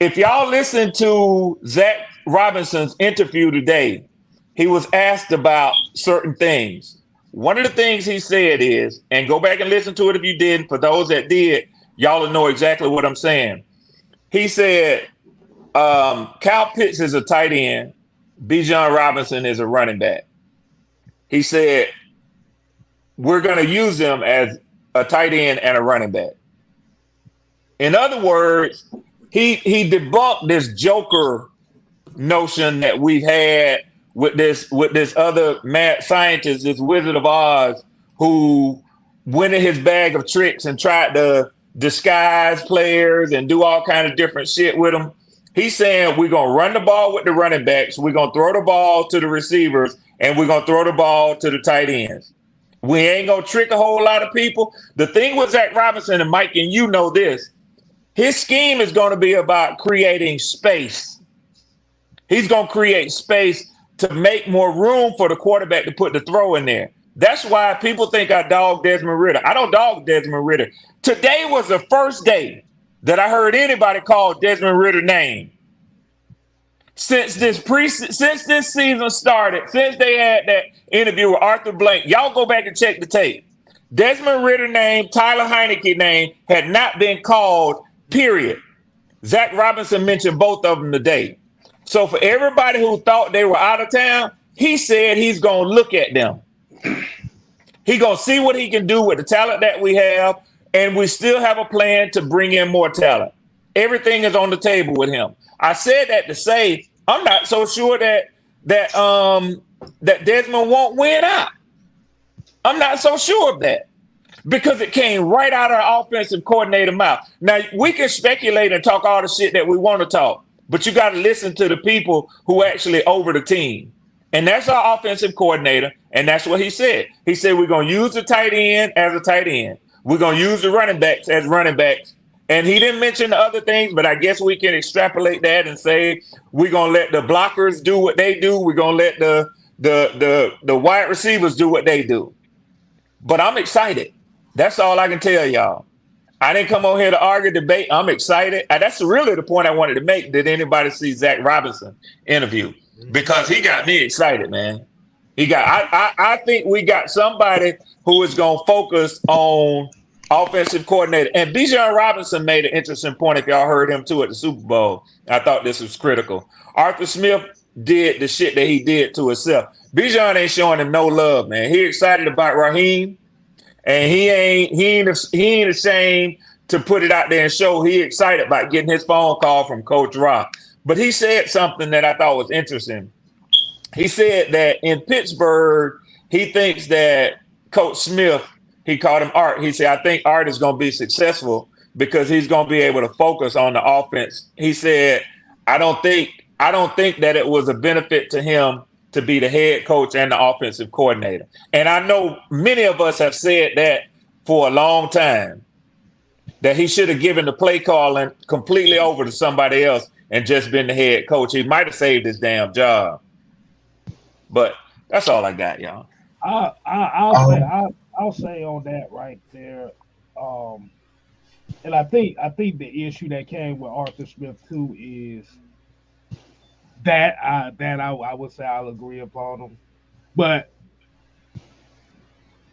If y'all listen to Zach Robinson's interview today, he was asked about certain things. One of the things he said is, and go back and listen to it if you didn't, for those that did, y'all will know exactly what I'm saying. He said, Kyle Pitts is a tight end. Bijan Robinson is a running back. He said, we're going to use him as a tight end and a running back. In other words, he debunked this Joker notion that we've had with this other mad scientist, this Wizard of Oz, who went in his bag of tricks and tried to disguise players and do all kind of different shit with them. He's saying we're going to run the ball with the running backs. We're going to throw the ball to the receivers, and we're going to throw the ball to the tight ends. We ain't going to trick a whole lot of people. The thing with Zach Robinson and Mike, and you know this, his scheme is going to be about creating space. He's going to create space to make more room for the quarterback to put the throw in there. That's why people think I dog Desmond Ridder. I don't dog Desmond Ridder. Today was the first day that I heard anybody call Desmond Ridder name. Since this season started, since they had that interview with Arthur Blank, y'all go back and check the tape. Desmond Ridder name, Tyler Heineke name had not been called, period. Zach Robinson mentioned both of them today. So for everybody who thought they were out of town, he said he's going to look at them. He's going to see what he can do with the talent that we have, and we still have a plan to bring in more talent. Everything is on the table with him. I said that to say I'm not so sure that Desmond won't win out. I'm not so sure of that because it came right out of our offensive coordinator mouth. Now, we can speculate and talk all the shit that we want to talk, but you got to listen to the people who actually over the team. And that's our offensive coordinator, and that's what he said. He said we're going to use the tight end as a tight end. We're going to use the running backs as running backs. And he didn't mention the other things, but I guess we can extrapolate that and say we're going to let the blockers do what they do. We're going to let the wide receivers do what they do. But I'm excited. That's all I can tell y'all. I didn't come on here to argue, debate. I'm excited. That's really the point I wanted to make. Did anybody see Zach Robinson interview? Because he got me excited, man. I think we got somebody who is going to focus on offensive coordinator. And Bijan Robinson made an interesting point, if y'all heard him too at the Super Bowl. I thought this was critical. Arthur Smith did the shit that he did to himself. Bijan ain't showing him no love, man. He excited about Raheem, and he ain't ashamed to put it out there and show he excited about getting his phone call from Coach Rock. But he said something that I thought was interesting. He said that in Pittsburgh, he thinks that Coach Smith, he called him Art. He said, I think Art is going to be successful because he's going to be able to focus on the offense. He said, I don't think that it was a benefit to him to be the head coach and the offensive coordinator. And I know many of us have said that for a long time, that he should have given the play calling completely over to somebody else and just been the head coach. He might have saved his damn job. But that's all I got, y'all. I'll say on that right there, and I think the issue that came with Arthur Smith too is that I would say I'll agree upon him, but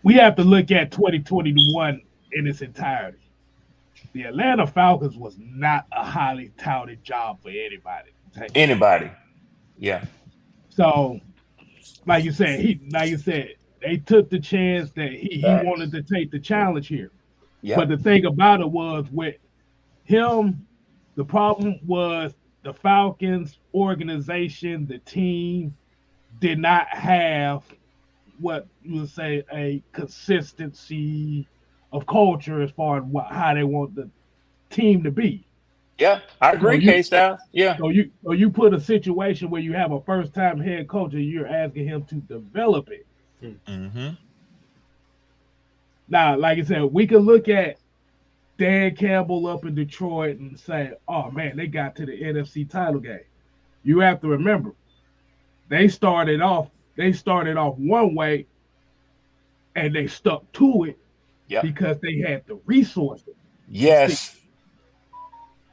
we have to look at 2021 in its entirety. The Atlanta Falcons was not a highly touted job for anybody. Anybody, yeah. So, like you said, they took the chance that he wanted to take the challenge here. Yep. But the thing about it was with him, the problem was the Falcons organization, the team did not have what you would say a consistency of culture as far as how they want the team to be. Yeah, I agree, K-Styles. Yeah. So you put a situation where you have a first-time head coach and you're asking him to develop it. Mm-hmm. Now, like I said, we can look at Dan Campbell up in Detroit and say, oh, man, they got to the NFC title game. You have to remember, they started off one way and they stuck to it because they had the resources. Yes.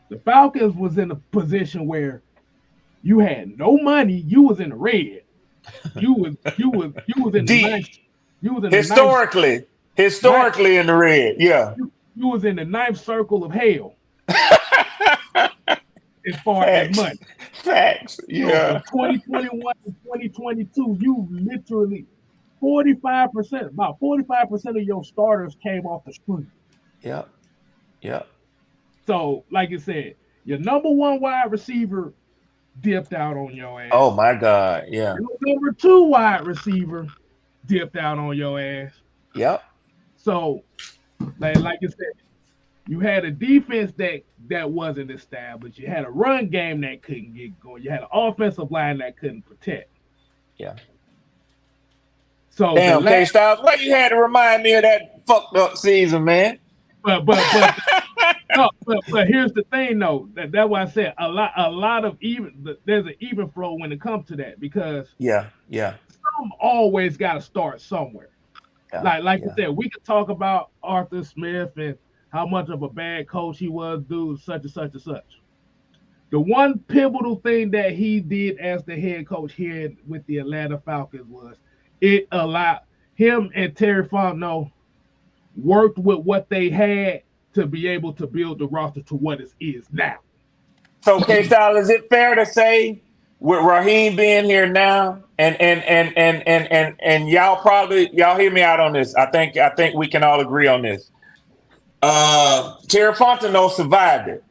The Falcons was in a position where you had no money. You was in the red. You was in the ninth. You was in historically in the red. Yeah. You was in the ninth circle of hell. As far as money. Facts. Yeah. So 2021 to 2022, you literally 45%, of your starters came off the street. Yeah. Yeah. So, like I said, your number one wide receiver dipped out on your ass. Oh my God, yeah. Your number two wide receiver dipped out on your ass. Yep. So, like you said, you had a defense that wasn't established. You had a run game that couldn't get going. You had an offensive line that couldn't protect. Yeah. So damn, K Styles, why you had to remind me of that fucked up season, man? But here's the thing though. That's why I said a lot of there's an even flow when it comes to that because yeah. some always got to start somewhere. Yeah, like you said, we could talk about Arthur Smith and how much of a bad coach he was, dude, such and such and such. The one pivotal thing that he did as the head coach here with the Atlanta Falcons was it allowed him and Terry Fontenot worked with what they had to be able to build the roster to what it is now. So, K-Style, is it fair to say with Raheem being here now, and y'all hear me out on this? I think we can all agree on this. Terry Fontenot survived it,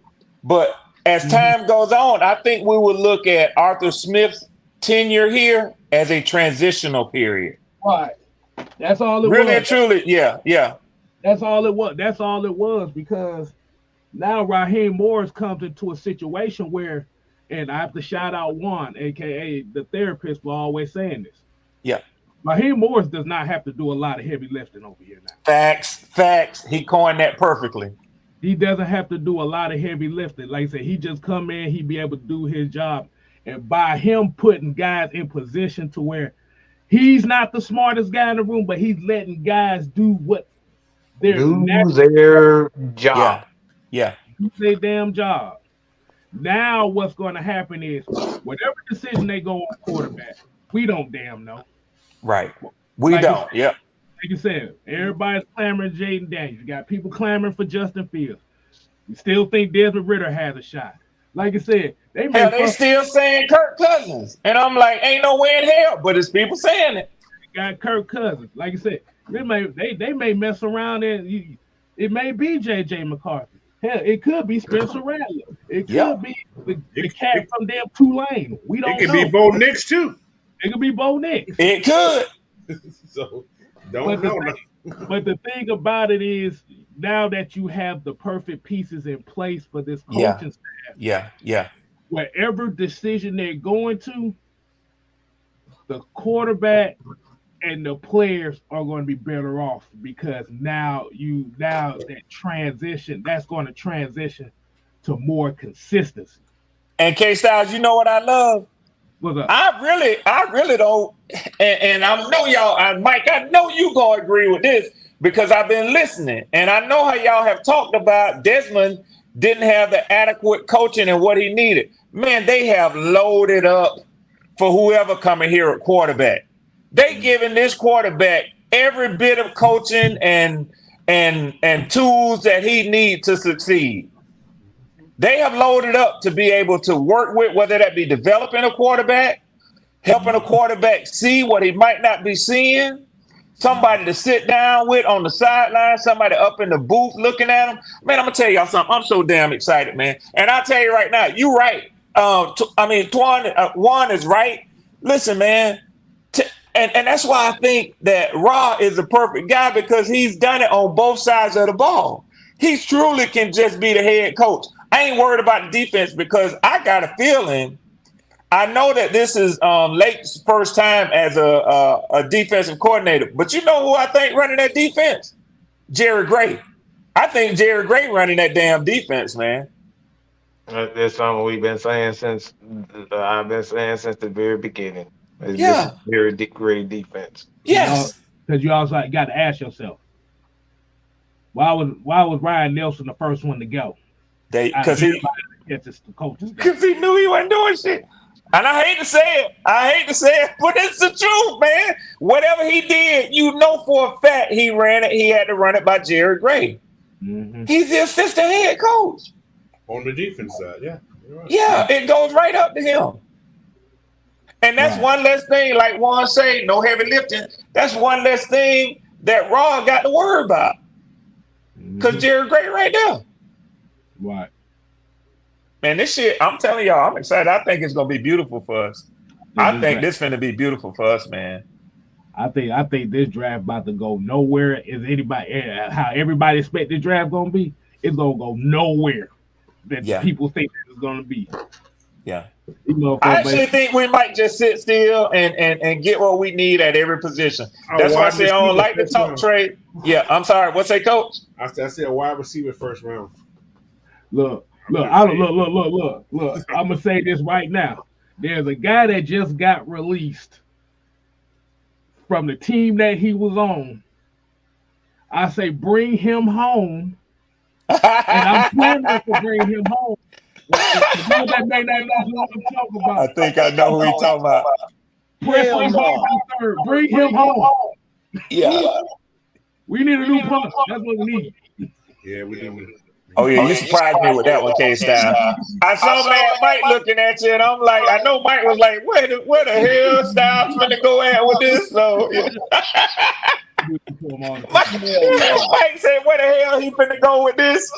but as time goes on, I think we will look at Arthur Smith's tenure here as a transitional period. Right. That's all it was. Really and truly, yeah. That's all it was. That's all it was because now Raheem Morris comes into a situation where, and I have to shout out Juan, aka the therapist, for always saying this. Yeah. Raheem Morris does not have to do a lot of heavy lifting over here now. Facts. He coined that perfectly. He doesn't have to do a lot of heavy lifting. Like I said, he just come in, he be able to do his job. And by him putting guys in position to where he's not the smartest guy in the room, but he's letting guys do what their job. Yeah. Do their damn job. Now what's going to happen is whatever decision they go on quarterback, we don't damn know. Right. We don't. Yep. Like you said, everybody's clamoring Jaden Daniels. You got people clamoring for Justin Fields. You still think Desmond Ridder has a shot. Like I said, they still saying Kirk Cousins. And I'm like, ain't no way in hell, but it's people saying it. Got Kirk Cousins. Like I said, they may mess around and it may be J.J. McCarthy. Hell, it could be Spencer Rattler. It could be the cat from damn Tulane. We don't know. It could be Bo Nix too. It could be Bo Nix. It could. So don't know. But the thing about it is, now that you have the perfect pieces in place for this coaching staff, whatever decision they're going to, the quarterback and the players are going to be better off because now that transition, that's going to transition to more consistency. And K-Styles, you know what I love? What's up? I really don't, and I know y'all, Mike, I know you gonna agree with this because I've been listening, and I know how y'all have talked about Desmond didn't have the adequate coaching and what he needed. Man, they have loaded up for whoever coming here at quarterback. They giving this quarterback every bit of coaching and tools that he needs to succeed. They have loaded up to be able to work with, whether that be developing a quarterback, helping a quarterback see what he might not be seeing, somebody to sit down with on the sideline, somebody up in the booth looking at him. Man, I'm going to tell y'all something. I'm so damn excited, man. And I'll tell you right now, you're right. Juan is right. Listen, man, and that's why I think that Ra is the perfect guy because he's done it on both sides of the ball. He truly can just be the head coach. I ain't worried about the defense because I got a feeling. I know that this is Lake's first time as a defensive coordinator, but you know who I think running that defense? Jerry Gray. I think Jerry Gray running that damn defense, man. That's something we've been saying since I've been saying since the very beginning. It's very great defense. Yes, because you also got to ask yourself, why was Ryan Nelson the first one to go? Because he knew he wasn't doing shit. And I hate to say it, but it's the truth, man. Whatever he did, you know for a fact he ran it. He had to run it by Jerry Gray. Mm-hmm. He's the assistant head coach. On the defense side, yeah. Right. Yeah, it goes right up to him. And that's one less thing, like Juan say, no heavy lifting. That's one less thing that Raw got to worry about. Because Jerry Gray right there. Right. Man, this shit, I'm telling y'all, I'm excited. I think it's going to be beautiful for us. I think this is going to be beautiful for us, man. I think this draft about to go nowhere. Is anybody how everybody expect the draft gonna be? It's gonna go nowhere that Yeah. people think it's gonna be. Yeah. You know, I actually think we might just sit still and get what we need at every position. That's why I say I don't like the talk trade. Yeah, I'm sorry. What's that, Coach? I said a wide receiver first round. Look. I'm gonna say this right now. There's a guy that just got released from the team that he was on. I say bring him home, and I'm planning to bring him home. That may not know who I'm talking about. I think I know who he's talking about. Bring him home. Yeah. We need a new punch. That's what we need. Yeah, we do. Oh, yeah, you surprised me with that one, K-Style. I saw man Mike looking at you, and I'm like, I know Mike was like, where the hell Styles finna go at with this? So, yeah. Mike said, where the hell he finna go with this?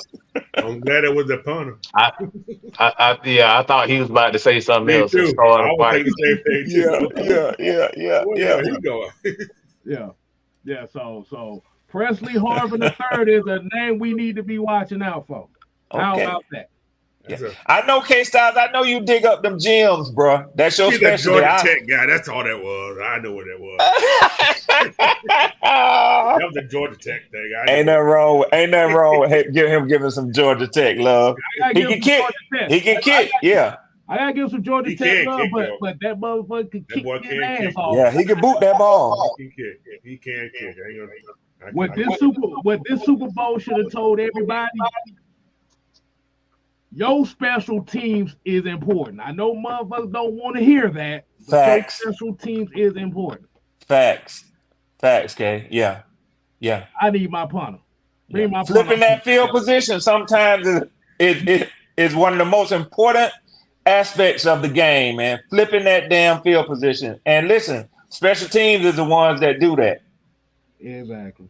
I'm glad it was the punter. I thought he was about to say something else. Too. I was thinking the same thing too. Yeah. He going. Yeah. So Presley Harvin III is a name we need to be watching out for. How about that? Yeah. I know K-Styles. I know you dig up them gems, bro. That's your specialty. Georgia Tech guy. That's all that was. I know what that was. That was a Georgia Tech thing. Ain't nothing wrong with giving some Georgia Tech love. He can kick. He can kick. Yeah. I gotta give some Georgia Tech love, but that motherfucker can kick his ass off. Yeah, he can boot that ball. He can kick. He can kick. What this Super Bowl should have told everybody. Your special teams is important. I know motherfuckers don't want to hear that. Facts. Your special teams is important. Facts, K. Yeah. I need my punter. Flipping that field position sometimes is one of the most important aspects of the game, man. Flipping that damn field position. And listen, special teams is the ones that do that. Exactly.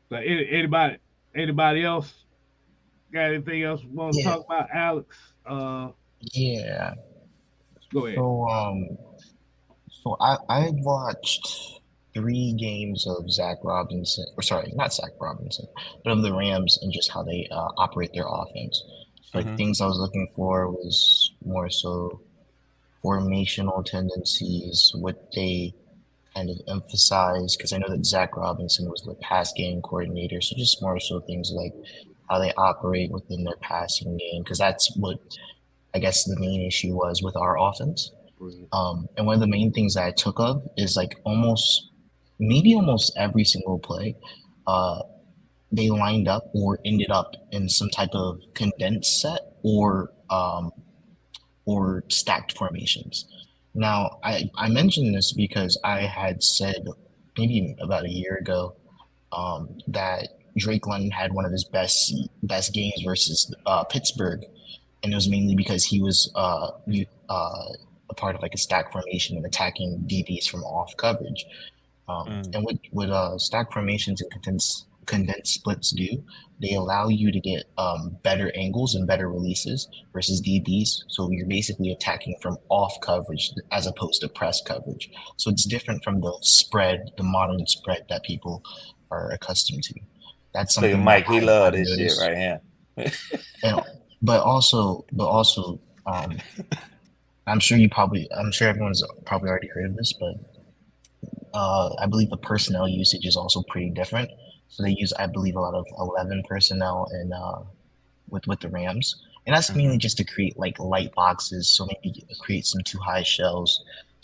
So anybody else? Got anything else you want to talk about, Alex? Yeah. Go ahead. So I watched 3 games of Zach Robinson, or sorry, not Zach Robinson, but of the Rams and just how they operate their offense. So things I was looking for was more so formational tendencies, what they kind of emphasize, because I know that Zach Robinson was the pass game coordinator. So just more so things like how they operate within their passing game, because that's what I guess the main issue was with our offense. And one of the main things that I took of is like almost every single play, they lined up or ended up in some type of condensed set or stacked formations. Now, I mentioned this because I had said maybe about a year ago that Drake London had one of his best games versus Pittsburgh, and it was mainly because he was a part of like a stack formation and attacking DBs from off coverage. And what stack formations and condensed splits do, they allow you to get better angles and better releases versus DBs. So you're basically attacking from off coverage as opposed to press coverage. So it's different from the modern spread that people are accustomed to. That's something. Mike, he love this shit right here. But also, I'm sure everyone's probably already heard of this, but I believe the personnel usage is also pretty different. So they use, I believe, a lot of 11 personnel and with the Rams, and that's mainly just to create like light boxes. So maybe create some too high shells,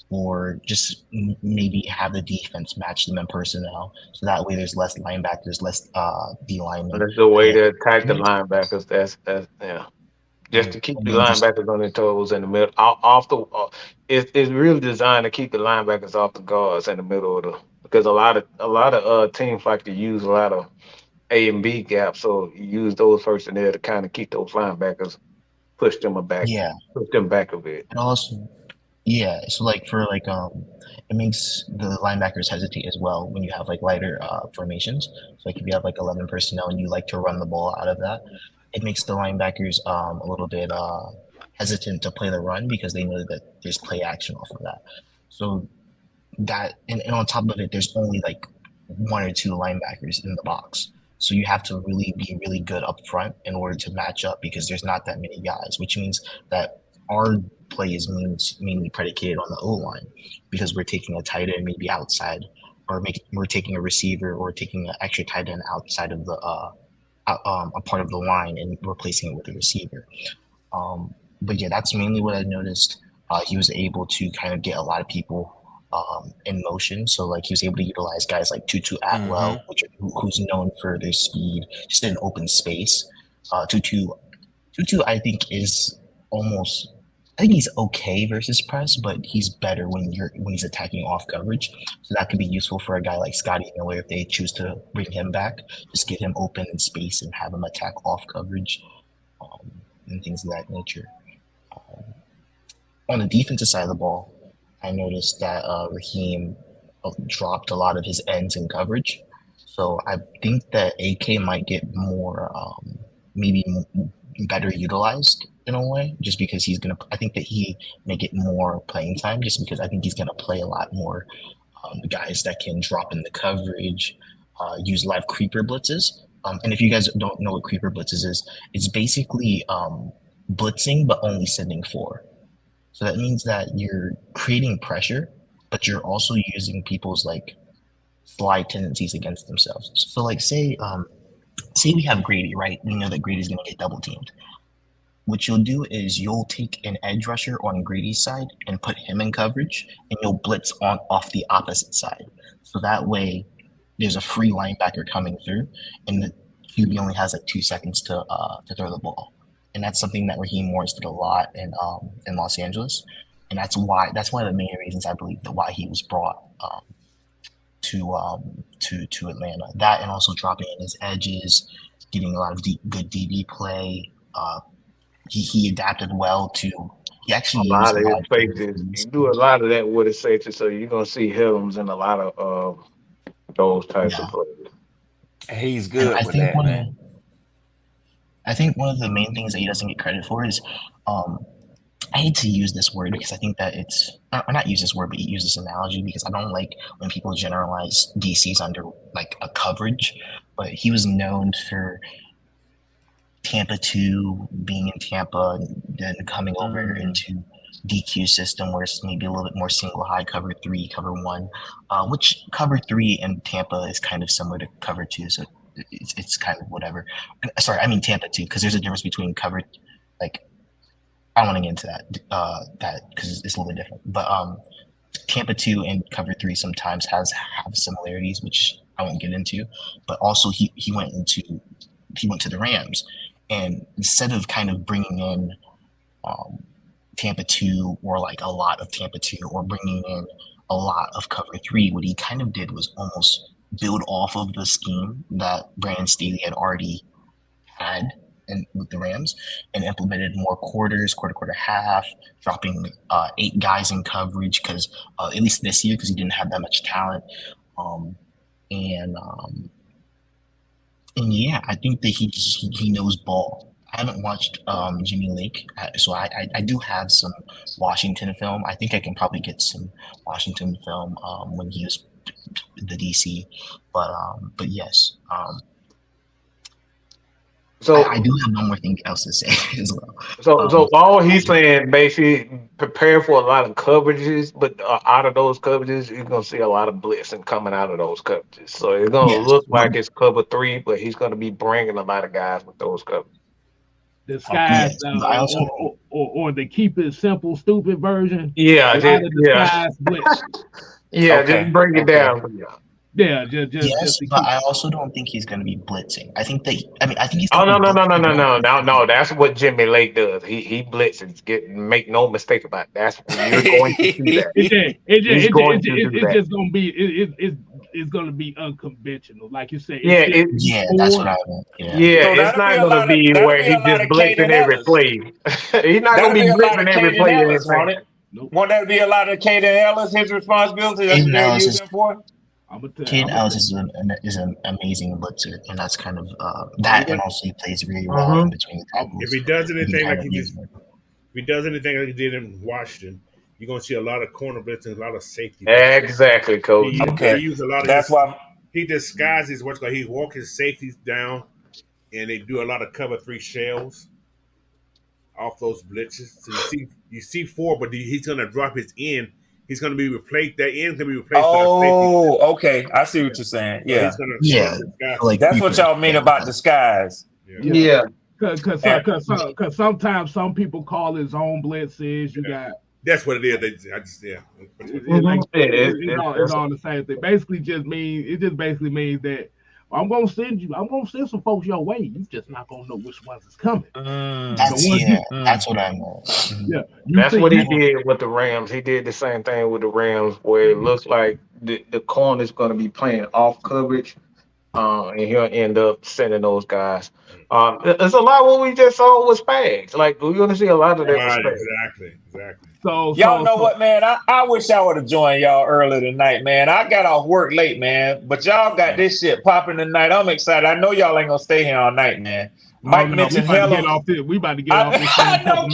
or just maybe have the defense match them in personnel. So that way, there's less linebackers, less D linemen. That's the way to attack the linebackers. That's just to keep the linebackers on their toes in the middle. It's really designed to keep the linebackers off the guards in the middle of because a lot of teams like to use a lot of A and B gaps, so you use those first in there to kind of keep those linebackers, push them back a bit. And also, so like for like it makes the linebackers hesitate as well when you have like lighter formations. So like if you have like 11 personnel and you like to run the ball out of that, it makes the linebackers a little bit hesitant to play the run because they know that there's play action off of that. So that, and on top of it, there's only like one or two linebackers in the box. So you have to really be really good up front in order to match up because there's not that many guys, which means that our play is mainly predicated on the O line because we're taking a tight end maybe outside, or we're taking a receiver or taking an extra tight end outside of the a part of the line and replacing it with a receiver. But yeah, that's mainly what I noticed. He was able to kind of get a lot of people in motion. So like he was able to utilize guys like Tutu Atwell, who's known for their speed, just in open space. Tutu, I think is almost. I think he's okay versus press, but he's better when he's attacking off coverage. So that could be useful for a guy like Scotty Miller if they choose to bring him back. Just get him open in space and have him attack off coverage and things of that nature. On the defensive side of the ball, I noticed that Raheem dropped a lot of his ends in coverage. So I think that AK might get more, maybe better utilized in a way, just because I think that he may get more playing time just because I think he's going to play a lot more guys that can drop in the coverage, use live creeper blitzes. And if you guys don't know what creeper blitzes is, it's basically blitzing, but only sending 4. So that means that you're creating pressure, but you're also using people's like slide tendencies against themselves. So like say we have Grady, right? We know that Grady's going to get double teamed. What you'll do is you'll take an edge rusher on Grady's side and put him in coverage, and you'll blitz off the opposite side. So that way there's a free linebacker coming through, and the QB only has like 2 seconds to throw the ball. And that's something that Raheem Morris did a lot in Los Angeles, and that's one of the main reasons I believe that why he was brought to Atlanta. That and also dropping in his edges, getting a lot of good DB play. He adapted well to. He actually a lot of his faces. You do a lot of that with his safety, so you're gonna see Helms and a lot of those types of plays. He's good with that, man. I think one of the main things that he doesn't get credit for is, I hate to use this word because I think that or not use this word, but use this analogy because I don't like when people generalize DCs under like a coverage, but he was known for Tampa 2 being in Tampa and then coming over into DQ system where it's maybe a little bit more single high, cover 3, cover 1, which cover 3 in Tampa is kind of similar to cover 2, so it's kind of whatever. Sorry, I mean Tampa 2 because there's a difference between cover, like I don't want to get into that because it's a little bit different. But Tampa 2 and cover 3 sometimes have similarities, which I won't get into. But also he went to the Rams, and instead of kind of bringing in Tampa 2 or like a lot of Tampa 2 or bringing in a lot of cover 3, what he kind of did was almost build off of the scheme that Brandon Staley had already had with the Rams and implemented more quarters, quarter, half, dropping 8 guys in coverage because at least this year because he didn't have that much talent. And yeah, I think that he knows ball. I haven't watched Jimmy Lake, so I do have some Washington film. I think I can probably get some Washington film when he was the DC, but yes. So I do have one more thing else to say as well. So all he's saying basically prepare for a lot of coverages, but out of those coverages, you're gonna see a lot of blitzing coming out of those coverages. So it's gonna look like it's cover 3, but he's gonna be bringing a lot of guys with those coverages. Disguise, or the keep it simple, stupid version. Yeah, blitz. Yeah, just bring it down. Yeah, just but I also don't think he's going to be blitzing. I think he's. Oh no! That's what Jimmy Lake does. He blitzes. Make no mistake about it. That's what you're going to see that. It's just going to be. It's going to be unconventional, like you said. That's what I meant. Yeah, so it's not going to be where he's just blitzing every play. He's not going to be blitzing every play. Won't that be a lot of Caden Ellis, his responsibility? That's what they're using for? Caden Ellis is an amazing blitzer, and that's kind of that, and also he plays really well in between the tackles. If he does anything like he did in Washington, you're gonna see a lot of corner blitz and a lot of safety. Exactly, coach. He used a lot of That's why. he disguises what's called. He walk his safeties down, and they do a lot of cover 3 shells off those blitzes. So you see 4, but he's gonna drop his end. He's gonna be replaced. That end's gonna be replaced. Oh, okay. I see what you're saying. So Yeah, he's gonna Yeah. Like that's what y'all mean about disguise. Yeah. Because sometimes some people call it zone blitzes. You got That's what it is. I just it's all the same thing. It just basically means that I'm gonna send some folks your way. You just not gonna know which ones is coming. That's what I know. Yeah, That's what he did with the Rams. He did the same thing with the Rams, where it looks like the corner's going to be playing off coverage, and he'll end up sending those guys. There's a lot what we just saw was Spags. Like we're going to see a lot of that. Right, with Spags. exactly. So Y'all know what, man? I wish I would have joined y'all earlier tonight, man. I got off work late, man. But y'all got this shit popping tonight. I'm excited. I know y'all ain't gonna stay here all night, man. Mike mentioned we about to get off this. I know,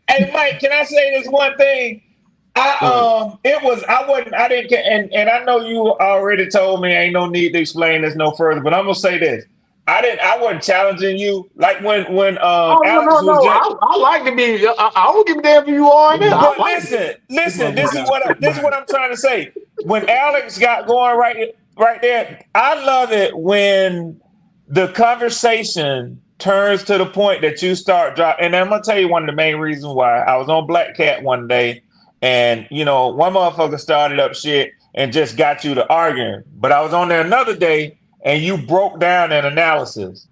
Hey, Mike, can I say this one thing? I know you already told me ain't no need to explain this no further, but I'm gonna say this. I wasn't challenging you like when Alex was just, I like to be. I don't give a damn if you are. But listen. This is what I'm trying to say. When Alex got going right there, I love it when the conversation turns to the point that you start dropping. And I'm gonna tell you one of the main reasons why. I was on Black Cat one day, and one motherfucker started up shit and just got you to arguing. But I was on there another day, and you broke down an analysis.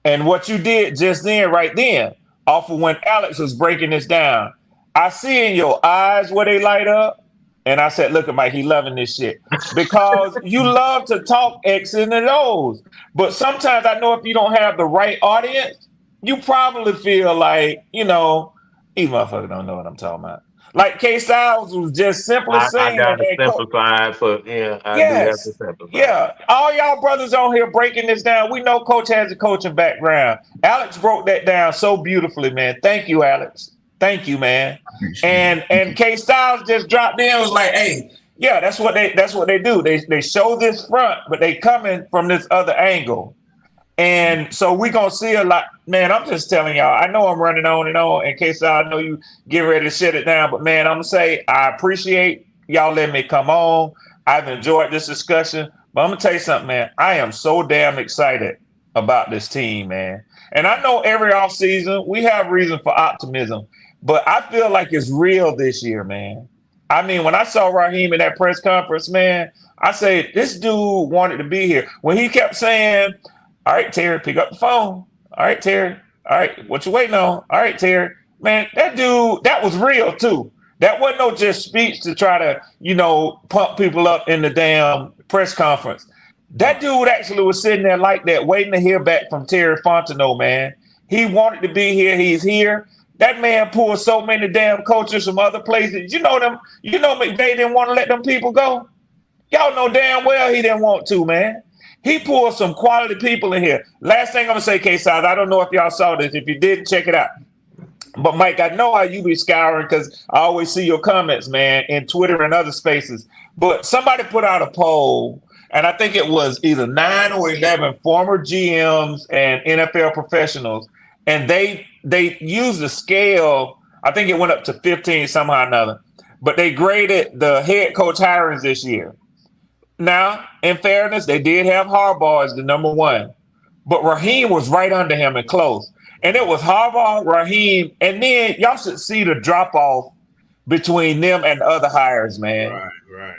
And what you did just then, right then, off of when Alex was breaking this down, I see in your eyes where they light up. And I said, look at Mike, he loving this shit. Because you love to talk X's and O's. But sometimes I know if you don't have the right audience, you probably feel like, these motherfuckers don't know what I'm talking about. Like K Styles was just simply saying. I got to simplify for do have to simplify. Yeah. All y'all brothers on here breaking this down. We know Coach has a coaching background. Alex broke that down so beautifully, man. Thank you, Alex. Thank you, man. And K Styles just dropped in and was like, hey, yeah, that's what they do. They show this front, but they coming from this other angle. And so we're going to see a lot. Man, I'm just telling y'all, I know I'm running on and on in case I know you get ready to shut it down. But, man, I'm going to say I appreciate y'all letting me come on. I've enjoyed this discussion. But I'm going to tell you something, man. I am so damn excited about this team, man. And I know every offseason we have reason for optimism. But I feel like it's real this year, man. I mean, when I saw Raheem in that press conference, man, I said, this dude wanted to be here. When he kept saying, all right, Terry, pick up the phone. All right, Terry. All right, what you waiting on? All right, Terry. Man, that dude, that was real, too. That wasn't no just speech to try to, pump people up in the damn press conference. That dude actually was sitting there like that, waiting to hear back from Terry Fontenot, man. He wanted to be here. He's here. That man pulled so many damn coaches from other places. McVay didn't want to let them people go. Y'all know damn well he didn't want to, man. He pulled some quality people in here. Last thing I'm going to say, K-Size, I don't know if y'all saw this. If you didn't, check it out. But, Mike, I know how you be scouring because I always see your comments, man, in Twitter and other spaces. But somebody put out a poll, and I think it was either 9 or 11 former GMs and NFL professionals, and they used the scale. I think it went up to 15 somehow or another. But they graded the head coach hirings this year. Now, in fairness, they did have Harbaugh as the number one. But Raheem was right under him and close. And it was Harbaugh, Raheem, and then y'all should see the drop-off between them and the other hires, man. Right.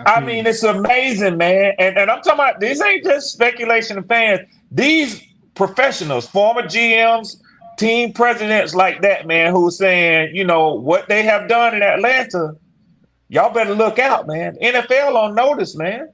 I mean, it's amazing, man. And I'm talking about, this ain't just speculation of fans. These professionals, former GMs, team presidents like that, man, who's saying, what they have done in Atlanta, y'all better look out, man. NFL on notice, man.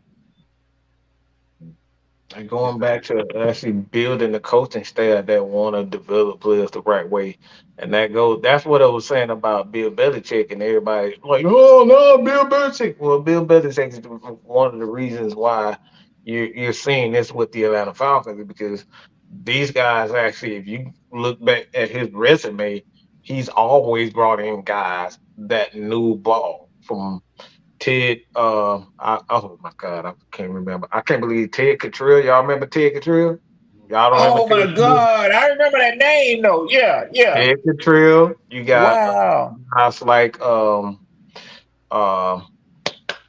And going back to actually building the coaching staff that want to develop players the right way. And that's what I was saying about Bill Belichick, and everybody like, oh no, Bill Belichick. Well, Bill Belichick is one of the reasons why you're seeing this with the Atlanta Falcons, because these guys actually, if you look back at his resume, he's always brought in guys that knew ball from Ted. Oh my God, I can't remember. I can't believe Ted Cottrell. Y'all remember Ted Cottrell? Y'all don't remember Oh Ted my Cottrell? God, I remember that name though. Yeah, yeah. Ted Cottrell. You got Wow. guys like uh,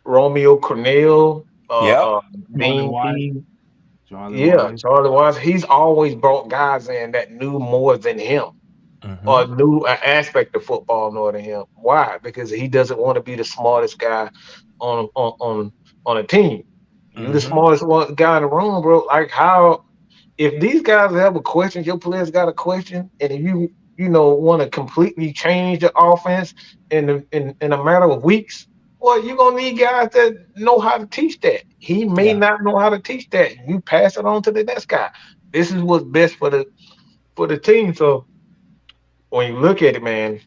Romeo Cornell, Yep. Charlie Dean White. Key. Charlie Yeah, White. Charlie Wise. He's always brought guys in that knew more than him or Mm-hmm. knew an aspect of football more than him. Why? Because he doesn't want to be the smartest guy on a team. You the Mm-hmm. smartest guy in the room, bro. Like how if these guys have a question, your players got a question, and if you want to completely change the offense in a matter of weeks, well, you're gonna need guys that know how to teach that. He may Yeah. not know how to teach that. You pass it on to the next guy. This is what's best for the team. So when you look at it, man,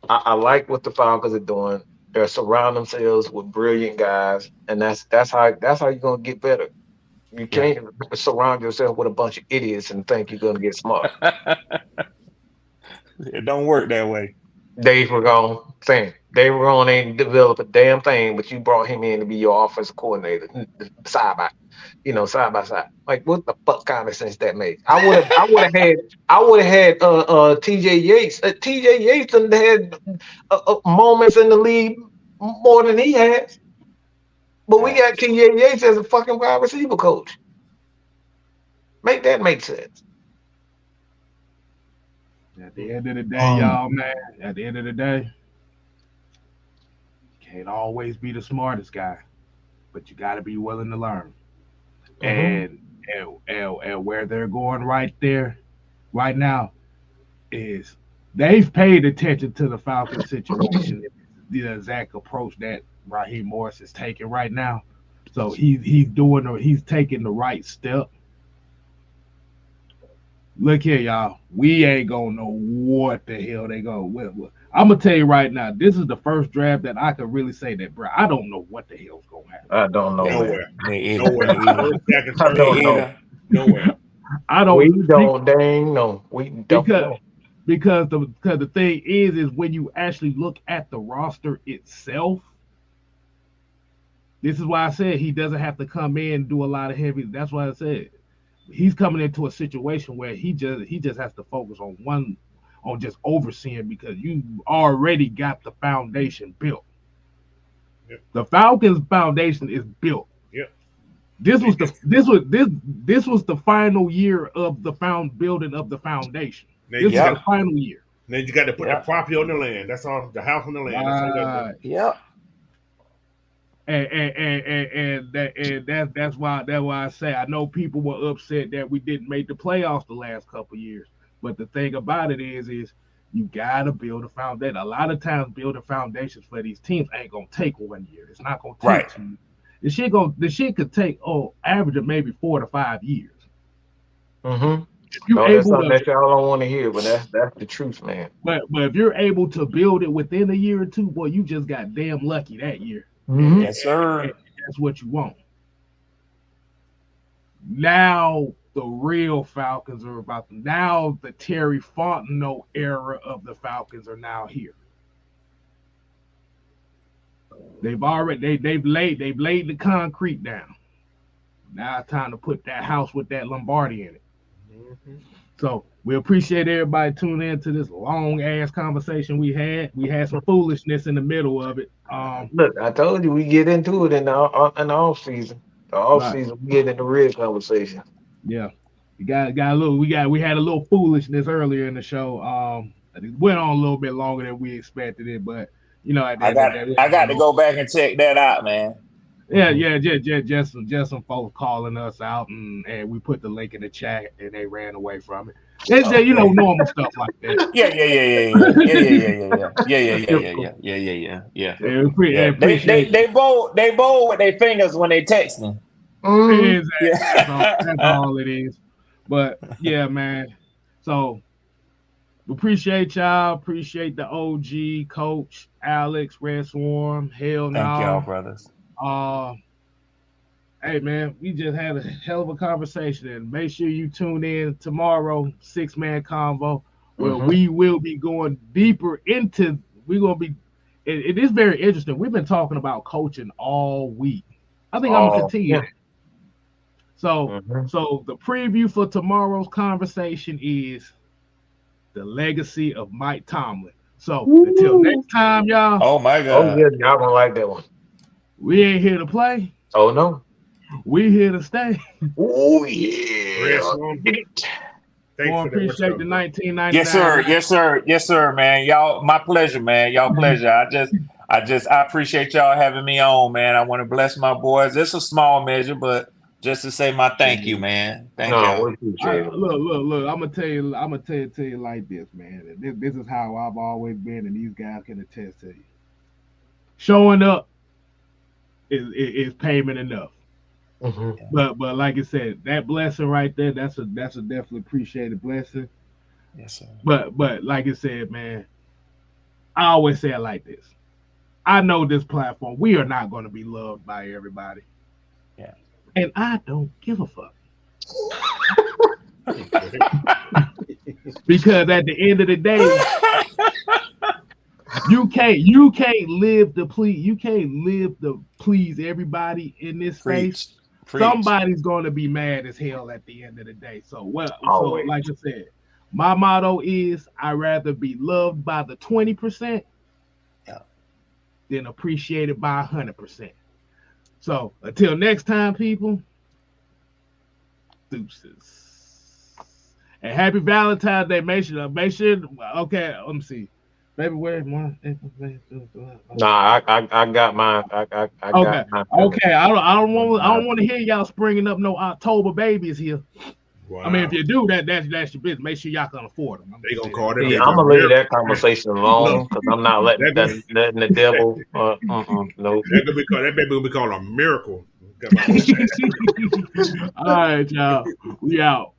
I like what the Falcons are doing. They're surrounding themselves with brilliant guys, and that's how you're gonna get better. You Yeah. can't surround yourself with a bunch of idiots and think you're gonna get smart. It don't work that way. Dave Ragone, same. Dave Ragone ain't developed a damn thing, but you brought him in to be your offensive coordinator, side by side. Like what the fuck kind of sense that makes? I would have had T.J. Yates. T.J. Yates done had moments in the league more than he has, but we got T.J. Yates as a fucking wide receiver coach. Make that make sense. At the end of the day, y'all, man. At the end of the day, can't always be the smartest guy, but you got to be willing to learn. Mm-hmm. And where they're going right there, right now, is they've paid attention to the Falcons situation, the exact approach that Raheem Morris is taking right now. So he's taking the right step. Look here, y'all. We ain't gonna know what the hell they go with. I'm gonna tell you right now. This is the first draft that I could really say that, bro. I don't know what the hell's gonna happen. I don't know, Yeah. man. Nowhere. Me either. Nowhere. Me either. First, second, I third. don't Me know. either. Nowhere. I We don't don't dang know. We don't because know. because the thing is when you actually look at the roster itself. This is why I said he doesn't have to come in and do a lot of heavy. That's why I said he's coming into a situation where he just has to focus on just overseeing because you already got the foundation built. Yep. The Falcons foundation is built. Yep. This was the final year of the building of the foundation. Then This you is got the final year. then you got to put the Yeah. property on the land. That's all. The house on the land. That's all you got to do. Yeah. And that's why I say I know people were upset that we didn't make the playoffs the last couple of years. But the thing about it is you gotta build a foundation. A lot of times building foundations for these teams ain't gonna take 1 year. It's not gonna take Right. 2 years. The shit could take average of maybe 4 to 5 years. Mm-hmm. If you're No, that's able something to that y'all don't want to hear, but that's the truth, man. but if you're able to build it within a year or two, boy, you just got damn lucky that year. Mm-hmm. Yes, sir. That's what you want. Now the real Falcons are now the Terry Fontenot era of the Falcons are now here. They've laid the concrete down. Now it's time to put that house with that Lombardi in it. Mm-hmm. So we appreciate everybody tuning in to this long ass conversation we had. We had some foolishness in the middle of it. Look, I told you we get into it in the off season. The off Right. season, we get into real conversation. Yeah. We had a little foolishness earlier in the show. It went on a little bit longer than we expected it, but at the I end got of the day, I got to go back and check that out, man. yeah, just some folks calling us out, and we put the link in the chat, and they ran away from it. It's Okay. normal stuff like that. Yeah. Yeah, we Yeah. appreciate They bold with their fingers when they texting. Mm-hmm. exactly. Yeah. That's all it is. But yeah, man. So we appreciate y'all. Appreciate the OG coach Alex Red Swarm. Hell Thank y'all, no. brothers. Hey man, we just had a hell of a conversation, and make sure you tune in tomorrow, 6-man convo. where we will be going deeper into. We're gonna be. It is very interesting. We've been talking about coaching all week. I think I'm gonna continue that. So, so the preview for tomorrow's conversation is the legacy of Mike Tomlin. So until next time, y'all. Oh my God. Oh yeah, y'all gonna like that one. We ain't here to play. Oh no. We here to stay. Oh yeah. Thanks Well, for appreciate the 1999. Yes, sir. Yes, sir. Yes, sir, man. Y'all, my pleasure, man. Y'all pleasure. I appreciate y'all having me on, man. I want to bless my boys. It's a small measure, but just to say my thank you, man. Thank y'all. Look. I'm gonna tell you like this, man. This is how I've always been, and these guys can attest to you. Showing up is payment enough. But like I said, that blessing right there, that's a definitely appreciated blessing. Yes, sir. But like I said, man, I always say it like this. I know this platform, we are not going to be loved by everybody. Yeah. And I don't give a fuck. Because at the end of the day, you can't live to please everybody in this space. Somebody's going to be mad as hell at the end of the day. So like I said, my motto is I'd rather be loved by the 20% than appreciated by 100%. So until next time, people, deuces. And happy Valentine's Day. Make sure. Okay, let me see. February, March, April, May, Nah, I got mine. I got mine. Okay. I don't want to hear y'all springing up no October babies here. Wow. I mean, if you do that, that's your business. Make sure y'all can afford them. They gonna call them. I'm gonna leave that conversation alone because I'm not letting the devil. No. That baby will be called a miracle. All right, y'all. We out.